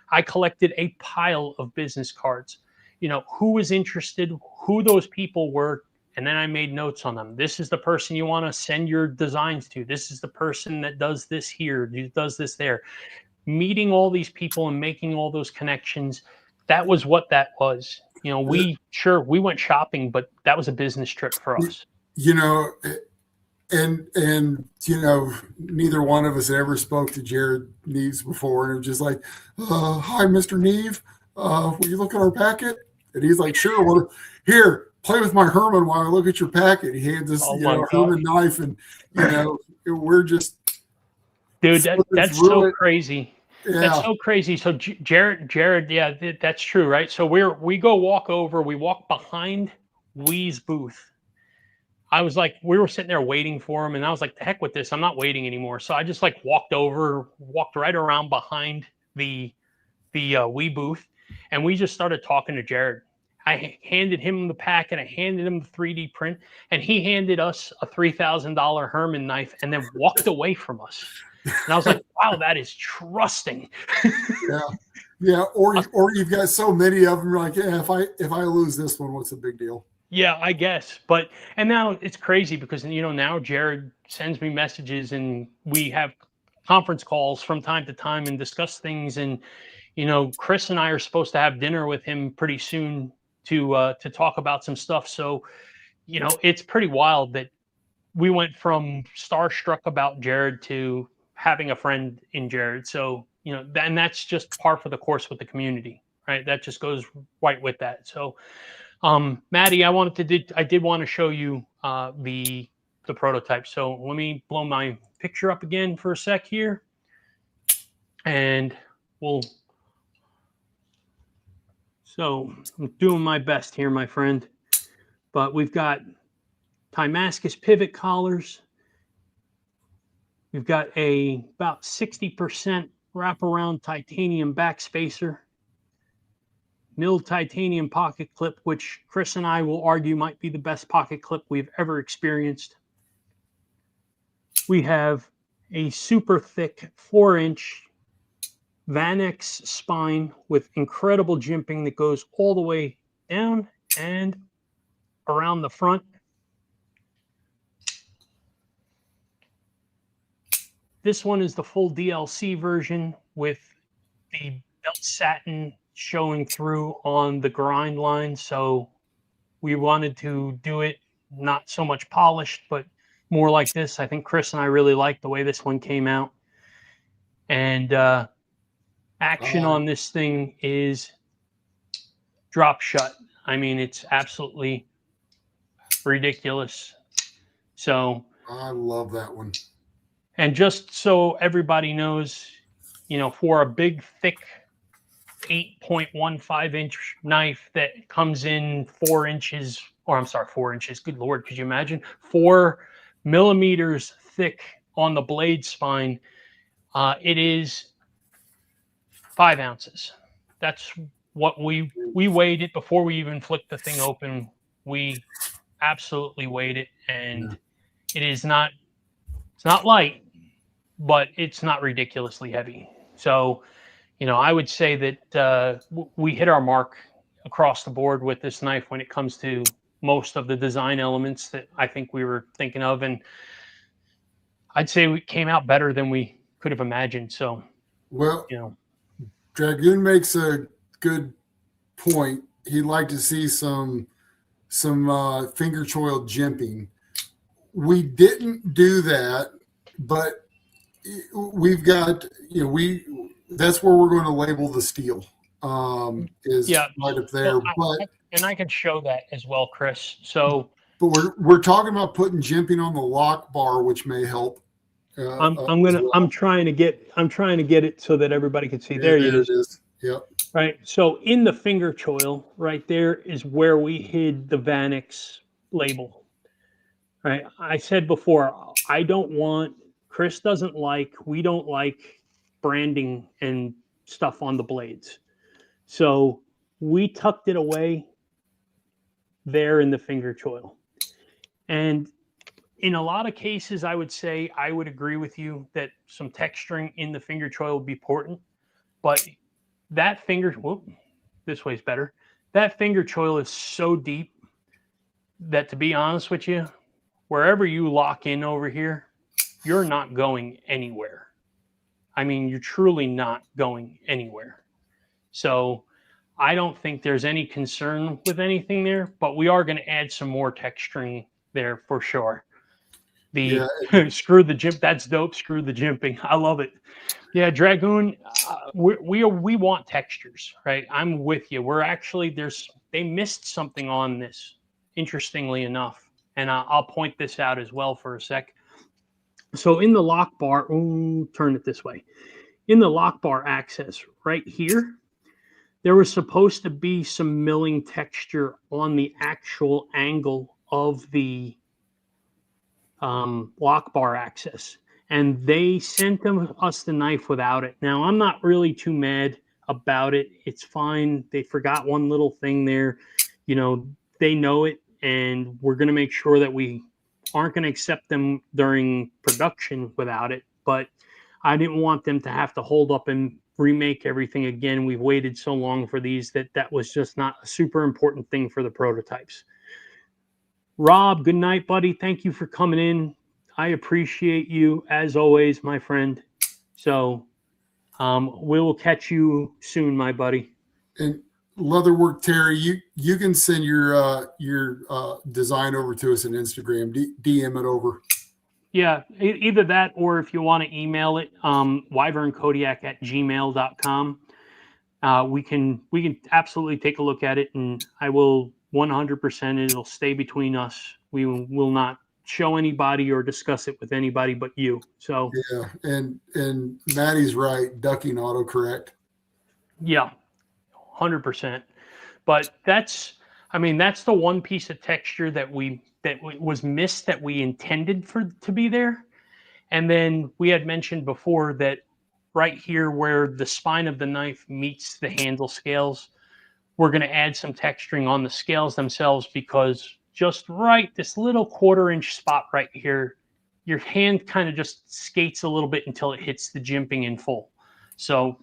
I collected a pile of business cards. Who was interested, who those people were, and then I made notes on them. This is the person you want to send your designs to. This is the person that does this here, does this there. Meeting all these people and making all those connections, that was what that was. We went shopping, but that was a business trip for us. And neither one of us ever spoke to Jared Neves before, and it was just like, hi, Mr. Neve, will you look at our packet? And he's like, sure. Well, here, play with my Herman while I look at your packet. He hands us, Herman knife, and we're just, dude. That's so crazy. Yeah. That's so crazy. So Jared, yeah, that's true, right? So we walk behind Wee's booth. I was like, we were sitting there waiting for him, and I was like, the heck with this, I'm not waiting anymore. So I just walked right around behind the Wii booth, and we just started talking to Jared. I handed him the packet, I handed him the 3D print, and he handed us a $3,000 Herman knife and then walked away from us. And I was like, wow, that is trusting. Yeah. Or you've got so many of them, you're like, yeah, if I lose this one, what's the big deal? Yeah, I guess. And now it's crazy because, now Jared sends me messages and we have conference calls from time to time and discuss things. And, Chris and I are supposed to have dinner with him pretty soon to talk about some stuff. So, it's pretty wild that we went from starstruck about Jared to having a friend in Jared. So, and that's just par for the course with the community, right? That just goes right with that. So, Maddie, I did want to show you the prototype. So let me blow my picture up again for a sec here, and so I'm doing my best here, my friend. But we've got Damascus pivot collars. We've got about 60% wraparound titanium backspacer. Milled titanium pocket clip, which Chris and I will argue might be the best pocket clip we've ever experienced. We have a super thick 4-inch Vanex spine with incredible jimping that goes all the way down and around the front. This one is the full DLC version with the belt satin showing through on the grind line. So we wanted to do it not so much polished, but more like this. I think Chris and I really liked the way this one came out. And action on this thing is drop shut. I mean, it's absolutely ridiculous. So I love that one. And just so everybody knows, for a big, thick 8.15-inch knife that comes in 4 inches, or I'm sorry, 4 inches. Good Lord, could you imagine? 4 millimeters thick on the blade spine. It is 5 ounces. That's what we weighed it before we even flicked the thing open. We absolutely weighed it, and it is not. It's not light, but it's not ridiculously heavy. So, I would say that we hit our mark across the board with this knife when it comes to most of the design elements that I think we were thinking of. And I'd say we came out better than we could have imagined. So, well, Dragoon makes a good point. He'd like to see some finger choil jimping. We didn't do that, but we've got, that's where we're going to label the steel. Is right up there. And I can show that as well, Chris. So, but we're talking about putting jimping on the lock bar, which may help. I'm trying to get it so that everybody can see. There it is. Yep. Right. So in the finger choil, right there is where we hid the Vanix label. Right. I said before, Chris doesn't like, we don't like branding and stuff on the blades. So we tucked it away there in the finger choil. And in a lot of cases, I would agree with you that some texturing in the finger choil would be important. But that this way's better. That finger choil is so deep that, to be honest with you, wherever you lock in over here, you're not going anywhere. I mean, you're truly not going anywhere. So I don't think there's any concern with anything there, but we are going to add some more texturing there for sure. Screw the jimp. That's dope. Screw the jimping. I love it. Yeah, Dragoon, we want textures, right? I'm with you. We're actually, they missed something on this, interestingly enough. And I'll point this out as well for a sec. So in the lock bar, turn it this way. In the lock bar access right here, there was supposed to be some milling texture on the actual angle of the lock bar access. And they sent us the knife without it. Now, I'm not really too mad about it. It's fine. They forgot one little thing there. They know it, and we're going to make sure that we aren't going to accept them during production without it. But I didn't want them to have to hold up and remake everything again. We've waited so long for these that was just not a super important thing for the prototypes. Rob, good night, buddy. Thank you for coming in. I appreciate you as always, my friend. So we will catch you soon, my buddy. And Leatherwork Terry, you can send your design over to us on Instagram. DM it over. Yeah, either that, or if you want to email it, wyvernkodiak@gmail.com. We can absolutely take a look at it, and I will 100%. It'll stay between us. We will not show anybody or discuss it with anybody but you. So yeah, and Maddie's right. Ducking autocorrect. Yeah, 100%. But that's the one piece of texture that was missed that we intended for to be there. And then we had mentioned before that right here where the spine of the knife meets the handle scales, we're going to add some texturing on the scales themselves, because just this little 1/4 inch spot right here, your hand kind of just skates a little bit until it hits the jimping in full. So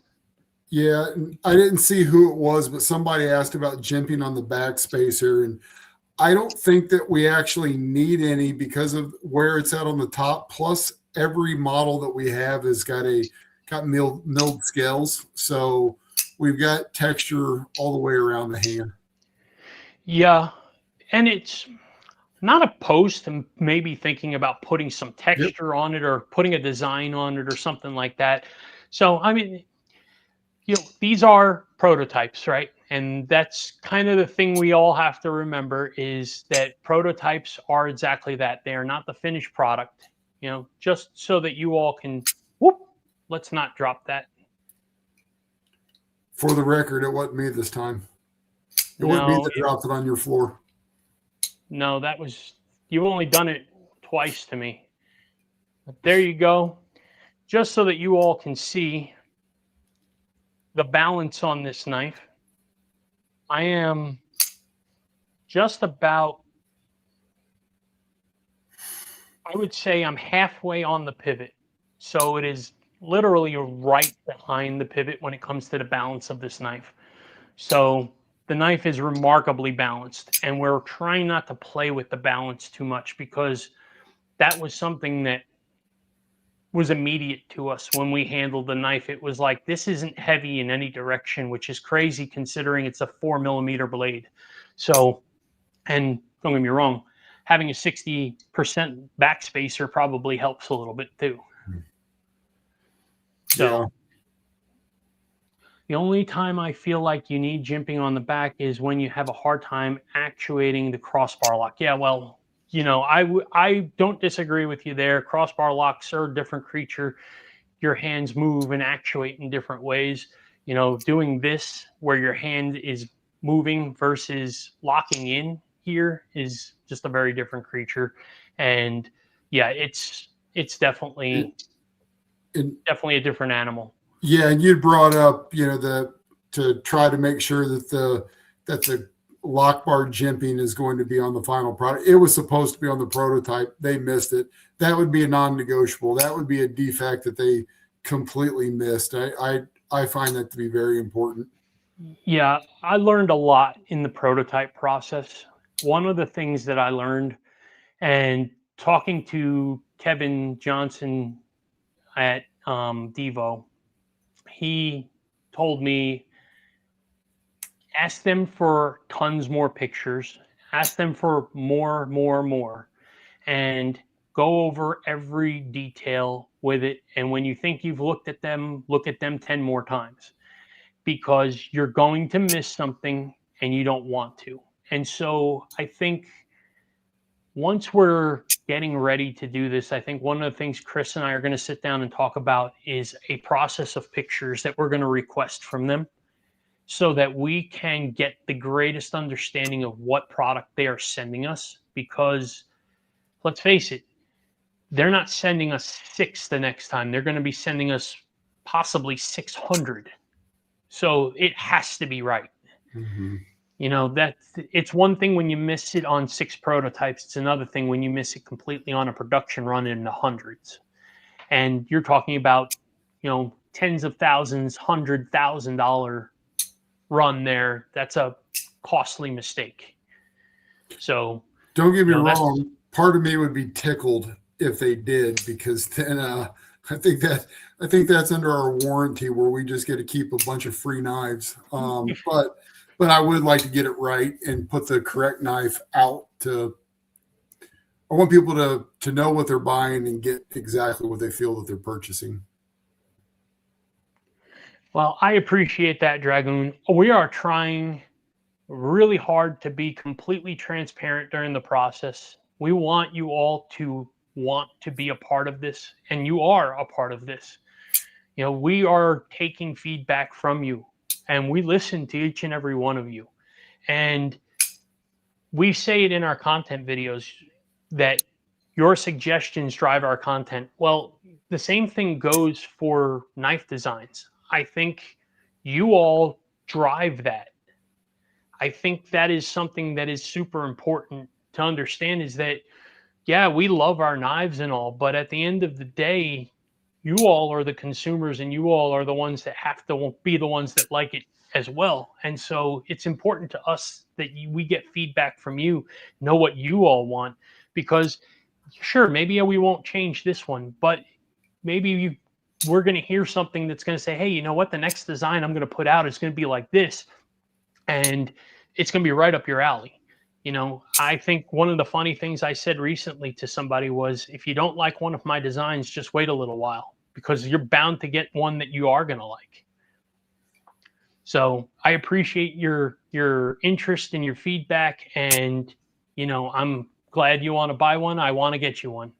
yeah, I didn't see who it was, but somebody asked about jimping on the back spacer, and I don't think that we actually need any because of where it's at on the top. Plus, every model that we have has got milled scales, so we've got texture all the way around the hand. Yeah, and it's not opposed to maybe thinking about putting some texture on it or putting a design on it or something like that. So, I mean, these are prototypes, right? And that's kind of the thing we all have to remember, is that prototypes are exactly that. They are not the finished product, just so that you all can, let's not drop that. For the record, it wasn't me this time. It wasn't me that dropped it on your floor. No, you've only done it twice to me. But there you go. Just so that you all can see the balance on this knife. I am just about, I would say I'm halfway on the pivot. So it is literally right behind the pivot when it comes to the balance of this knife. So the knife is remarkably balanced, and we're trying not to play with the balance too much, because that was something that was immediate to us when we handled the knife. It was like, this isn't heavy in any direction, which is crazy considering it's a 4mm blade. So, and don't get me wrong, having a 60% backspacer probably helps a little bit too. So Yeah. the only time I feel like you need jimping on the back is when you have a hard time actuating the crossbar lock. Yeah, well, you know, I don't disagree with you there. Crossbar locks are a different creature. Your hands move and actuate in different ways. You know, doing this where your hand is moving versus locking in here is just a very different creature. And yeah, it's definitely definitely a different animal. Yeah, and you brought up, you know, to try to make sure that the lock bar jimping is going to be on the final product. It was supposed to be on the prototype. They missed it. That would be a non-negotiable. That would be a defect that they completely missed. I find that to be very important. Yeah, I learned a lot in the prototype process. One of the things that I learned, and talking to Kevin Johnson at Devo, he told me, ask them for tons more pictures, ask them for more, and go over every detail with it. And when you think you've looked at them, look at them 10 more times, because you're going to miss something and you don't want to. And so I think once we're getting ready to do this, I think one of the things Chris and I are going to sit down and talk about is a process of pictures that we're going to request from them so that we can get the greatest understanding of what product they are sending us. Because let's face it, they're not sending us 6 the next time. They're going to be sending us possibly 600. So it has to be right. Mm-hmm. You know, it's one thing when you miss it on 6 prototypes. It's another thing when you miss it completely on a production run in the hundreds. And you're talking about, you know, tens of thousands, $100,000 run there. That's a costly mistake. So don't get me wrong. Part of me would be tickled if they did, because then I think that's under our warranty where we just get to keep a bunch of free knives. But I would like to get it right and put the correct knife out to. I want people to know what they're buying and get exactly what they feel that they're purchasing. Well, I appreciate that, Dragoon. We are trying really hard to be completely transparent during the process. We want you all to want to be a part of this, and you are a part of this. You know, we are taking feedback from you, and we listen to each and every one of you. And we say it in our content videos that your suggestions drive our content. Well, the same thing goes for knife designs. I think you all drive that. I think that is something that is super important to understand, is that, yeah, we love our knives and all, but at the end of the day, you all are the consumers, and you all are the ones that have to be the ones that like it as well. And so it's important to us that we get feedback from you, know what you all want, because sure, maybe we won't change this one, but maybe we're going to hear something that's going to say, hey, you know what, the next design I'm going to put out is going to be like this, and it's going to be right up your alley. You know, I think one of the funny things I said recently to somebody was, if you don't like one of my designs, just wait a little while, because you're bound to get one that you are going to like. So I appreciate your interest and your feedback, and, you know, I'm glad you want to buy one. I want to get you one.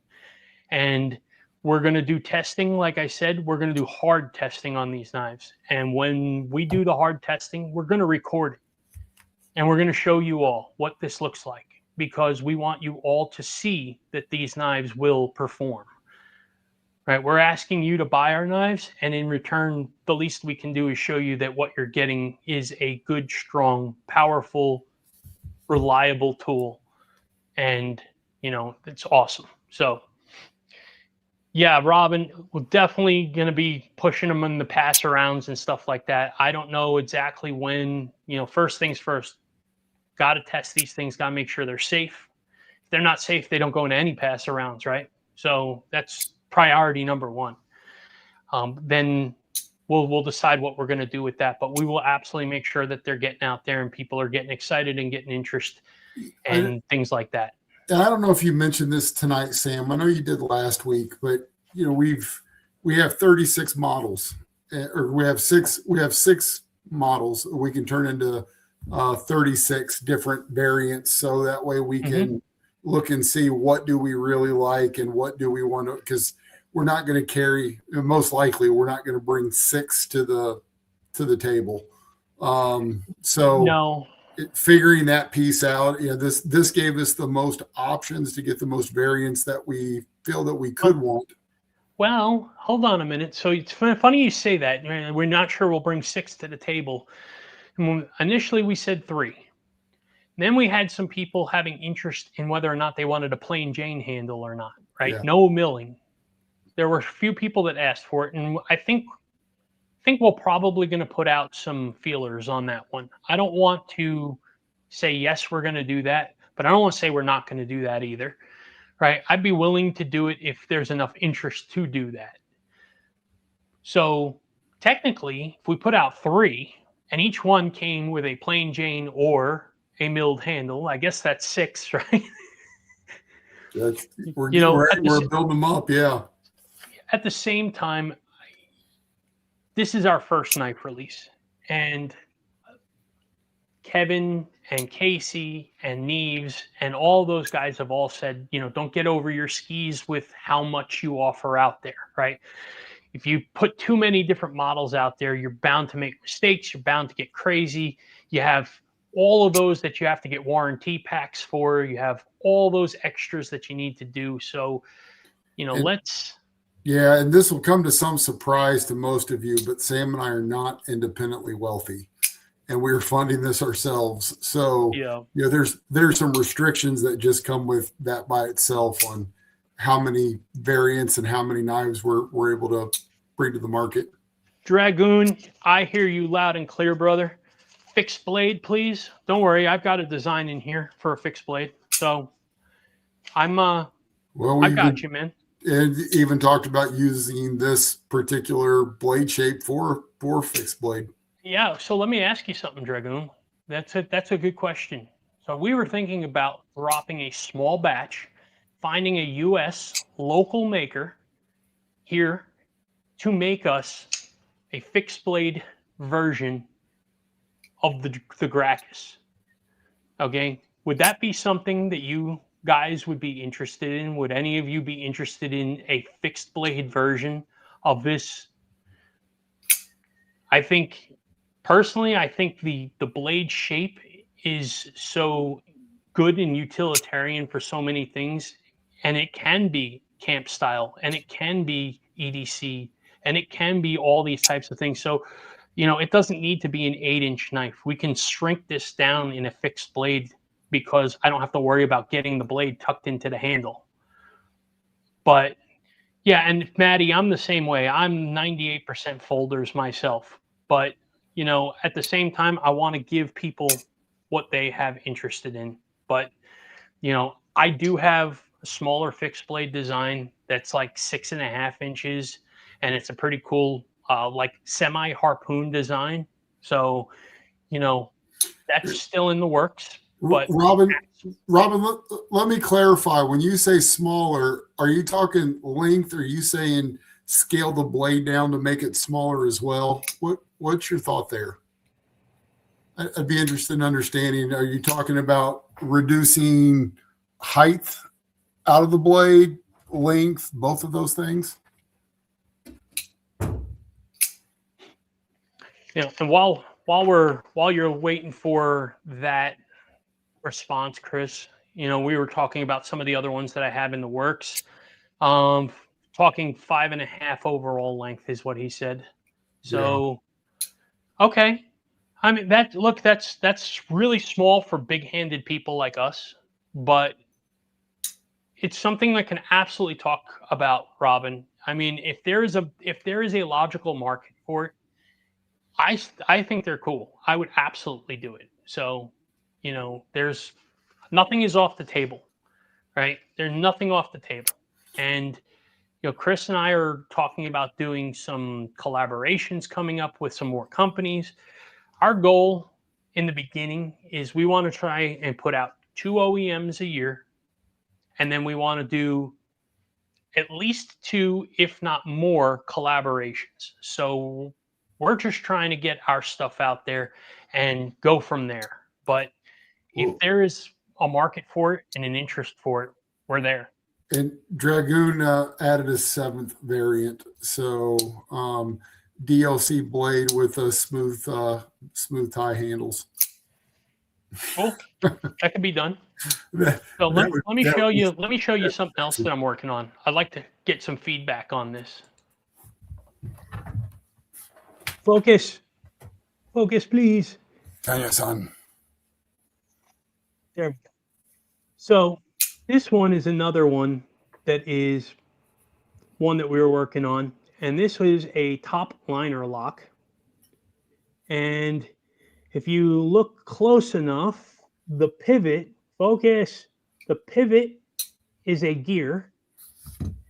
And we're going to do testing. Like I said, we're going to do hard testing on these knives. And when we do the hard testing, we're going to record it. And we're going to show you all what this looks like, because we want you all to see that these knives will perform. Right? We're asking you to buy our knives, and in return, the least we can do is show you that what you're getting is a good, strong, powerful, reliable tool. And, you know, it's awesome. So, yeah, Robin, we're definitely going to be pushing them in the pass arounds and stuff like that. I don't know exactly when. You know, first things first, got to test these things, got to make sure they're safe. If they're not safe, they don't go into any pass arounds, right? So that's priority number one. Then we'll decide what we're going to do with that. But we will absolutely make sure that they're getting out there and people are getting excited and getting interest and things like that. I don't know if you mentioned this tonight, Sam. I know you did last week, but you know we have 36 models, or we have six models we can turn into 36 different variants. So that way we can look and see what do we really like and what do we want to, because we're not going to carry, most likely we're not going to bring 6 to the table. So no. Figuring that piece out, this gave us the most options to get the most variants that we feel that we could want. Well, hold on a minute. So it's funny you say that. We're not sure we'll bring 6 to the table. Initially, we said 3. Then we had some people having interest in whether or not they wanted a plain Jane handle or not, right? Yeah. No milling. There were a few people that asked for it, and I think we're probably going to put out some feelers on that one. I don't want to say, yes, we're going to do that, but I don't want to say we're not going to do that either, right? I'd be willing to do it if there's enough interest to do that. So technically, if we put out 3 and each one came with a plain Jane or a milled handle, I guess that's 6, right? We're building them up, yeah. At the same time, this is our first knife release, and Kevin and Casey and Neves and all those guys have all said, don't get over your skis with how much you offer out there, right? If you put too many different models out there, you're bound to make mistakes. You're bound to get crazy. You have all of those that you have to get warranty packs for. You have all those extras that you need to do. So, let's... Yeah, and this will come to some surprise to most of you, but Sam and I are not independently wealthy, and we're funding this ourselves. So, there's some restrictions that just come with that by itself on how many variants and how many knives we're able to bring to the market. Dragoon, I hear you loud and clear, brother. Fixed blade, please. Don't worry, I've got a design in here for a fixed blade. So, I got you, man. And even talked about using this particular blade shape for fixed blade. Yeah, so let me ask you something, Dragoon. That's a good question. So we were thinking about dropping a small batch, finding a U.S. local maker here to make us a fixed blade version of the Gracchus. Okay, would that be something that you guys would be interested in? Would any of you be interested in a fixed blade version of this? I think personally, the blade shape is so good and utilitarian for so many things, and it can be camp style, and it can be EDC, and it can be all these types of things. So, it doesn't need to be an 8-inch knife. We can shrink this down in a fixed blade because I don't have to worry about getting the blade tucked into the handle. But yeah, and Maddie, I'm the same way. I'm 98% folders myself. But, at the same time, I want to give people what they have interested in. But, I do have a smaller fixed blade design that's like 6.5 inches, and it's a pretty cool, like semi-harpoon design. So, that's still in the works. But Robin, let me clarify. When you say smaller, are you talking length? Or are you saying scale the blade down to make it smaller as well? What's your thought there? I'd be interested in understanding. Are you talking about reducing height out of the blade, length, both of those things? And while you're waiting for that response, Chris, we were talking about some of the other ones that I have in the works. Talking 5.5 overall length is what he said. So, okay. I mean, that's really small for big-handed people like us, but it's something that can absolutely talk about, Robin. I mean, if there is a logical market for it, I think they're cool. I would absolutely do it. So, there's nothing is off the table, right? There's nothing off the table. And, Chris and I are talking about doing some collaborations coming up with some more companies. Our goal in the beginning is we want to try and put out 2 OEMs a year. And then we want to do at least 2, if not more, collaborations. So we're just trying to get our stuff out there and go from there. But if there is a market for it and an interest for it, we're there. And Dragoon added a 7th variant. So DLC blade with a smooth tie handles. Cool. That can be done. So let me show you something else that I'm working on. I'd like to get some feedback on this. Focus, please. Son. There we go. So this one is another one that is one that we were working on, and this was a top liner lock. And if you look close enough, the pivot, the pivot is a gear,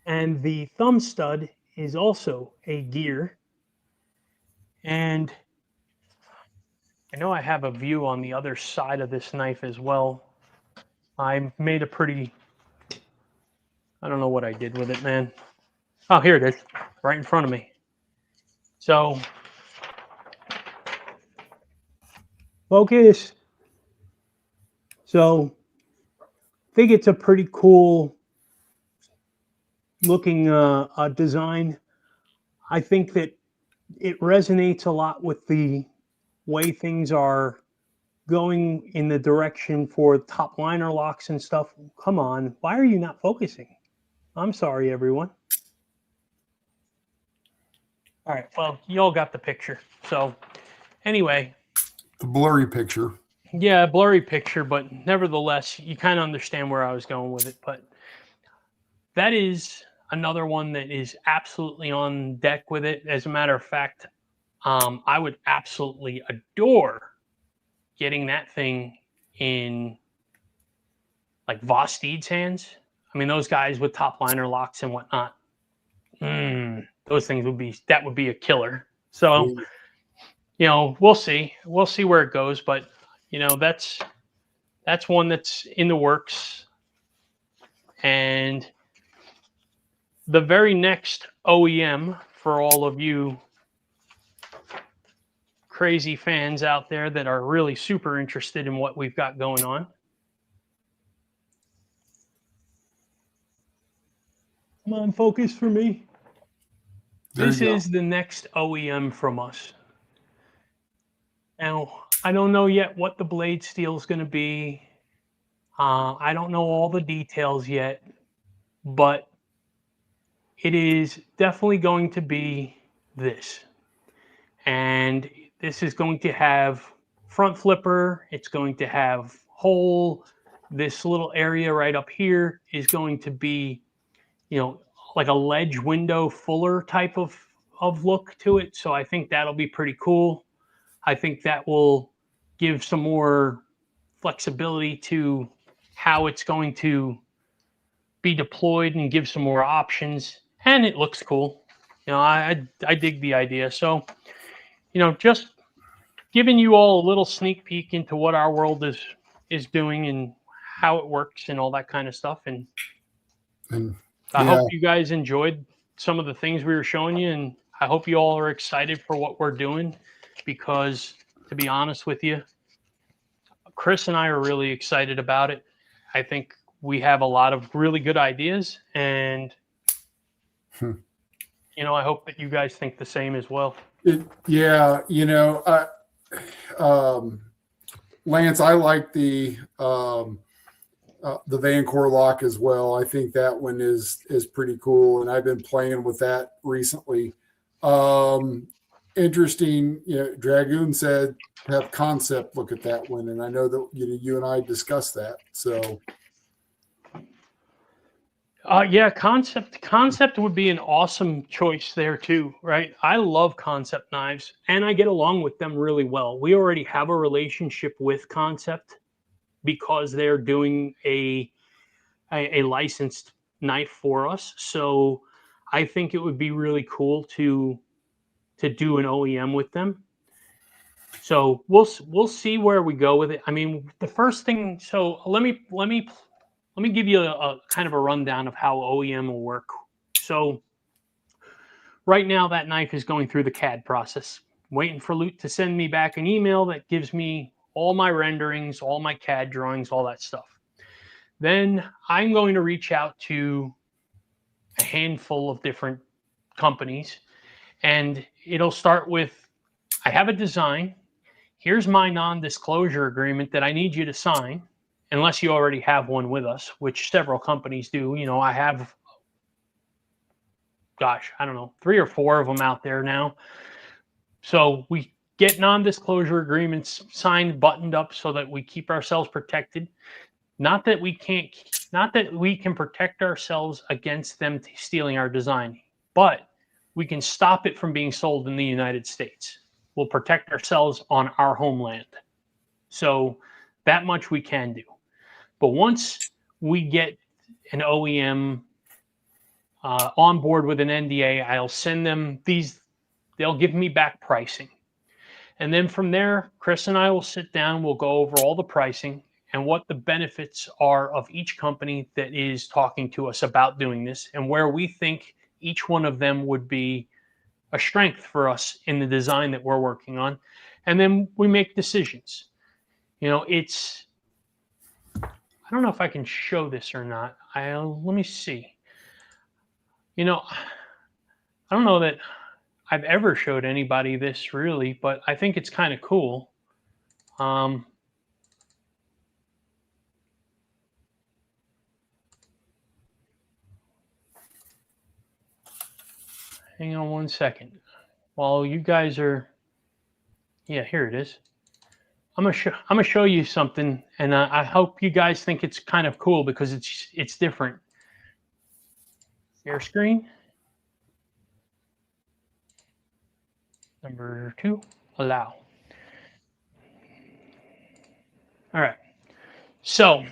and the thumb stud is also a gear. And I know I have a view on the other side of this knife as well. I made a pretty, I don't know what I did with it, man. Oh, here it is, right in front of me. So, focus. So, I think it's a pretty cool looking design. I think that it resonates a lot with the way things are going in the direction for top liner locks and stuff. Come on, why are you not focusing? I'm sorry, everyone. All right, well, you all got the picture. So anyway. The blurry picture. Yeah, blurry picture, but nevertheless, you kind of understand where I was going with it. But that is another one that is absolutely on deck with it. As a matter of fact, I would absolutely adore getting that thing in like Vosteed's hands. I mean, those guys with top liner locks and whatnot, those things would be a killer. So, we'll see where it goes, but that's one that's in the works. And the very next OEM for all of you crazy fans out there that are really super interested in what we've got going on. Come on, focus for me. This is the next OEM from us. Now, I don't know yet what the blade steel is going to be. I don't know all the details yet, but it is definitely going to be this. And this is going to have front flipper. It's going to have hole. This little area right up here is going to be, like a ledge window fuller type of look to it. So I think that'll be pretty cool. I think that will give some more flexibility to how it's going to be deployed and give some more options. And it looks cool. I dig the idea. So, just giving you all a little sneak peek into what our world is doing and how it works and all that kind of stuff. And I hope you guys enjoyed some of the things we were showing you, and I hope you all are excited for what we're doing, because to be honest with you, Chris and I are really excited about it. I think we have a lot of really good ideas, and I hope that you guys think the same as well. Lance, I like the Vancor lock as well. I think that one is pretty cool, and I've been playing with that recently. Interesting. Dragoon said have Concept look at that one, and I know that you and I discussed that. So, Concept would be an awesome choice there too, right? I love Concept knives, and I get along with them really well. We already have a relationship with Concept because they're doing a licensed knife for us. So I think it would be really cool to do an OEM with them. So we'll see where we go with it. I mean, the first thing. So let me give you a kind of a rundown of how OEM will work. So right now that knife is going through the CAD process, waiting for Loot to send me back an email that gives me all my renderings, all my CAD drawings, all that stuff. Then I'm going to reach out to a handful of different companies, and it'll start with, I have a design. Here's my non-disclosure agreement that I need you to sign, unless you already have one with us, which several companies do. You know, I have, gosh, I don't know, 3 or 4 of them out there now. So we get non-disclosure agreements signed, buttoned up, so that we keep ourselves protected. Not that we can protect ourselves against them stealing our design, but we can stop it from being sold in the United States. We'll protect ourselves on our homeland. So that much we can do. But once we get an OEM on board with an NDA, I'll send them these. They'll give me back pricing. And then from there, Chris and I will sit down. We'll go over all the pricing and what the benefits are of each company that is talking to us about doing this, and where we think each one of them would be a strength for us in the design that we're working on. And then we make decisions. You know, it's, I don't know if I can show this or not. Let me see. You know, I don't know that I've ever showed anybody this really, but I think it's kind of cool. Hang on one second. While you guys are, yeah, here it is. I'm gonna show you something, and I hope you guys think it's kind of cool because it's different. Share screen. Number 2, allow. All right. So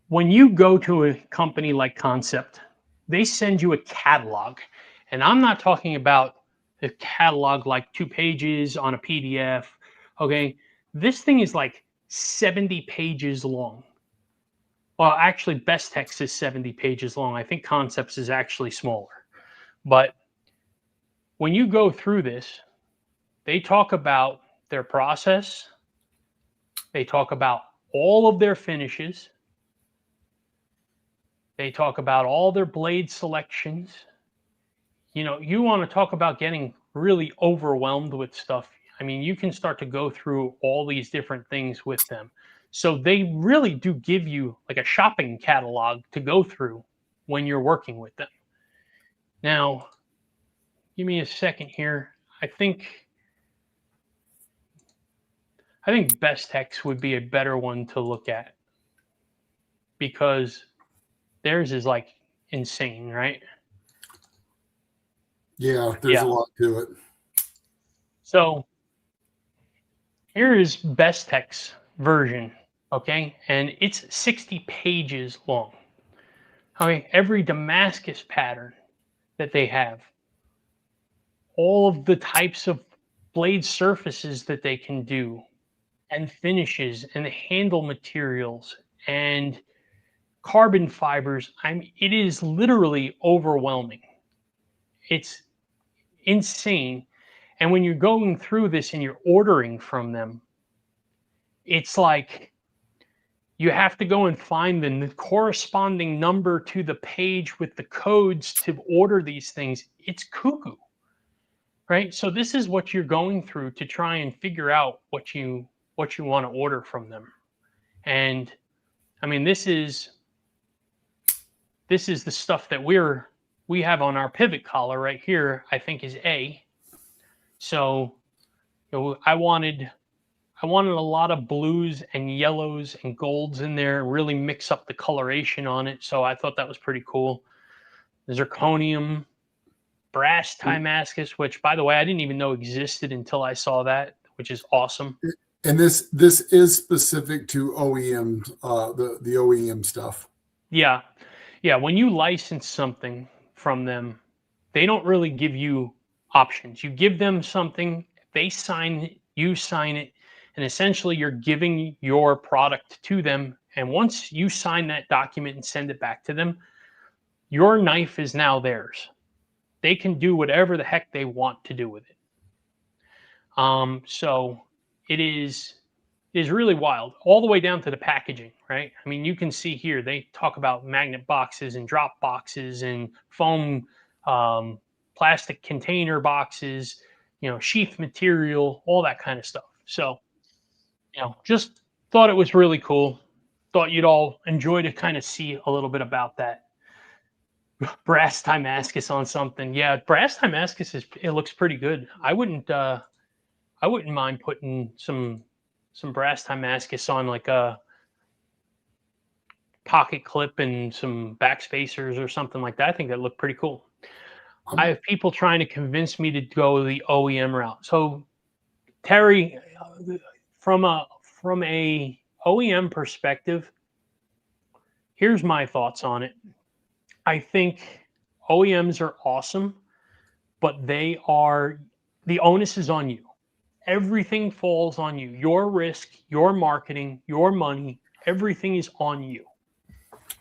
when you go to a company like Concept, they send you a catalog. And I'm not talking about a catalog like 2 pages on a PDF. Okay. This thing is like 70 pages long. Well, actually, Best Text is 70 pages long. I think Concepts is actually smaller. But when you go through this, they talk about their process. They talk about all of their finishes. They talk about all their blade selections. You know, you want to talk about getting really overwhelmed with stuff. I mean, you can start to go through all these different things with them. So they really do give you like a shopping catalog to go through when you're working with them. Now, give me a second here. I think Best Text would be a better one to look at because theirs is like insane, right? Yeah, there's a lot to it. So here is Best Text version, okay? And it's 60 pages long. Okay, every Damascus pattern that they have, all of the types of blade surfaces that they can do, and finishes, and the handle materials, and carbon fibers. I mean, it is literally overwhelming. It's insane. And when you're going through this and you're ordering from them, it's like you have to go and find the corresponding number to the page with the codes to order these things. It's cuckoo, right? So this is what you're going through to try and figure out what you want to order from them. And I mean, this is the stuff that we have on our pivot collar right here. I think is A. So, you know, I wanted a lot of blues and yellows and golds in there and really mix up the coloration on it. So I thought that was pretty cool. The zirconium, brass Damascus, which by the way, I didn't even know existed until I saw that, which is awesome. And this is specific to OEM, the OEM stuff. Yeah. Yeah. When you license something from them, they don't really give you options. You give them something, they sign it, you sign it, and essentially you're giving your product to them. And once you sign that document and send it back to them, your knife is now theirs. They can do whatever the heck they want to do with it. So it is really wild, all the way down to the packaging, right? I mean, you can see here they talk about magnet boxes and drop boxes and foam, plastic container boxes, sheath material, all that kind of stuff. So, just thought it was really cool. Thought you'd all enjoy to kind of see a little bit about that. Brass Timascus on something. Yeah, brass Timascus it looks pretty good. I wouldn't mind putting some brass Timascus on like a pocket clip and some backspacers or something like that. I think that looked pretty cool. I have people trying to convince me to go the OEM route. So Terry, from a OEM perspective, here's my thoughts on it. I think OEMs are awesome, but the onus is on you. Everything falls on you. Your risk, your marketing, your money, everything is on you.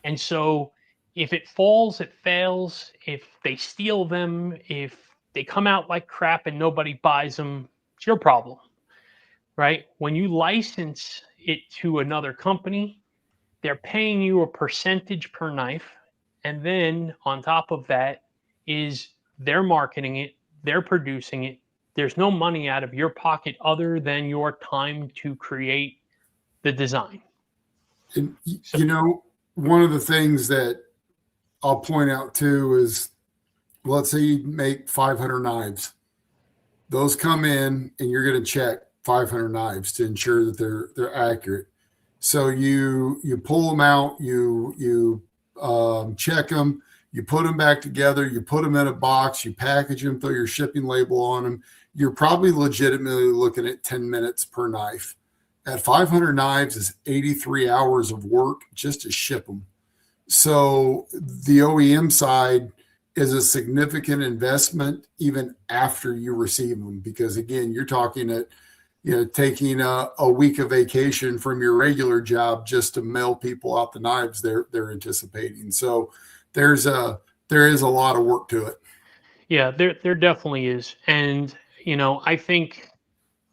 And so if it falls, it fails. If they steal them, if they come out like crap and nobody buys them, it's your problem, right? When you license it to another company, they're paying you a percentage per knife. And then on top of that is they're marketing it, they're producing it. There's no money out of your pocket other than your time to create the design. And, one of the things that I'll point out too is, let's say you make 500 knives. Those come in and you're going to check 500 knives to ensure that they're accurate. So you pull them out, you check them, you put them back together, you put them in a box, you package them, throw your shipping label on them. You're probably legitimately looking at 10 minutes per knife. At 500 knives is 83 hours of work just to ship them. So the OEM side is a significant investment even after you receive them, because again, you're talking at taking a week of vacation from your regular job just to mail people out the knives they're anticipating. So there is a lot of work to it. Yeah, there definitely is. And, I think,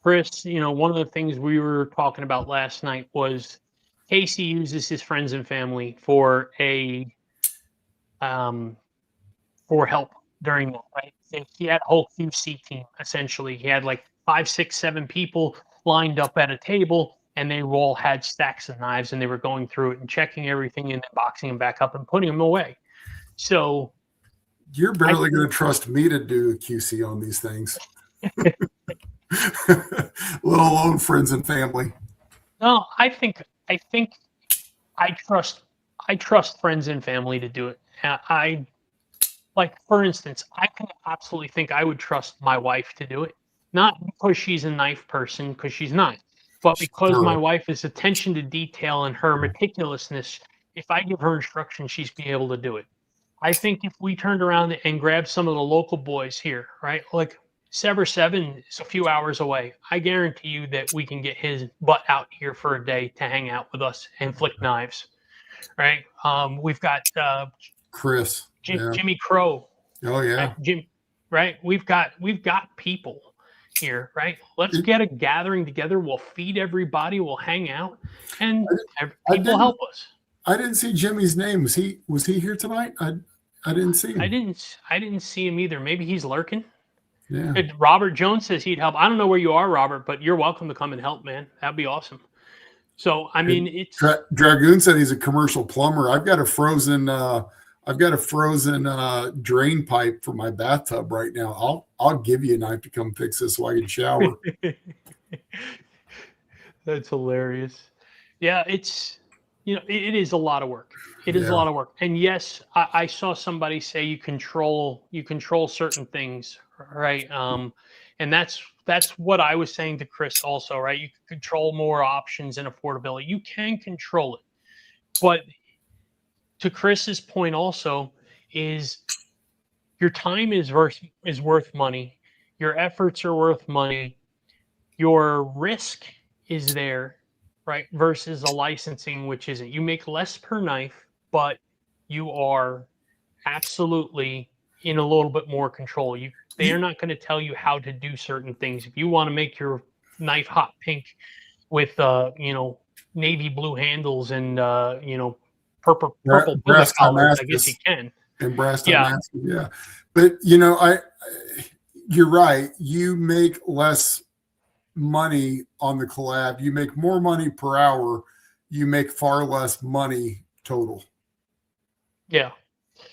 Chris, one of the things we were talking about last night was Casey uses his friends and family for help during that, right? He had a whole QC team, essentially. He had like 5, 6, 7 people lined up at a table, and they all had stacks of knives, and they were going through it and checking everything and then boxing them back up and putting them away. So you're barely going to trust me to do a QC on these things. Let alone friends and family. No, I think I trust friends and family to do it. Like, for instance, I can absolutely think I would trust my wife to do it. Not because she's a knife person, because she's not, but because my wife is attention to detail and her meticulousness. If I give her instructions, she's be able to do it. I think if we turned around and grabbed some of the local boys here, right? Like Sever 7 is a few hours away. I guarantee you that we can get his butt out here for a day to hang out with us and flick knives, right? We've got Chris, Jimmy Crow. Oh yeah, right? Jim, right? We've got people here, right? Let's get a gathering together. We'll feed everybody. We'll hang out, and people help us. I didn't see Jimmy's name. Was he here tonight? I didn't see him. I didn't see him either. Maybe he's lurking. Yeah. Robert Jones says he'd help. I don't know where you are, Robert, but you're welcome to come and help, man. That'd be awesome. So, I mean, it's Dragoon said he's a commercial plumber. I've got a frozen drain pipe for my bathtub right now. I'll give you a knife to come fix this so I can shower. That's hilarious. Yeah, it's it is a lot of work. It is a lot of work. And yes, I saw somebody say you control certain things, right? And that's what I was saying to Chris also, right? You can control more options and affordability. You can control it. But to Chris's point also is your time is worth money. Your efforts are worth money. Your risk is there, right? Versus a licensing, which isn't. You make less per knife, but you are absolutely in a little bit more control. They are not going to tell you how to do certain things. If you want to make your knife hot pink with navy blue handles and purple bullet brass collars, I guess you Damascus can. and brass Yeah. Damascus, yeah. But you're right. You make less money on the collab. You make more money per hour. You make far less money total. Yeah.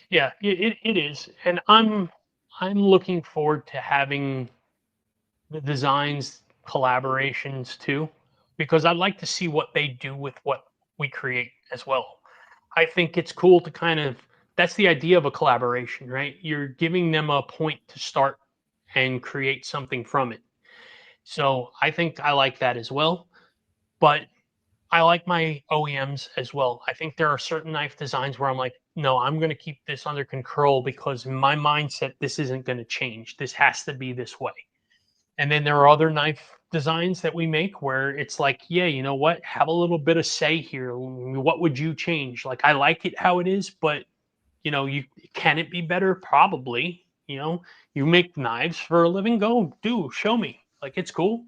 Yeah, it is. And I'm looking forward to having the designs collaborations too, because I'd like to see what they do with what we create as well. I think it's cool to that's the idea of a collaboration, right? You're giving them a point to start and create something from it. So I think I like that as well. But I like my OEMs as well. I think there are certain knife designs where I'm like, no, I'm going to keep this under control because in my mindset, this isn't going to change. This has to be this way. And then there are other knife designs that we make where it's like, yeah, you know what? Have a little bit of say here. What would you change? Like, I like it how it is, but can it be better? Probably. You make knives for a living. Show me. Like, it's cool.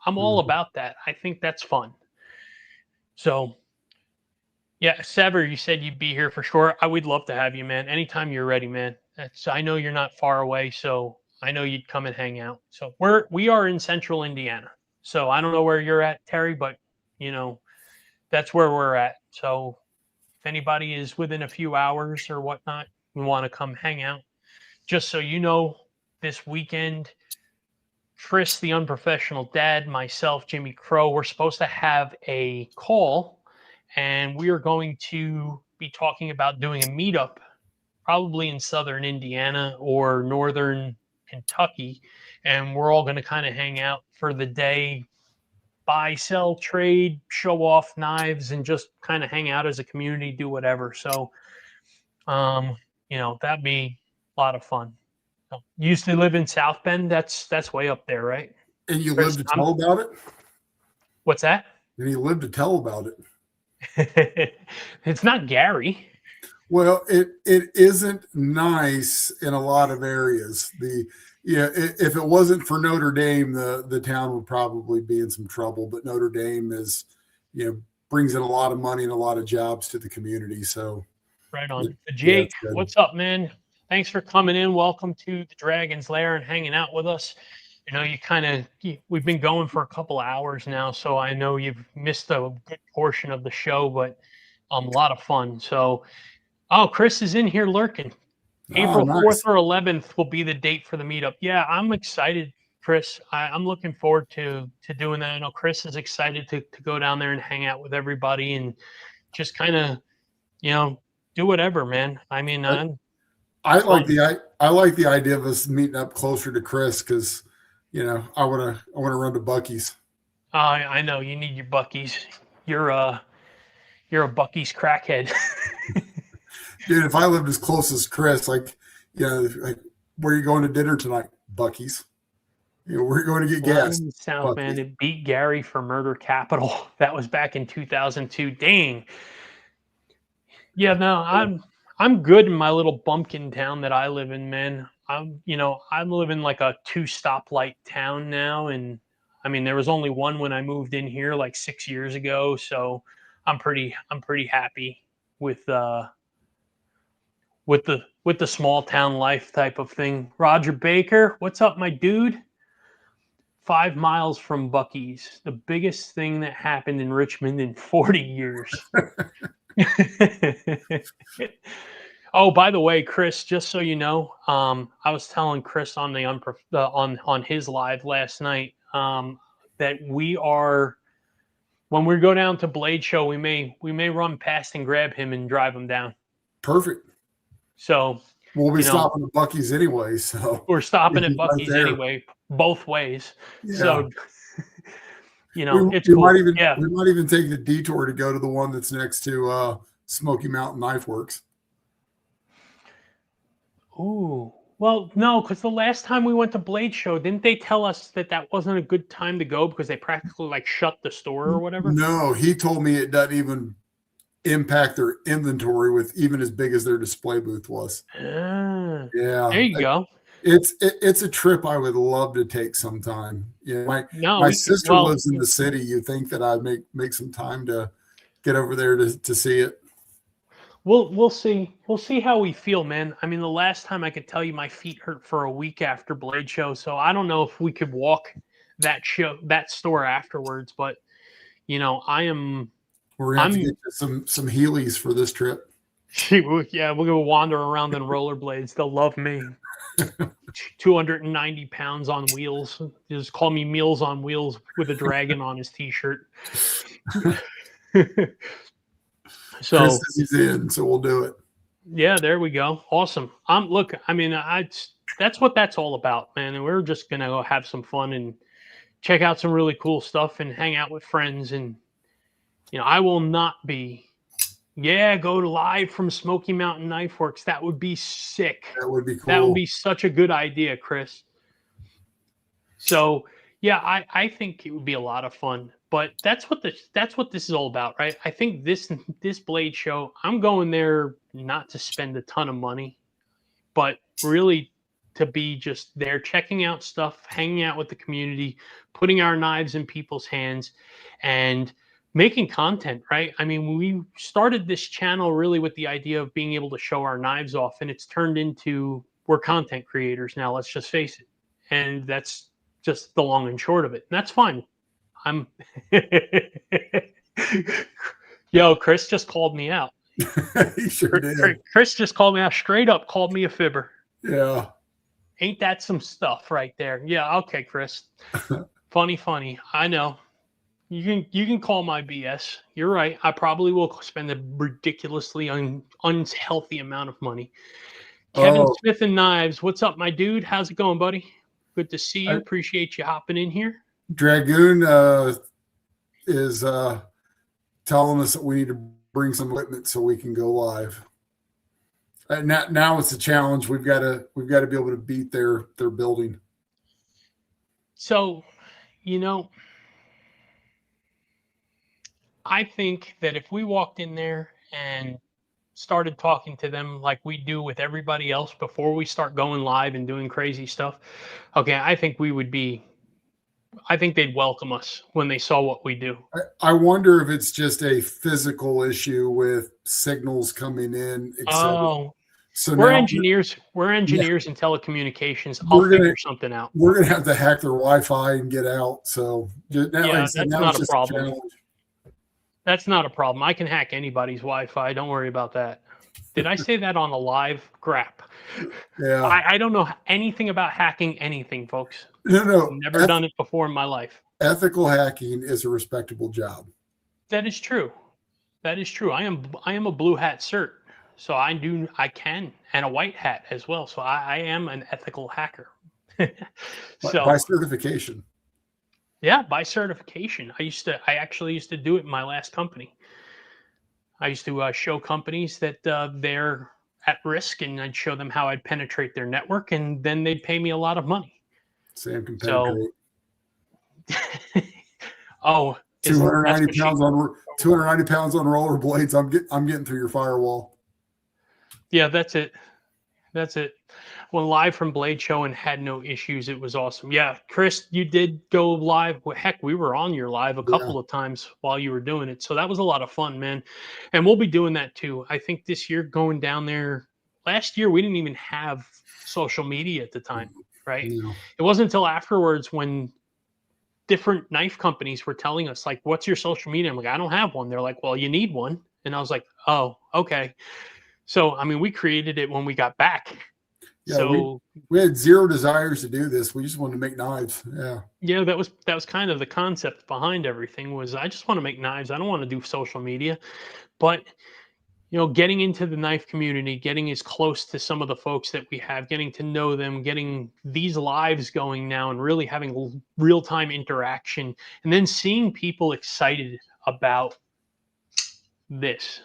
I'm all about that. I think that's fun. So, yeah, Sever, you said you'd be here for sure. I would love to have you, man. Anytime you're ready, man. I know you're not far away, so I know you'd come and hang out. So we are in central Indiana. So I don't know where you're at, Terry, but that's where we're at. So if anybody is within a few hours or whatnot, we want to come hang out. Just so you know, this weekend, Chris, the unprofessional dad, myself, Jimmy Crow, we're supposed to have a call, and we are going to be talking about doing a meetup, probably in southern Indiana or northern Kentucky, and we're all going to kind of hang out for the day, buy, sell, trade, show off knives, and just kind of hang out as a community, do whatever. So, that'd be a lot of fun. You used to live in South Bend. That's way up there, right? And you Chris, live to tell about it? What's that? And you live to tell about it. It's not Gary. Well, it isn't nice in a lot of areas. If it wasn't for Notre Dame, the town would probably be in some trouble. But Notre Dame brings in a lot of money and a lot of jobs to the community. So right on. Jake, yeah, what's up, man? Thanks for coming in. Welcome to the Dragon's Lair and hanging out with us. We've been going for a couple of hours now, so I know you've missed a good portion of the show, but a lot of fun. So, Chris is in here lurking. April 4th or 11th will be the date for the meetup. Yeah, I'm excited, Chris. I'm looking forward to doing that. I know Chris is excited to go down there and hang out with everybody and just kind of, do whatever, man. I mean, I like the idea of us meeting up closer to Chris because, I want to run to Buc-ee's. I know you need your Buc-ee's. You're a Buc-ee's crackhead. Dude, if I lived as close as Chris, like where are you going to dinner tonight? Buc-ee's. We're going to get gas. South, man, it beat Gary for murder capital. That was back in 2002. Dang. Yeah, no, I'm good in my little bumpkin town that I live in, man. I'm living like a 2-stoplight town now, and I mean there was only one when I moved in here like 6 years ago, so I'm pretty happy with the small town life type of thing. Roger Baker, what's up, my dude? 5 miles from Buc-ee's, the biggest thing that happened in Richmond in 40 years. Oh, by the way, Chris, just so you know, I was telling Chris on on his live last night that when we go down to Blade Show, we may run past and grab him and drive him down. Perfect. So we'll be stopping at Buc-ee's anyway. So we're stopping at Buc-ee's anyway, both ways. Yeah. So it's cool. We might even take the detour to go to the one that's next to Smoky Mountain Knife Works. Ooh, Well, no, because the last time we went to Blade Show, didn't they tell us that that wasn't a good time to go because they practically like shut the store or whatever? No, he told me it doesn't even impact their inventory with even as big as their display booth was. Ah, Yeah, there you go. it's a trip I would love to take sometime. Yeah, No, my we could, sister well, lives in the city. You think that I'd make some time to get over there to see it? we'll see. We'll see how we feel, man. I mean, the last time I could tell you my feet hurt for a week after Blade Show, so I don't know if we could walk that store afterwards, but you know, I'm We're gonna have to get some Heelys for this trip. yeah, we're gonna wander around in rollerblades. They'll love me. 290 pounds on wheels. Just call me Meals on Wheels with a dragon on his t-shirt. So Chris is in, so we'll do it. yeah, there we go. Awesome. Look, I mean, that's what that's all about, man. And we're just gonna go have some fun and check out some really cool stuff and hang out with friends. And you know, I will not be. Yeah, go live from Smoky Mountain Knife Works. That would be sick. That would be cool. That would be such a good idea, Chris. So yeah, I think it would be a lot of fun. But that's what this is all about, right? I think this Blade Show, I'm going there not to spend a ton of money, but really to be just there, checking out stuff, hanging out with the community, putting our knives in people's hands, and making content, right? I mean, we started this channel really with the idea of being able to show our knives off, and it's turned into we're content creators now. Let's just face it, and that's just the long and short of it. And that's fine. I'm Yo, Chris just called me out. He sure did. Chris just called me out, straight up called me a fibber. Yeah. Ain't that some stuff right there? Yeah, okay, Chris. Funny. I know. You can call my BS. You're right. I probably will spend a ridiculously unhealthy amount of money. Kevin Smith and Knives, what's up, my dude? How's it going, buddy? Good to see you. Appreciate you hopping in here. Dragoon is telling us that we need to bring some equipment so we can go live. Now it's a challenge. We've got to be able to beat their building. So, you know, I think that if we walked in there and started talking to them like we do with everybody else before we start going live and doing crazy stuff, okay, I think they'd welcome us when they saw what we do. I wonder if it's just a physical issue with signals coming in, etc. Oh, so we're engineers. We're engineers in telecommunications. I'll figure something out. We're going to have to hack their Wi-Fi and get out. So that's not a problem. That's not a problem. I can hack anybody's Wi-Fi. Don't worry about that. Did I say that on a live crap? Yeah. I don't know anything about hacking anything, folks. No. Never done it before in my life. Ethical hacking is a respectable job. That is true. That is true. I am a blue hat cert. So I can, and a white hat as well. So I am an ethical hacker. So by certification. Yeah, by certification. I actually used to do it in my last company. I used to show companies that they're at risk, and I'd show them how I'd penetrate their network, and then they'd pay me a lot of money. Sam can penetrate. Oh, 290 pounds on rollerblades. I'm getting through your firewall. Yeah, that's it. Well, live from Blade Show and had no issues. It was awesome. Yeah, Chris, you did go live. Heck, we were on your live a couple of times while you were doing it. So that was a lot of fun, man. And we'll be doing that too. I think this year going down there, last year we didn't even have social media at the time, right? No. It wasn't until afterwards when different knife companies were telling us, like, what's your social media? I'm like, I don't have one. They're like, well, you need one. And I was like, oh, okay. So, I mean, we created it when we got back. Yeah, so we had zero desires to do this. We just wanted to make knives. Yeah. Yeah, that was kind of the concept behind everything was I just want to make knives. I don't want to do social media. But, you know, getting into the knife community, getting as close to some of the folks that we have, getting to know them, getting these lives going now and really having real-time interaction, and then seeing people excited about this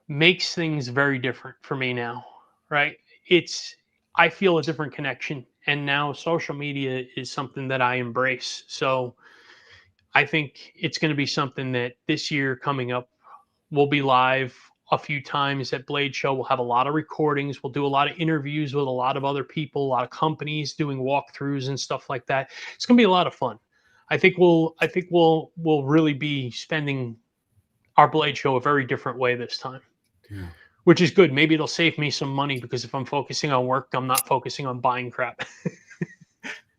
makes things very different for me now, right? I feel a different connection. And now social media is something that I embrace. So I think it's going to be something that this year coming up, we'll be live a few times at Blade Show. We'll have a lot of recordings. We'll do a lot of interviews with a lot of other people, a lot of companies doing walkthroughs and stuff like that. It's going to be a lot of fun. I think we'll really be spending our Blade Show a very different way this time, which is good. Maybe it'll save me some money because if I'm focusing on work, I'm not focusing on buying crap.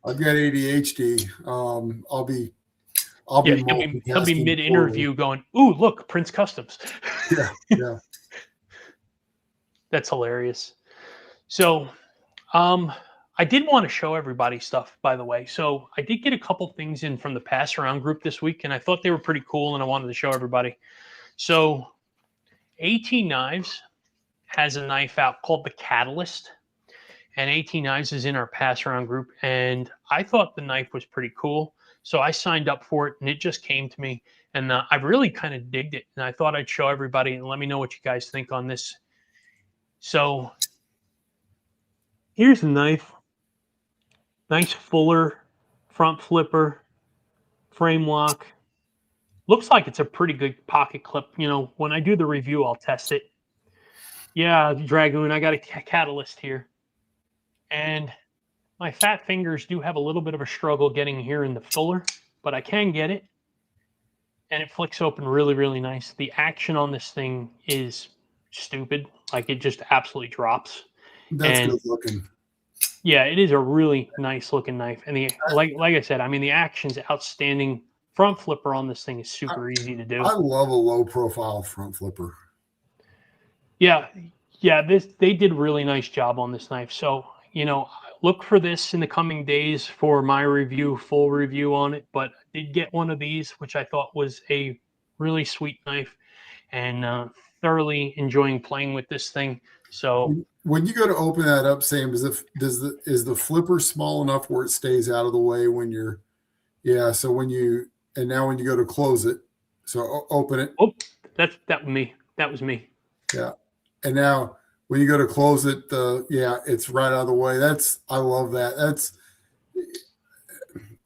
I've got ADHD. I'll be he'll be mid-interview going, "Ooh, look, Prince Customs." Yeah. That's hilarious. So, I did want to show everybody stuff, by the way. So I did get a couple things in from the pass around group this week, and I thought they were pretty cool, and I wanted to show everybody. So edcknives has a knife out called the Catalyst, and edcknives is in our pass around group, and I thought the knife was pretty cool. So I signed up for it, and it just came to me, and I really kind of digged it, and I thought I'd show everybody and let me know what you guys think on this. So here's a knife. Nice fuller front flipper, frame lock. Looks like it's a pretty good pocket clip. You know, when I do the review, I'll test it. Yeah, Dragoon, I got a Catalyst here. And my fat fingers do have a little bit of a struggle getting here in the fuller, but I can get it. And it flicks open really, really nice. The action on this thing is stupid. Like, it just absolutely drops. That's good looking. Yeah, it is a really nice looking knife. And the like I said, I mean, the action's outstanding. Front flipper on this thing is super easy to do. I love a low profile front flipper. Yeah, they did a really nice job on this knife. So, you know, look for this in the coming days for my review, full review on it. But I did get one of these, which I thought was a really sweet knife, and thoroughly enjoying playing with this thing. So when you go to open that up, Sam, is the flipper small enough where it stays out of the way when you're, so when you go to close it, so open it. Oh, that was me. Yeah. And now when you go to close it, it's right out of the way. I love that.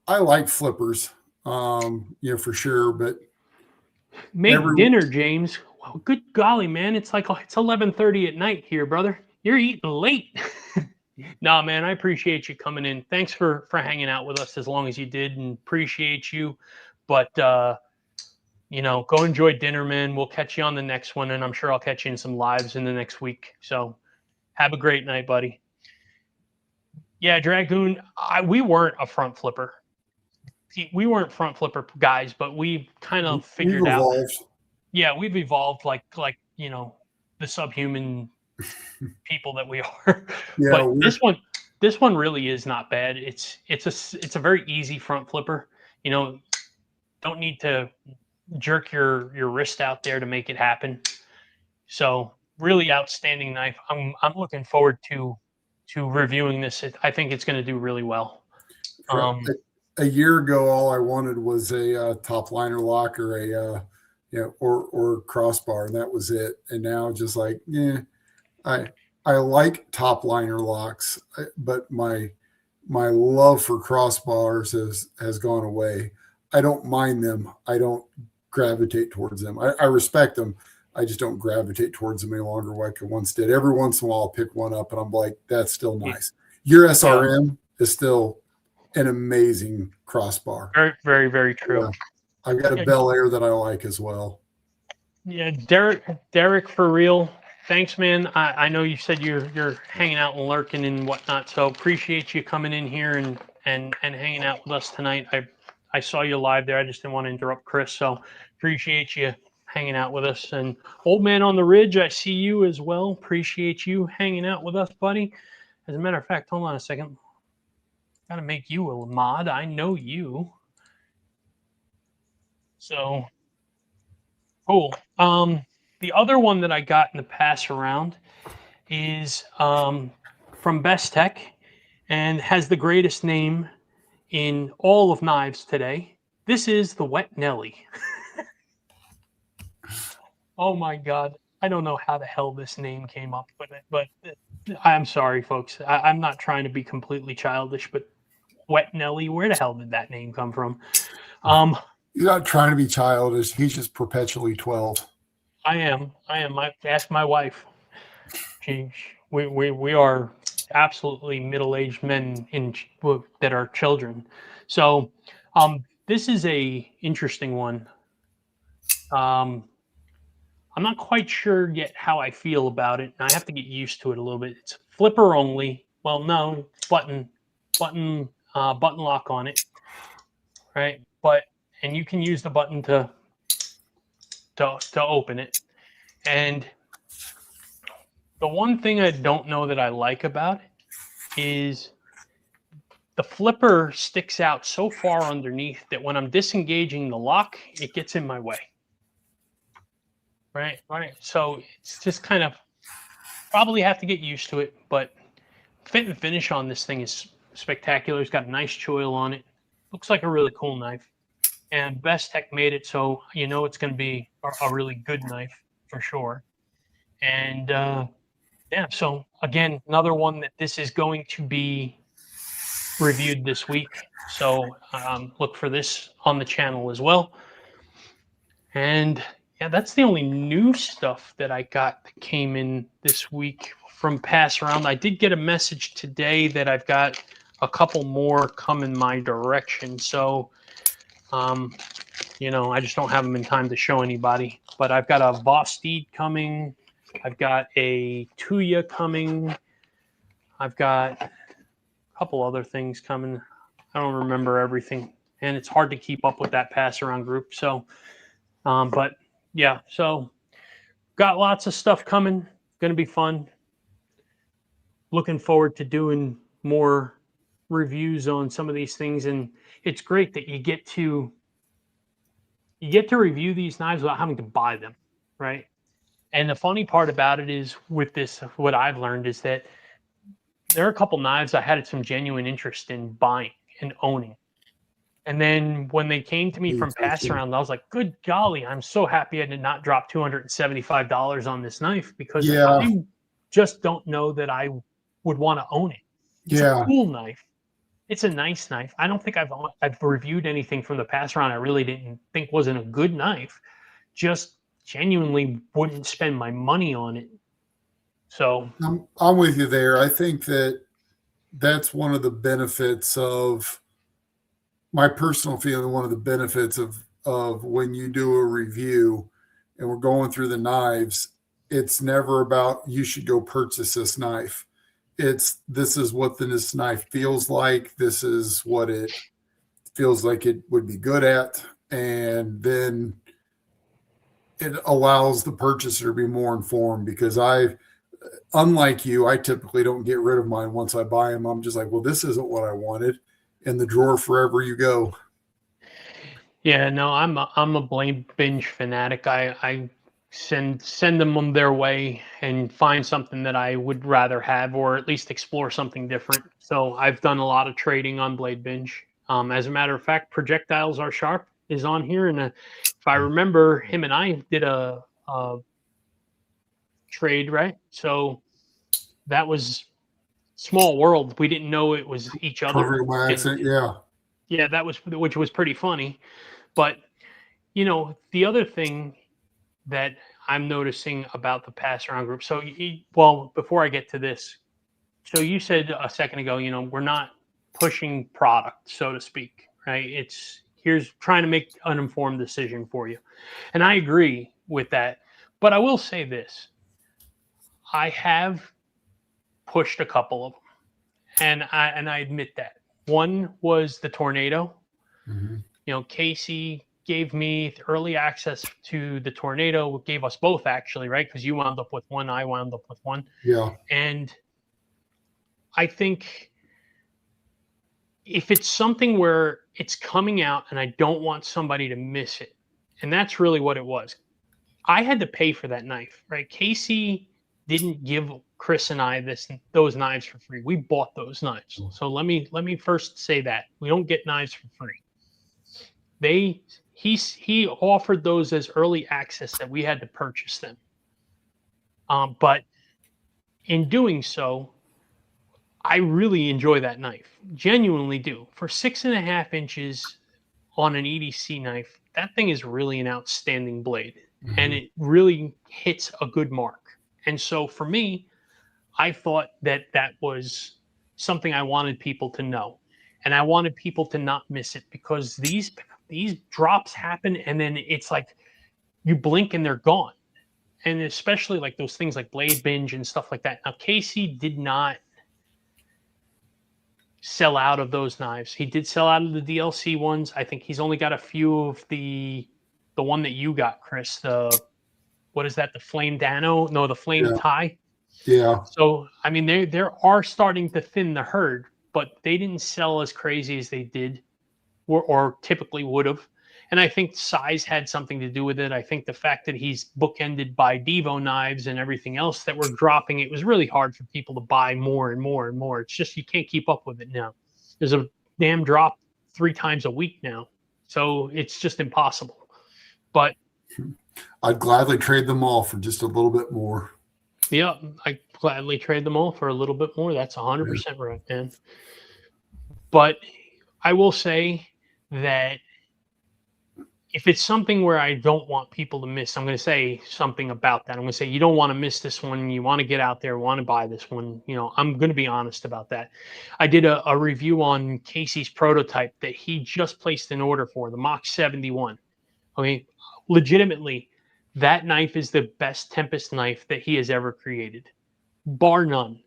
I like flippers, for sure, but make dinner, James. Well, good golly, man. It's 11:30 at night here, brother. You're eating late. Nah, man, I appreciate you coming in. Thanks for hanging out with us as long as you did, and appreciate you. But, go enjoy dinner, man. We'll catch you on the next one, and I'm sure I'll catch you in some lives in the next week. So have a great night, buddy. Yeah, Dragoon, we weren't a front flipper. We weren't front flipper guys, but we kind of figured out. Yeah, we've evolved like the subhuman people that we are. Yeah, but this one really is not bad. It's a very easy front flipper. You know, don't need to jerk your wrist out there to make it happen. So really outstanding knife. I'm looking forward to reviewing this. I think it's going to do really well. A year ago, all I wanted was a top liner lock or or crossbar, and that was it. And now, just like, I like top liner locks, but my love for crossbars has gone away. I don't mind them. I don't gravitate towards them. I respect them. I just don't gravitate towards them any longer like I once did. Every once in a while, I'll pick one up, and I'm like, that's still nice. Your SRM is still an amazing crossbar. Very, very, very true. Yeah. I've got a Bel Air that I like as well. Yeah, Derek, for real. Thanks, man. I know you said you're hanging out and lurking and whatnot, so appreciate you coming in here and hanging out with us tonight. I saw you live there. I just didn't want to interrupt Chris, so appreciate you hanging out with us. And Old Man on the Ridge, I see you as well. Appreciate you hanging out with us, buddy. As a matter of fact, hold on a second. Got to make you a mod. I know you. So cool. The other one that I got in the pass around is from Best Tech and has the greatest name in all of knives today. This is the Wet Nelly. Oh my God. I don't know how the hell this name came up with it, but I'm sorry, folks. I'm not trying to be completely childish, but Wet Nelly, where the hell did that name come from? He's not trying to be childish. He's just perpetually 12. I am. Ask my wife. We are absolutely middle-aged men that are children. So, this is a interesting one. I'm not quite sure yet how I feel about it. I have to get used to it a little bit. It's flipper only. Well, no, button lock on it, right? And you can use the button to open it. And the one thing I don't know that I like about it is the flipper sticks out so far underneath that when I'm disengaging the lock, it gets in my way. Right. So it's just kind of probably have to get used to it, but fit and finish on this thing is spectacular. It's got a nice choil on it. Looks like a really cool knife. And Bestech made it, so you know it's going to be a really good knife for sure. And yeah, so again, another one that this is going to be reviewed this week. So look for this on the channel as well. And yeah, that's the only new stuff that I got that came in this week from Pass Around. I did get a message today that I've got a couple more coming my direction. So, you know, I just don't have them in time to show anybody. But I've got a Vosteed coming. I've got a Tuya coming. I've got a couple other things coming. I don't remember everything. And it's hard to keep up with that Pass Around group. So, but yeah, so got lots of stuff coming. Going to be fun. Looking forward to doing more reviews on some of these things. And it's great that you get to review these knives without having to buy them, right? And the funny part about it is with this, what I've learned is that there are a couple knives I had some genuine interest in buying and owning. And then when they came to me from Pass Around, I was like, good golly, I'm so happy I did not drop $275 on this knife because I just don't know that I would want to own it. It's a cool knife. It's a nice knife. I don't think I've reviewed anything from the Pass Around I really didn't think wasn't a good knife. Just genuinely wouldn't spend my money on it. So I'm with you there. I think that that's one of the benefits of my personal feeling. One of the benefits of when you do a review and we're going through the knives, it's never about you should go purchase this knife. It's this is what this knife feels like. This is what it feels like it would be good at. And then it allows the purchaser to be more informed because unlike you, I typically don't get rid of mine once I buy them. I'm just like, well, this isn't what I wanted. In the drawer forever you go. Yeah, no, I'm a blade binge fanatic. I send them their way and find something that I would rather have, or at least explore something different. So I've done a lot of trading on Blade Binge. As a matter of fact, Projectiles Are Sharp is on here, and if I remember, him and I did a trade, right? So that was small world. We didn't know it was each other. By accident, yeah, which was pretty funny. But you know, the other thing that I'm noticing about the Pass Around group. So, well, before I get to this, so you said a second ago, you know, we're not pushing product, so to speak, right? Here's trying to make an informed decision for you. And I agree with that. But I will say this. I have pushed a couple of them. And I admit that. One was the Tornado. Mm-hmm. You know, Casey gave me early access to the Tornado, gave us both actually, right? Because you wound up with one, I wound up with one. Yeah. And I think if it's something where it's coming out and I don't want somebody to miss it, and that's really what it was. I had to pay for that knife, right? Casey didn't give Chris and I those knives for free. We bought those knives. So let me first say that we don't get knives for free. He offered those as early access that we had to purchase them. But in doing so, I really enjoy that knife. Genuinely do. For 6.5 inches on an EDC knife, that thing is really an outstanding blade. And it really hits a good mark. And so for me, I thought that that was something I wanted people to know. And I wanted people to not miss it, because these drops happen and then it's like you blink and they're gone. And especially like those things like Blade Binge and stuff like that. Now, Casey did not sell out of those knives. He did sell out of the DLC ones. I think he's only got a few of the one that you got, Chris. The, what is that? The Flame Dano? No, the Flame Tie. Yeah. So I mean, they are starting to thin the herd, but they didn't sell as crazy as they did, or typically would have. And I think size had something to do with it. I think the fact that he's bookended by Devo knives and everything else that were dropping, it was really hard for people to buy more and more and more. It's just you can't keep up with it now. There's a damn drop 3 times a week now. So it's just impossible. But I'd gladly trade them all for just a little bit more. Yeah, I gladly trade them all for a little bit more. That's 100% right, man. But I will say that if it's something where I don't want people to miss, I'm going to say something about that. I'm going to say, you don't want to miss this one. You want to get out there, want to buy this one. You know, I'm going to be honest about that. I did a review on Casey's prototype that he just placed an order for, the Mach 71. Okay, legitimately, that knife is the best Tempest knife that he has ever created, bar none.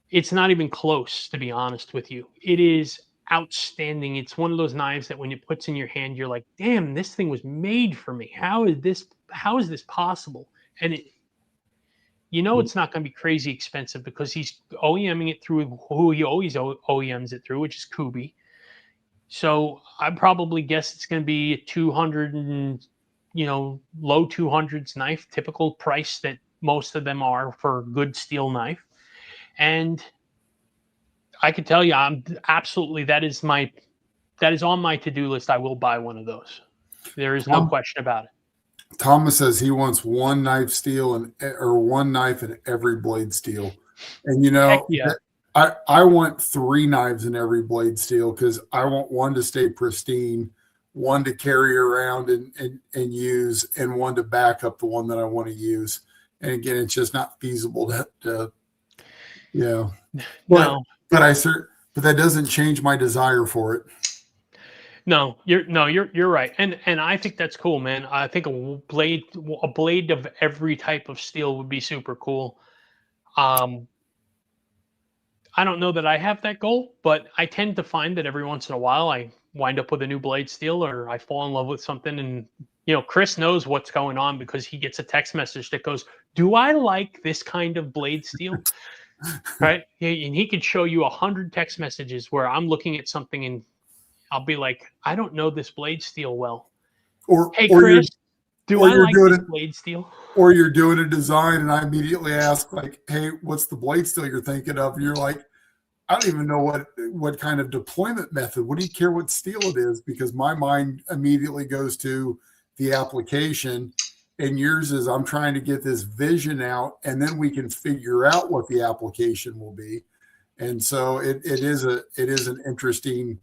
It's not even close, to be honest with you. It is outstanding. It's one of those knives that when it puts in your hand, you're like, damn, this thing was made for me. How is this possible? And it, you know, it's not going to be crazy expensive because he's OEMing it through who he always OEMs it through, which is Kubi. So I probably guess it's going to be a 200 and, you know, low 200s knife, typical price that most of them are for a good steel knife. And I can tell you, I'm absolutely, that is on my to-do list. I will buy one of those. There is no question about it. Thomas says he wants one knife steel or one knife in every blade steel. And you know, yeah. I want 3 knives in every blade steel because I want one to stay pristine, one to carry around and use, and one to back up the one that I want to use. And again, it's just not feasible to yeah. No. But that doesn't change my desire for it. No, you're right. And I think that's cool, man. I think a blade of every type of steel would be super cool. I don't know that I have that goal, but I tend to find that every once in a while I wind up with a new blade steel, or I fall in love with something. And, you know, Chris knows what's going on because he gets a text message that goes, do I like this kind of blade steel? Right. And he could show you 100 text messages where I'm looking at something and I'll be like, I don't know this blade steel well. Or, hey, Chris, do I like this blade steel? Or you're doing a design and I immediately ask, like, hey, what's the blade steel you're thinking of? And you're like, I don't even know what kind of deployment method. What do you care what steel it is? Because my mind immediately goes to the application, and yours is I'm trying to get this vision out, and then we can figure out what the application will be. And so it is an interesting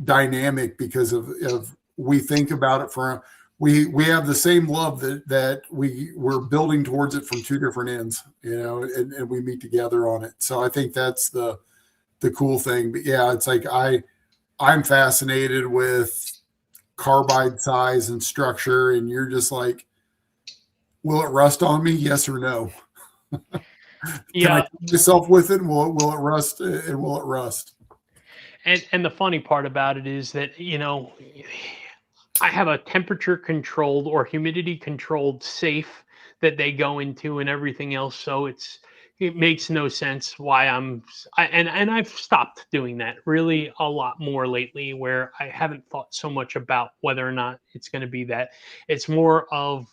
dynamic because of we think about it from we have the same love that we're building towards it from 2 different ends, you know, and we meet together on it. So I think that's the cool thing. But yeah, it's like I'm fascinated with carbide size and structure, and you're just like, will it rust on me? Yes or no? Yeah. Can I touch myself with it? Will it rust? And will it rust? And the funny part about it is that, you know, I have a temperature controlled or humidity controlled safe that they go into and everything else. So it makes no sense why I've stopped doing that really a lot more lately, where I haven't thought so much about whether or not it's going to be that. It's more of,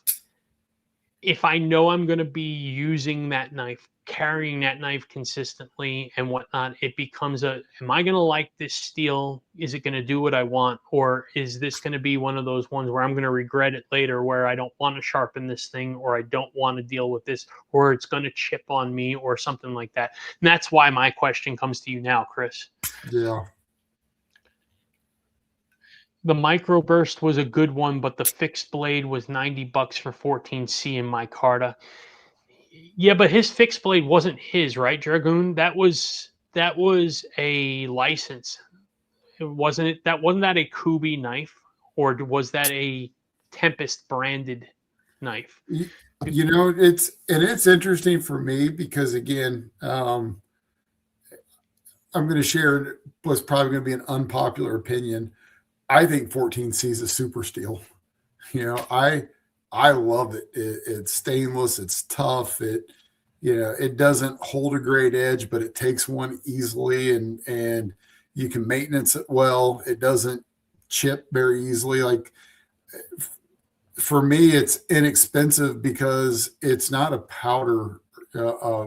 if I know I'm going to be using that knife, carrying that knife consistently and whatnot, it becomes am I going to like this steel? Is it going to do what I want? Or is this going to be one of those ones where I'm going to regret it later, where I don't want to sharpen this thing, or I don't want to deal with this, or it's going to chip on me or something like that. And that's why my question comes to you now, Chris. Yeah. The microburst was a good one, but the fixed blade was $90 for 14C in my Carta. Yeah, but his fixed blade wasn't his, right, Dragoon? That was a license. Wasn't that a Kubi knife, or was that a Tempest branded knife? You know, it's interesting for me because, again, I'm going to share what's probably going to be an unpopular opinion. I think 14C is a super steel. You know, I love it. It's stainless. It's tough. It doesn't hold a great edge, but it takes one easily, and you can maintenance it well. It doesn't chip very easily. Like, for me, it's inexpensive because it's not a powder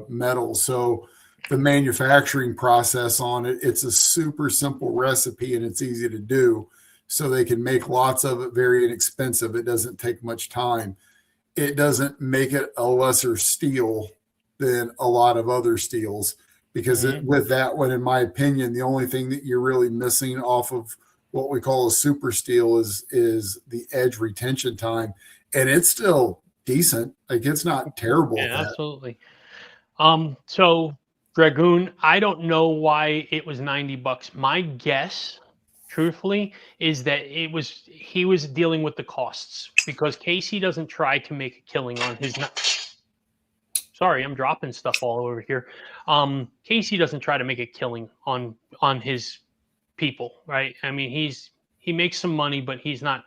metal. So the manufacturing process on it, it's a super simple recipe and it's easy to do. So they can make lots of it very inexpensive. It doesn't take much time. It doesn't make it a lesser steel than a lot of other steels, because with that one, in my opinion, the only thing that you're really missing off of what we call a super steel is the edge retention time, and it's still decent. Like, it's not terrible. Yeah, absolutely. So Dragoon, I don't know why it was $90. My guess, truthfully, is that he was dealing with the costs, because Casey doesn't try to make a killing on his. Sorry, I'm dropping stuff all over here. Casey doesn't try to make a killing on his people, right? I mean, he makes some money, but he's not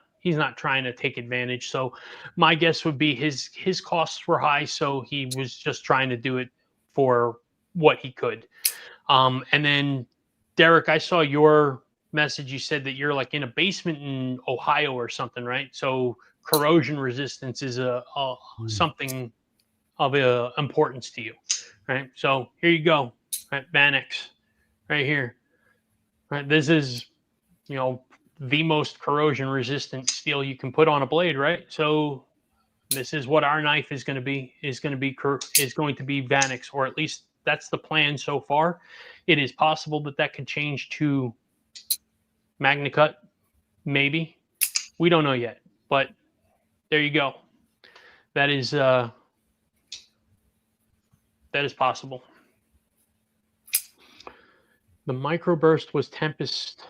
trying to take advantage. So my guess would be his costs were high, so he was just trying to do it for what he could. And then Derek, I saw your message. You said that you're like in a basement in Ohio or something, right? So corrosion resistance is something of importance to you, right? So here you go, right? Vanix, right here, right? This is, the most corrosion resistant steel you can put on a blade, right? So this is what our knife is going to be Vanix, or at least that's the plan so far. It is possible that could change to MagnaCut, maybe. We don't know yet, but there you go. That is possible. The microburst was Tempest,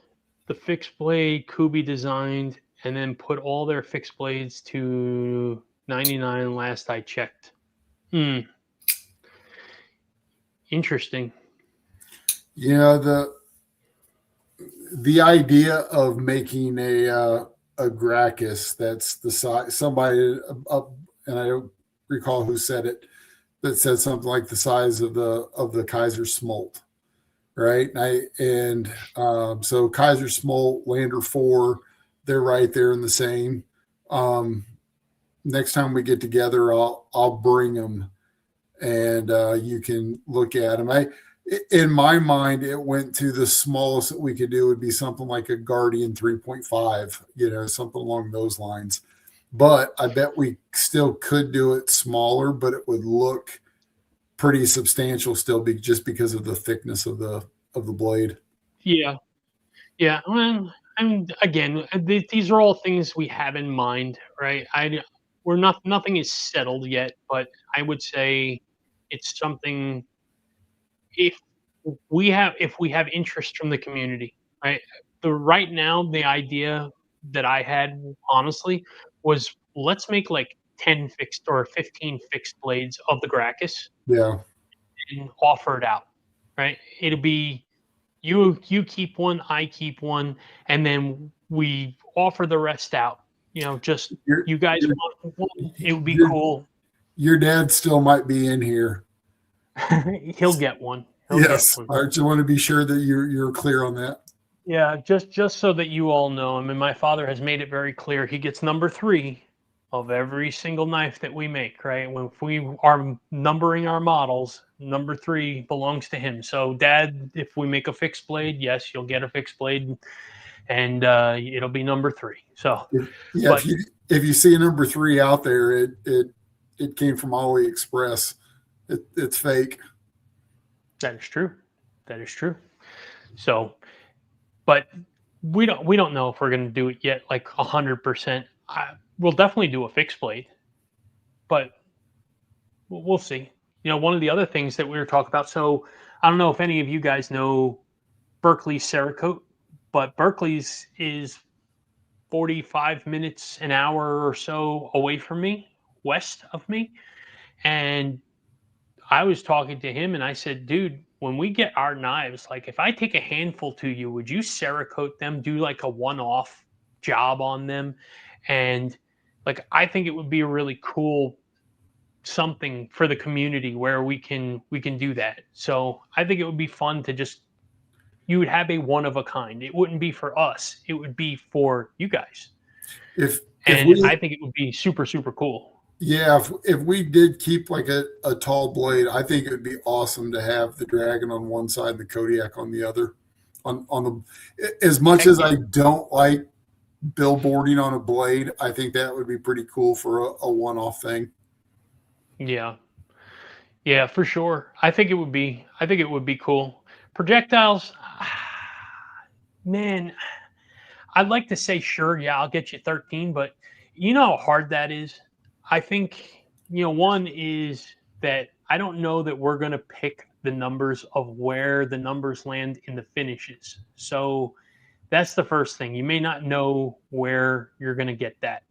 the fixed blade Kubi designed, and then put all their fixed blades to 99 last I checked. Interesting. The idea of making a Gracchus that's the size, somebody up, and I don't recall who said it, that said something like the size of the Kaiser Smolt, right? So Kaiser Smolt, Lander 4, they're right there in the same. Next time we get together, I'll bring them, and you can look at them. In my mind, it went to the smallest that we could do would be something like a Guardian 3.5, something along those lines. But I bet we still could do it smaller, but it would look pretty substantial still, just because of the thickness of the blade. Yeah. Well, again, these are all things we have in mind, right? Nothing is settled yet, but I would say it's something. If we have interest from the community, right? Right now, the idea that I had, honestly, was let's make like 10 fixed or 15 fixed blades of the Gracchus. Yeah. And offer it out, right? It'll be you keep one, I keep one, and then we offer the rest out. Just you guys want one, it would be cool. Your dad still might be in here. He'll get one. Yes. I just want to be sure that you're clear on that. Yeah, just so that you all know. I mean, my father has made it very clear. He gets number 3 of every single knife that we make, right? If we are numbering our models, number 3 belongs to him. So Dad, if we make a fixed blade, yes, you'll get a fixed blade, and it'll be number 3. So if you see a number 3 out there, it came from AliExpress. It's fake. That is true. That is true. So, but we don't know if we're going to do it yet, like 100%. We'll definitely do a fixed blade, but we'll see. One of the other things that we were talking about. So I don't know if any of you guys know Berkeley's Cerakote, but Berkeley's is 45 minutes, an hour or so away from me, west of me. And I was talking to him and I said, dude, when we get our knives, like if I take a handful to you, would you Cerakote them, do like a one-off job on them? And like, I think it would be a really cool something for the community where we can do that. So I think it would be fun to just, you would have a one of a kind. It wouldn't be for us. It would be for you guys. I think it would be super, super cool. Yeah, if we did keep like a tall blade, I think it would be awesome to have the Dragon on one side and the Kodiak on the other. As much as I don't like billboarding on a blade, I think that would be pretty cool for a one-off thing. Yeah, for sure. I think it would be cool. Projectiles, man, I'd like to say sure, yeah, I'll get you 13, but you know how hard that is. I think, one is that I don't know that we're going to pick the numbers of where the numbers land in the finishes. So that's the first thing. You may not know where you're going to get that.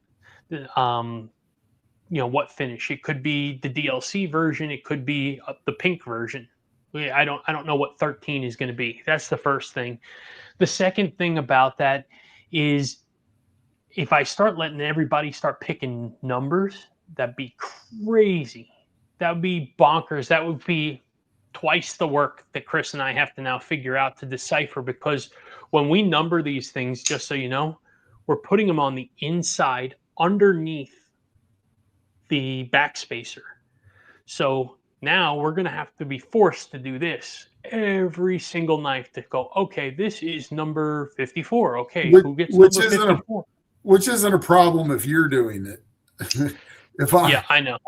What finish. It could be the DLC version. It could be the pink version. I don't know what 13 is going to be. That's the first thing. The second thing about that is, if I start letting everybody start picking numbers, that'd be crazy. That would be bonkers. That would be twice the work that Chris and I have to now figure out to decipher, because when we number these things, just so you know, we're putting them on the inside underneath the backspacer. So now we're going to have to be forced to do this. Every single knife to go, okay, this is number 54. Okay, who gets number 54? Which isn't a problem if you're doing it. I know.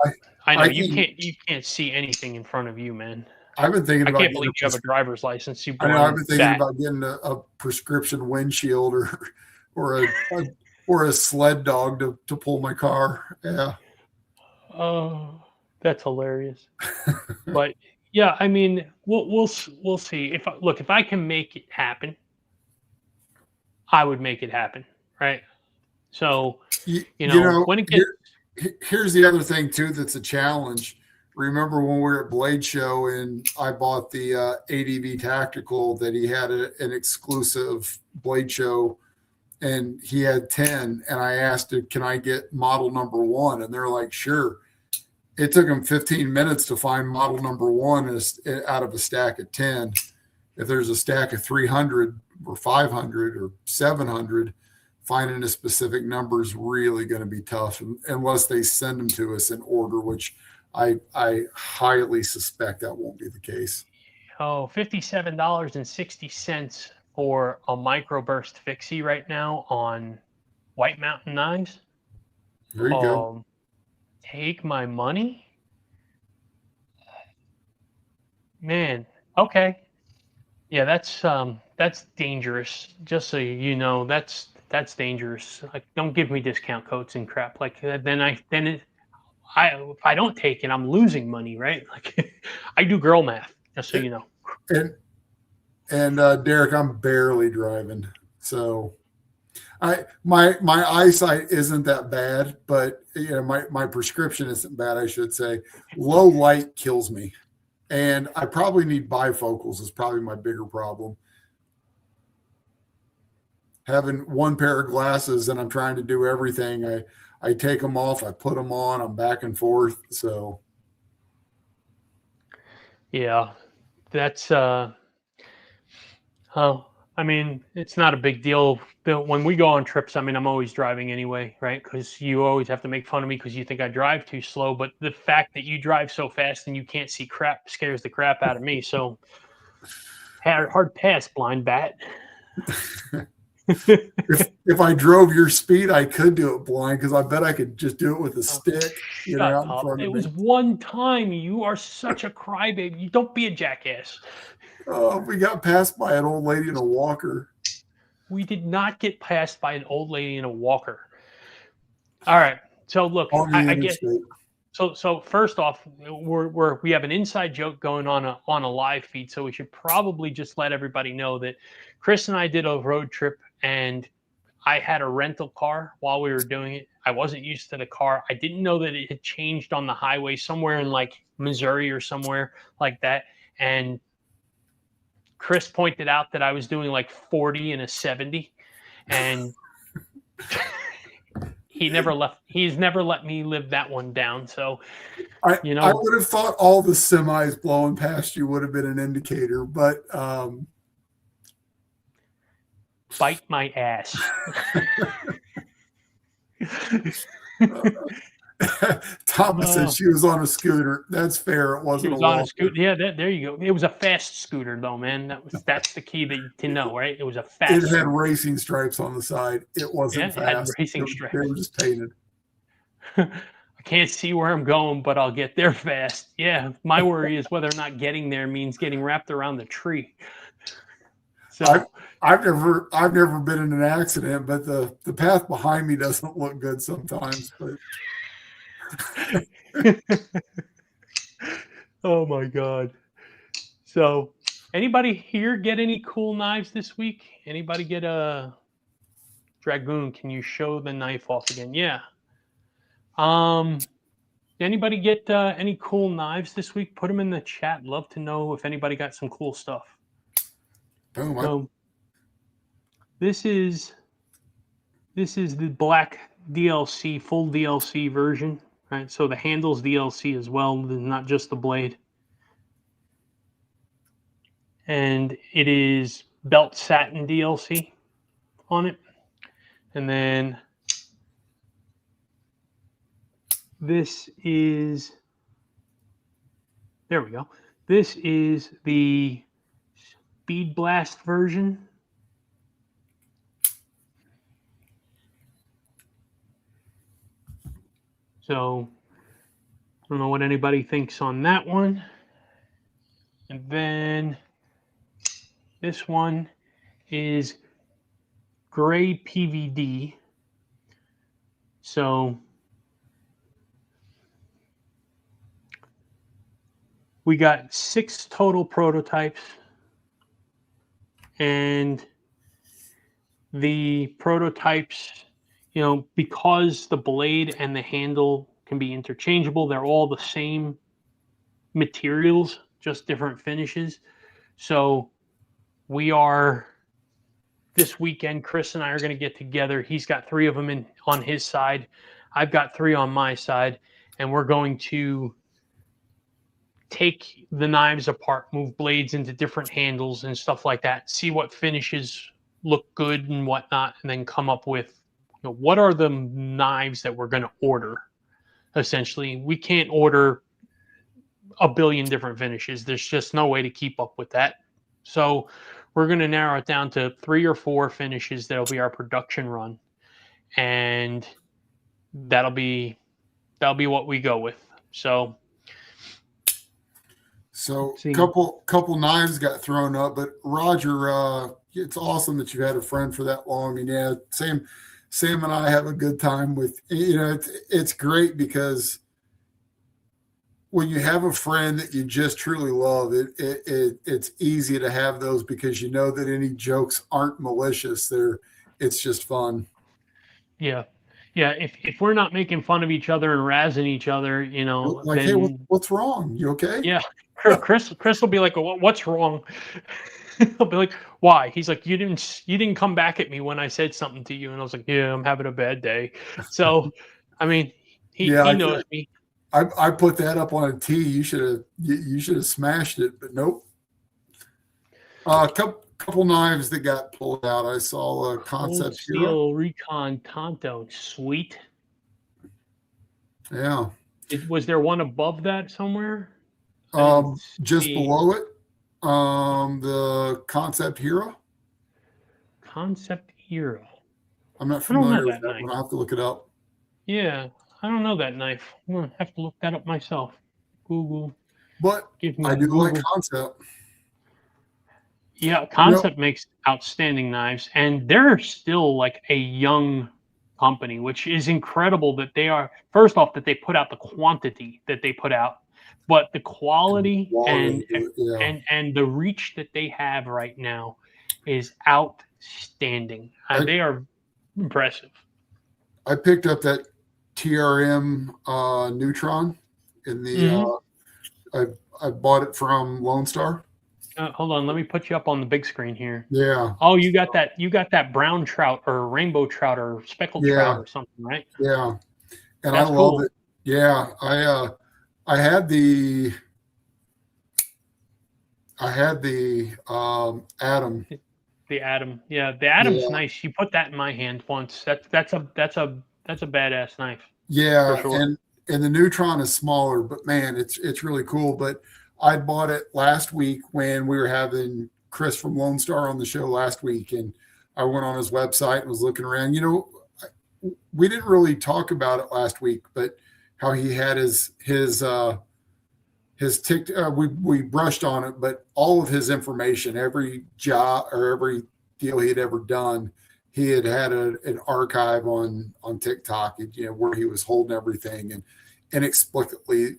You can't see anything in front of you, man. I've been thinking about. I can't believe you have a driver's license. I've been thinking about getting a prescription windshield or a sled dog to pull my car. Yeah. Oh, that's hilarious. But yeah, I mean, we'll see. If I can make it happen, I would make it happen, right? So, when it gets... Here's the other thing, too, that's a challenge. Remember when we were at Blade Show and I bought the ADV Tactical, that he had an exclusive Blade Show, and he had 10, and I asked him, can I get model number 1? And they're like, sure. It took them 15 minutes to find model number 1 out of a stack of 10. If there's a stack of 300 or 500 or 700, finding a specific number is really going to be tough unless they send them to us in order, which I highly suspect that won't be the case. Oh, $57.60 for a microburst fixie right now on White Mountain knives. There you go. Take my money? Man, okay. Yeah, that's dangerous. Just so you know, that's dangerous. Like, don't give me discount codes and crap like that. If I don't take it, I'm losing money, right? Like, I do girl math, just so you know. And Derek, I'm barely driving, so my eyesight isn't that bad, but my prescription isn't bad, I should say. Low light kills me, and I probably need bifocals is probably my bigger problem. Having one pair of glasses and I'm trying to do everything. I take them off, I put them on, I'm back and forth. So yeah, that's I mean, it's not a big deal. When we go on trips, I mean, I'm always driving anyway, right? Because you always have to make fun of me because you think I drive too slow. But the fact that you drive so fast and you can't see crap scares the crap out of me. So hard pass, blind bat. If I drove your speed, I could do it blind because I bet I could just do it with a stick. Shut up. It was one time. You are such a crybaby. You don't be a jackass. Oh, we got passed by an old lady in a walker. We did not get passed by an old lady in a walker. All right. So look, I get. So first off, we have an inside joke going on a live feed. So we should probably just let everybody know that Chris and I did a road trip, and I had a rental car while we were doing it. I wasn't used to the car. I didn't know that it had changed on the highway somewhere in like Missouri or somewhere like that. And Chris pointed out that I was doing like 40 and a 70, and he's never let me live that one down. So, I would have thought all the semis blowing past you would have been an indicator, but bite my ass. Thomas said she was on a scooter. That's fair. It wasn't on a scooter. Yeah, there you go. It was a fast scooter, though, man. That's the key to know, right? It was a fast. It had racing stripes on the side. It wasn't fast. It had racing stripes. They were just painted. I can't see where I'm going, but I'll get there fast. Yeah, my worry is whether or not getting there means getting wrapped around the tree. So I've never been in an accident, but the path behind me doesn't look good sometimes. But oh my God. So anybody here get any cool knives this week? Anybody get a Dragoon? Can you show the knife off again? Yeah. Anybody get any cool knives this week? Put them in the chat. Love to know if anybody got some cool stuff. Boom. So this is the black DLC, full DLC version, right? So the handle's DLC as well, not just the blade. And it is belt satin DLC on it. And then this is, there we go. This is the Speed Blast version. So I don't know what anybody thinks on that one. And then this one is gray PVD. So we got 6 total prototypes, and the prototypes, because the blade and the handle can be interchangeable, they're all the same materials, just different finishes. So this weekend, Chris and I are going to get together. He's got 3 of them on his side. I've got 3 on my side, and we're going to take the knives apart, move blades into different handles and stuff like that, see what finishes look good and whatnot, and then come up with what are the knives that we're going to order. Essentially, we can't order a billion different finishes. There's just no way to keep up with that. So we're going to narrow it down to 3 or 4 finishes that'll be our production run, and that'll be what we go with. So couple knives got thrown up, but Roger, it's awesome that you've had a friend for that long. And yeah, Sam and I have a good time with, it's great because when you have a friend that you just truly love, it's easy to have those because you know that any jokes aren't malicious. It's just fun. Yeah. Yeah, if we're not making fun of each other and razzing each other, like, then, hey, what's wrong? You okay? Yeah, Chris will be like, well, "What's wrong?" I'll be like, "Why?" He's like, "You didn't come back at me when I said something to you," and I was like, "Yeah, I'm having a bad day." So, I mean, he knows me. I put that up on a tee. You should have smashed it, but nope. Couple couple knives that got pulled out. I saw a Cold Concept Hero. Steel Recon Tonto. Sweet. Yeah. Was there one above that somewhere? Just see. below it, the Concept Hero. Concept Hero. I'm not I don't know familiar with that that knife. one. I'll have to look it up. Yeah, I don't know that knife. I'm gonna have to look that up myself. Google. But Give me I a do like Google. Concept. Yeah, Concept makes outstanding knives, and they're still like a young company, which is incredible that they are. First off, that they put out the quantity that they put out, but the quality and the reach that they have right now is outstanding. They are impressive. I picked up that TRM Neutron in the. I bought it from Lone Star. Hold on, let me put you up on the big screen here. Yeah. Oh, you got that. You got that brown trout or rainbow trout or speckled trout or something, right? Yeah. And that's I love cool. it. Yeah. I had the Atom. The Atom. Yeah, the Atom's nice. You put that in my hand once. That's a badass knife. Yeah, for sure. and the Neutron is smaller, but man, it's really cool. But I bought it last week when we were having Chris from Lone Star on the show last week, and I went on his website and was looking around. You know, we didn't really talk about it last week, but how he had his tick. We brushed on it, but all of his information, every job or every deal he'd ever done, he had an archive on TikTok, you know, where he was holding everything, and inexplicably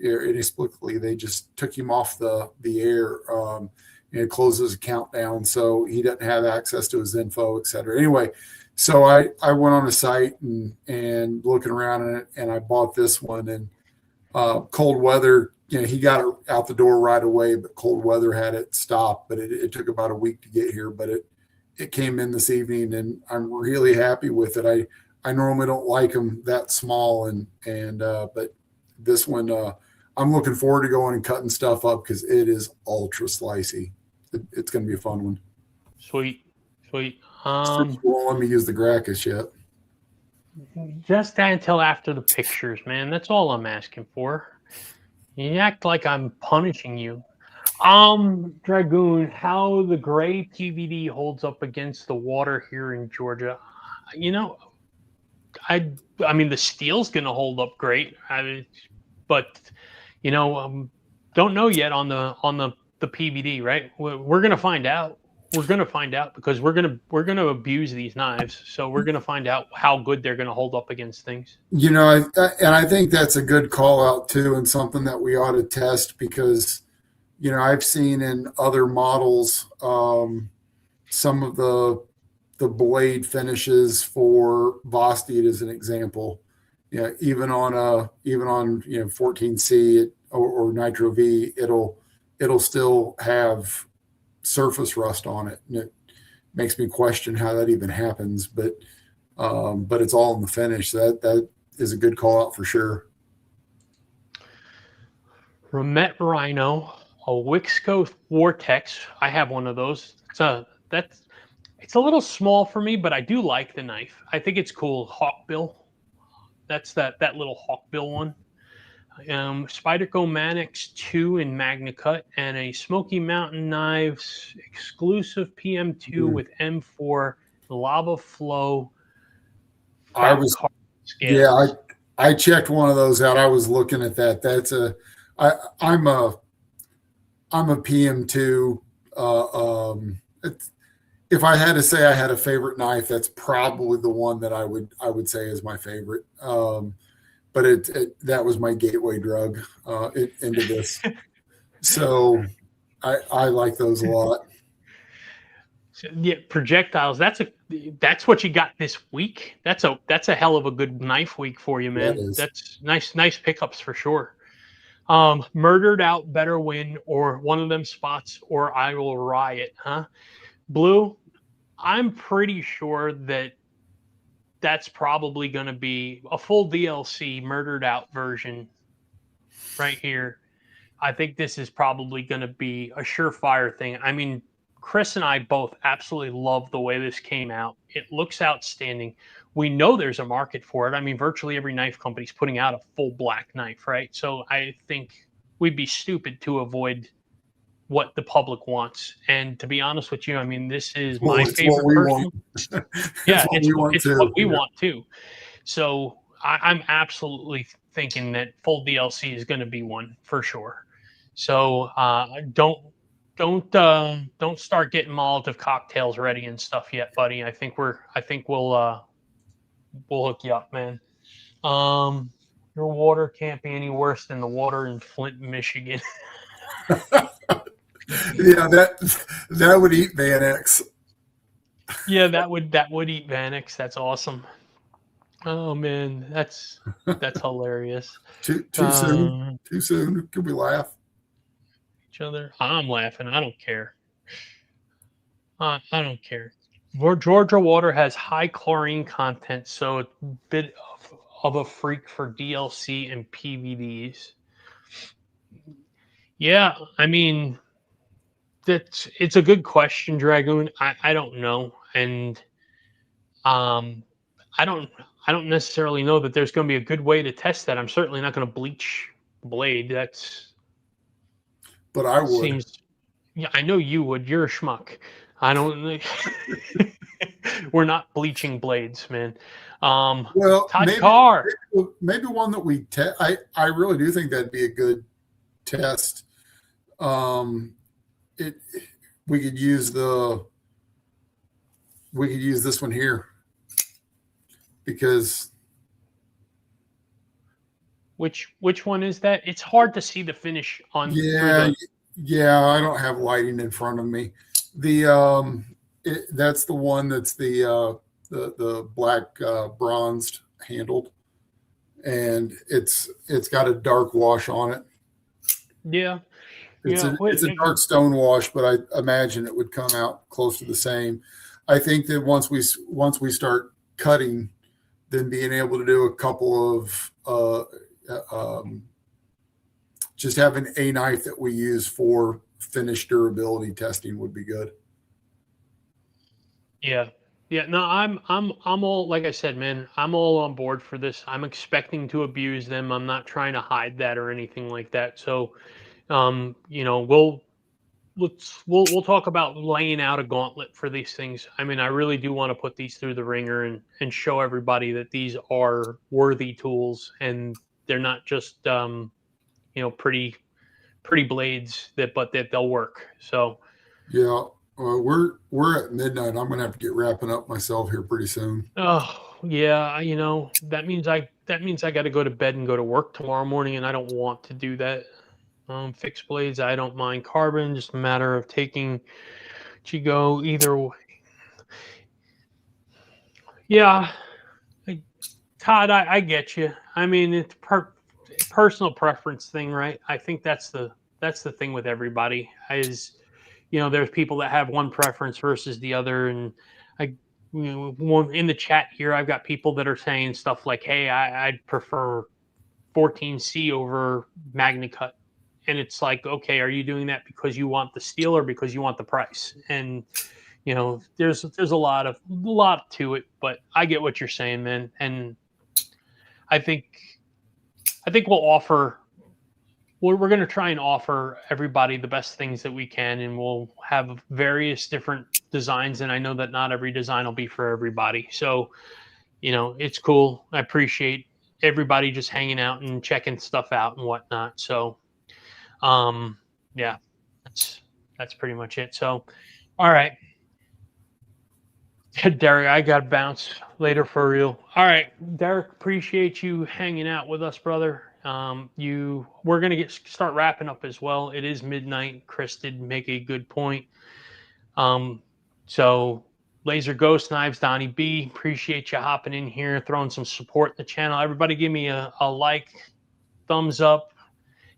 they just took him off the air, and closed his account down, so he doesn't have access to his info, et cetera. Anyway, so I went on a site and looking around in it, and I bought this one. And cold weather, you know, he got it out the door right away, but cold weather had it stopped. But it took about a week to get here, but it came in this evening, and I'm really happy with it. I normally don't like them that small, but this one, I'm looking forward to going and cutting stuff up because it is ultra slicey. It's going to be a fun one. Sweet. You won't let me use the Gracchus yet. Just until after the pictures, man. That's all I'm asking for. You act like I'm punishing you. Dragoon, how the gray PVD holds up against the water here in Georgia. You know, I mean, the steel's going to hold up great. But you know, don't know yet on the PVD, right? We're going to find out. We're going to find out because we're going to abuse these knives. So we're going to find out how good they're going to hold up against things. You know, and I think that's a good call out too, and something that we ought to test because, you know, I've seen in other models some of the blade finishes for Vosteed as an example. You know, even on 14C or Nitro V, it'll still have surface rust on it, and it makes me question how that even happens. But it's all in the finish. That is a good call out for sure. Remet Rhino, a Wixco Vortex. I have one of those. It's a little small for me, but I do like the knife. I think it's cool. Hawkbill. That's that little Hawkbill one. Spyderco Manix 2 in Magna Cut, and a Smoky Mountain Knives exclusive PM2 with M4 lava flow. I checked one of those out. I was looking at that. I'm a PM2. If I had to say I had a favorite knife, that's probably the one that I would say is my favorite. But that was my gateway drug into this. So I like those a lot. So, yeah, projectiles. That's what you got this week. That's a hell of a good knife week for you, man. That's nice pickups for sure. Murdered Out, Better Win, or one of them spots, or I Will Riot, huh? Blue, I'm pretty sure that's probably going to be a full DLC Murdered Out version right here. I think this is probably going to be a surefire thing. I mean, Chris and I both absolutely love the way this came out. It looks outstanding. We know there's a market for it. I mean, virtually every knife company's putting out a full black knife, right? So I think we'd be stupid to avoid what the public wants. And to be honest with you, I mean, this is my it's favorite what we personal. want. Yeah, what we want it's too. what we want too. So I'm absolutely thinking that full DLC is going to be one for sure. So don't start getting Molotov cocktails ready and stuff yet, buddy. I think we'll hook you up, man. Your water can't be any worse than the water in Flint, Michigan. Yeah, that would eat Van X. Yeah, that would eat Vanix. That's awesome. Oh man, that's hilarious. Too soon. Too soon. Could we laugh? Each other. I'm laughing. I don't care. I don't care. Georgia water has high chlorine content, so it's a bit of a freak for DLC and PVDs. Yeah, I mean, it's a good question, Dragoon. I don't know, and I don't necessarily know that there's going to be a good way to test that. I'm certainly not going to bleach the blade. But I would. Seems. Yeah, I know you would. You're a schmuck. I don't. We're not bleaching blades, man. Well, Todd Carr. maybe one that we test. I really do think that'd be a good test. We could use this one here because Which one is that? It's hard to see the finish on. Yeah, I don't have lighting in front of me. That's the one that's the black bronzed handled, and it's got a dark wash on it. Yeah. It's a dark stone wash, but I imagine it would come out close to the same. I think that once we start cutting, then being able to do a couple of just having a knife that we use for finished durability testing would be good. Yeah. No, I'm all, like I said, man, I'm all on board for this. I'm expecting to abuse them. I'm not trying to hide that or anything like that. So, we'll talk about laying out a gauntlet for these things. I mean, I really do want to put these through the ringer and show everybody that these are worthy tools and they're not just pretty blades but that they'll work. So yeah, we're at midnight. I'm gonna have to get wrapping up myself here pretty soon. Oh yeah, that means I got to go to bed and go to work tomorrow morning, and I don't want to do that. Fixed blades, I don't mind carbon, just a matter of taking go either way. Yeah, Todd, I get you. I mean, it's personal preference thing, right? I think that's the thing with everybody is, there's people that have one preference versus the other, and in the chat here, I've got people that are saying stuff like, "Hey, I'd prefer 14C over MagnaCut." And it's like, okay, are you doing that because you want the steel or because you want the price? And there's a lot to it, but I get what you're saying, man. And I think we're going to try and offer everybody the best things that we can, and we'll have various different designs. And I know that not every design will be for everybody. So, it's cool. I appreciate everybody just hanging out and checking stuff out and whatnot. So, yeah, that's pretty much it. So, all right, Derek, I got to bounce later for real. All right, Derek, appreciate you hanging out with us, brother. We're going to start wrapping up as well. It is midnight. Chris did make a good point. So Laser Ghost Knives, Donnie B, appreciate you hopping in here, throwing some support in the channel. Everybody give me a like, thumbs up.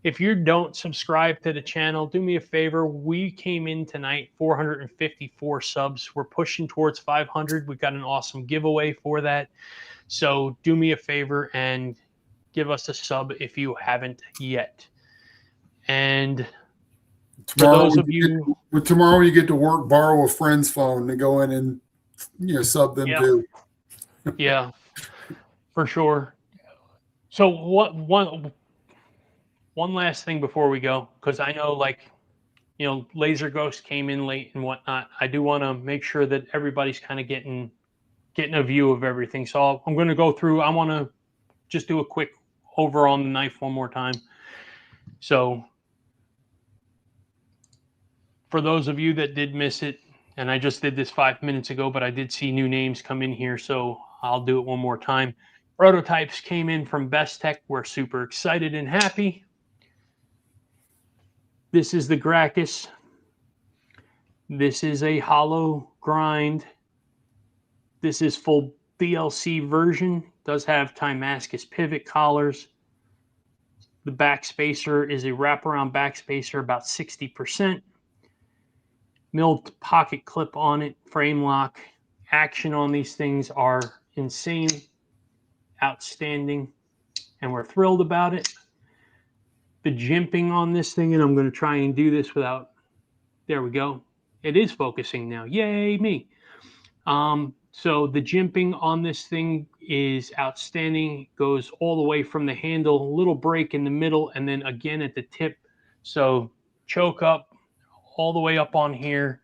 If you don't subscribe to the channel, do me a favor. We came in tonight, 454 subs. We're pushing towards 500. We've got an awesome giveaway for that. So do me a favor and give us a sub if you haven't yet. And Tomorrow, those of you, tomorrow you get to work, borrow a friend's phone to go in and sub them yeah, too. yeah, for sure. So one last thing before we go, because I know Laser Ghost came in late and whatnot. I do want to make sure that everybody's kind of getting a view of everything. So I'm going to go through. I want to just do a quick over on the knife one more time. So for those of you that did miss it, and I just did this 5 minutes ago, but I did see new names come in here, so I'll do it one more time. Prototypes came in from Best Tech. We're super excited and happy. This is the Gracchus. This is a hollow grind. This is full DLC version. Does have Timascus pivot collars. The backspacer is a wraparound backspacer, about 60%. Milled pocket clip on it, frame lock. Action on these things are insane, outstanding, and we're thrilled about it. The jimping on this thing, and I'm going to try and do this without, there we go. It is focusing now. Yay, me. So the jimping on this thing is outstanding. It goes all the way from the handle, little break in the middle, and then again at the tip. So choke up all the way up on here.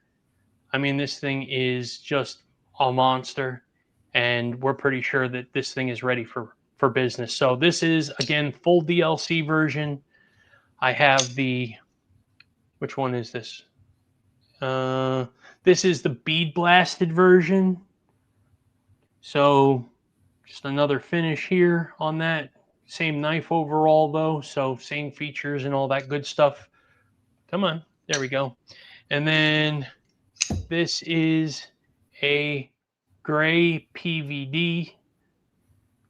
I mean, this thing is just a monster, and we're pretty sure that this thing is ready for business. So this is, again, full DLC version. I have the, which one is this? This is the bead blasted version. So just another finish here on that. Same knife overall though, so same features and all that good stuff. Come on, there we go. And then this is a gray PVD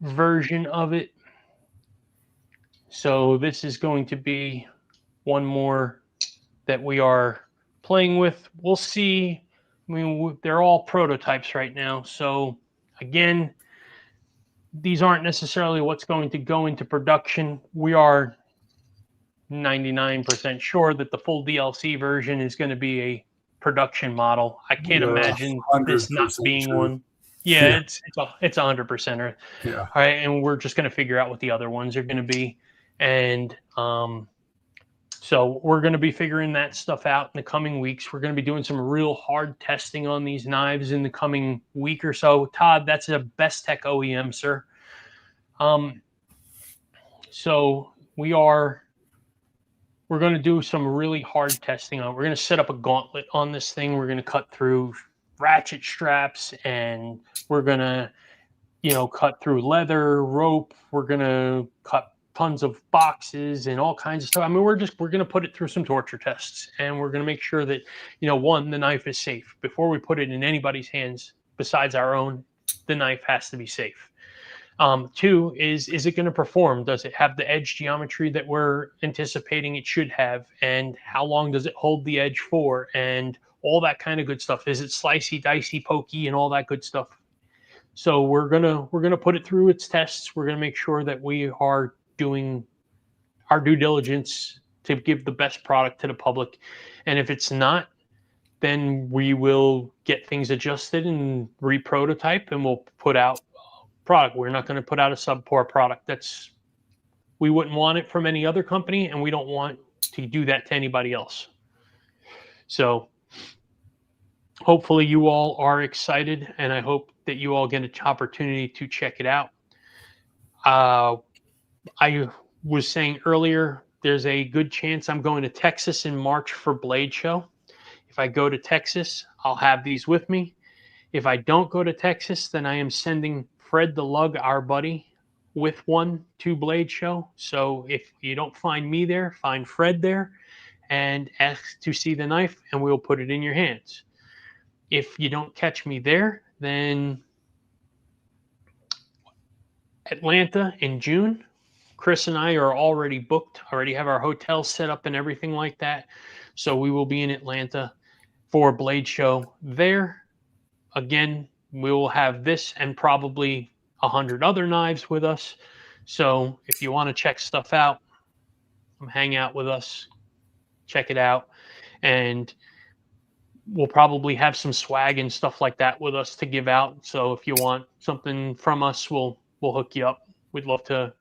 version of it. So this is going to be one more that we are playing with. We'll see. I mean, they're all prototypes right now. So again, these aren't necessarily what's going to go into production. We are 99% sure that the full DLC version is going to be a production model. I can't imagine this not being true. one. Yeah, it's 100%. Yeah. All right, and we're just going to figure out what the other ones are going to be. And so we're going to be figuring that stuff out in the coming weeks. We're going to be doing some real hard testing on these knives in the coming week or so. Todd, that's a Best Tech OEM, sir. So we're going to do some really hard testing on it. We're going to set up a gauntlet on this thing. We're going to cut through ratchet straps, and we're going to, cut through leather, rope. We're going to cut tons of boxes and all kinds of stuff. I mean, we're going to put it through some torture tests, and we're going to make sure that, one, the knife is safe. Before we put it in anybody's hands besides our own, the knife has to be safe. Two, is it going to perform? Does it have the edge geometry that we're anticipating it should have? And how long does it hold the edge for? And all that kind of good stuff. Is it slicey, dicey, pokey, and all that good stuff? So we're gonna put it through its tests. We're gonna make sure that we are doing our due diligence to give the best product to the public. And if it's not, then we will get things adjusted and re-prototype, and we'll put out product. We're not going to put out a subpar product. We wouldn't want it from any other company, and we don't want to do that to anybody else. So hopefully you all are excited, and I hope that you all get an opportunity to check it out. I was saying earlier, there's a good chance I'm going to Texas in March for Blade Show. If I go to Texas, I'll have these with me. If I don't go to Texas, then I am sending Fred the Lug, our buddy, with one to Blade Show. So if you don't find me there, find Fred there and ask to see the knife, and we'll put it in your hands. If you don't catch me there, then Atlanta in June. Chris and I are already booked, already have our hotel set up and everything like that. So we will be in Atlanta for Blade Show there. Again, we will have this and probably 100 other knives with us. So if you want to check stuff out, come hang out with us, check it out. and we'll probably have some swag and stuff like that with us to give out. So if you want something from us, we'll hook you up. We'd love to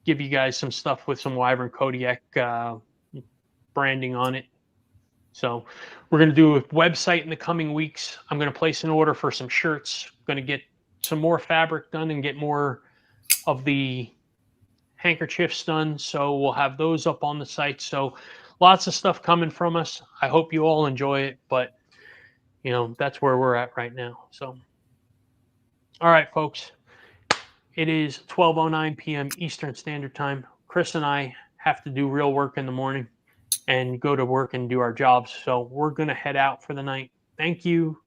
give you guys some stuff with some Wyvern Kodiak branding on it. So we're going to do a website in the coming weeks. I'm going to place an order for some shirts. I'm going to get some more fabric done and get more of the handkerchiefs done. So we'll have those up on the site. So lots of stuff coming from us. I hope you all enjoy it, but that's where we're at right now. So, all right, folks, it is 12:09 p.m. Eastern Standard Time. Chris and I have to do real work in the morning and go to work and do our jobs. So we're going to head out for the night. Thank you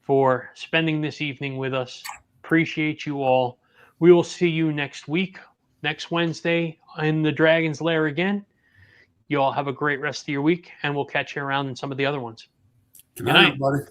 for spending this evening with us. Appreciate you all. We will see you next week, next Wednesday in the Dragon's Lair again. You all have a great rest of your week, and we'll catch you around in some of the other ones. Good night, everybody.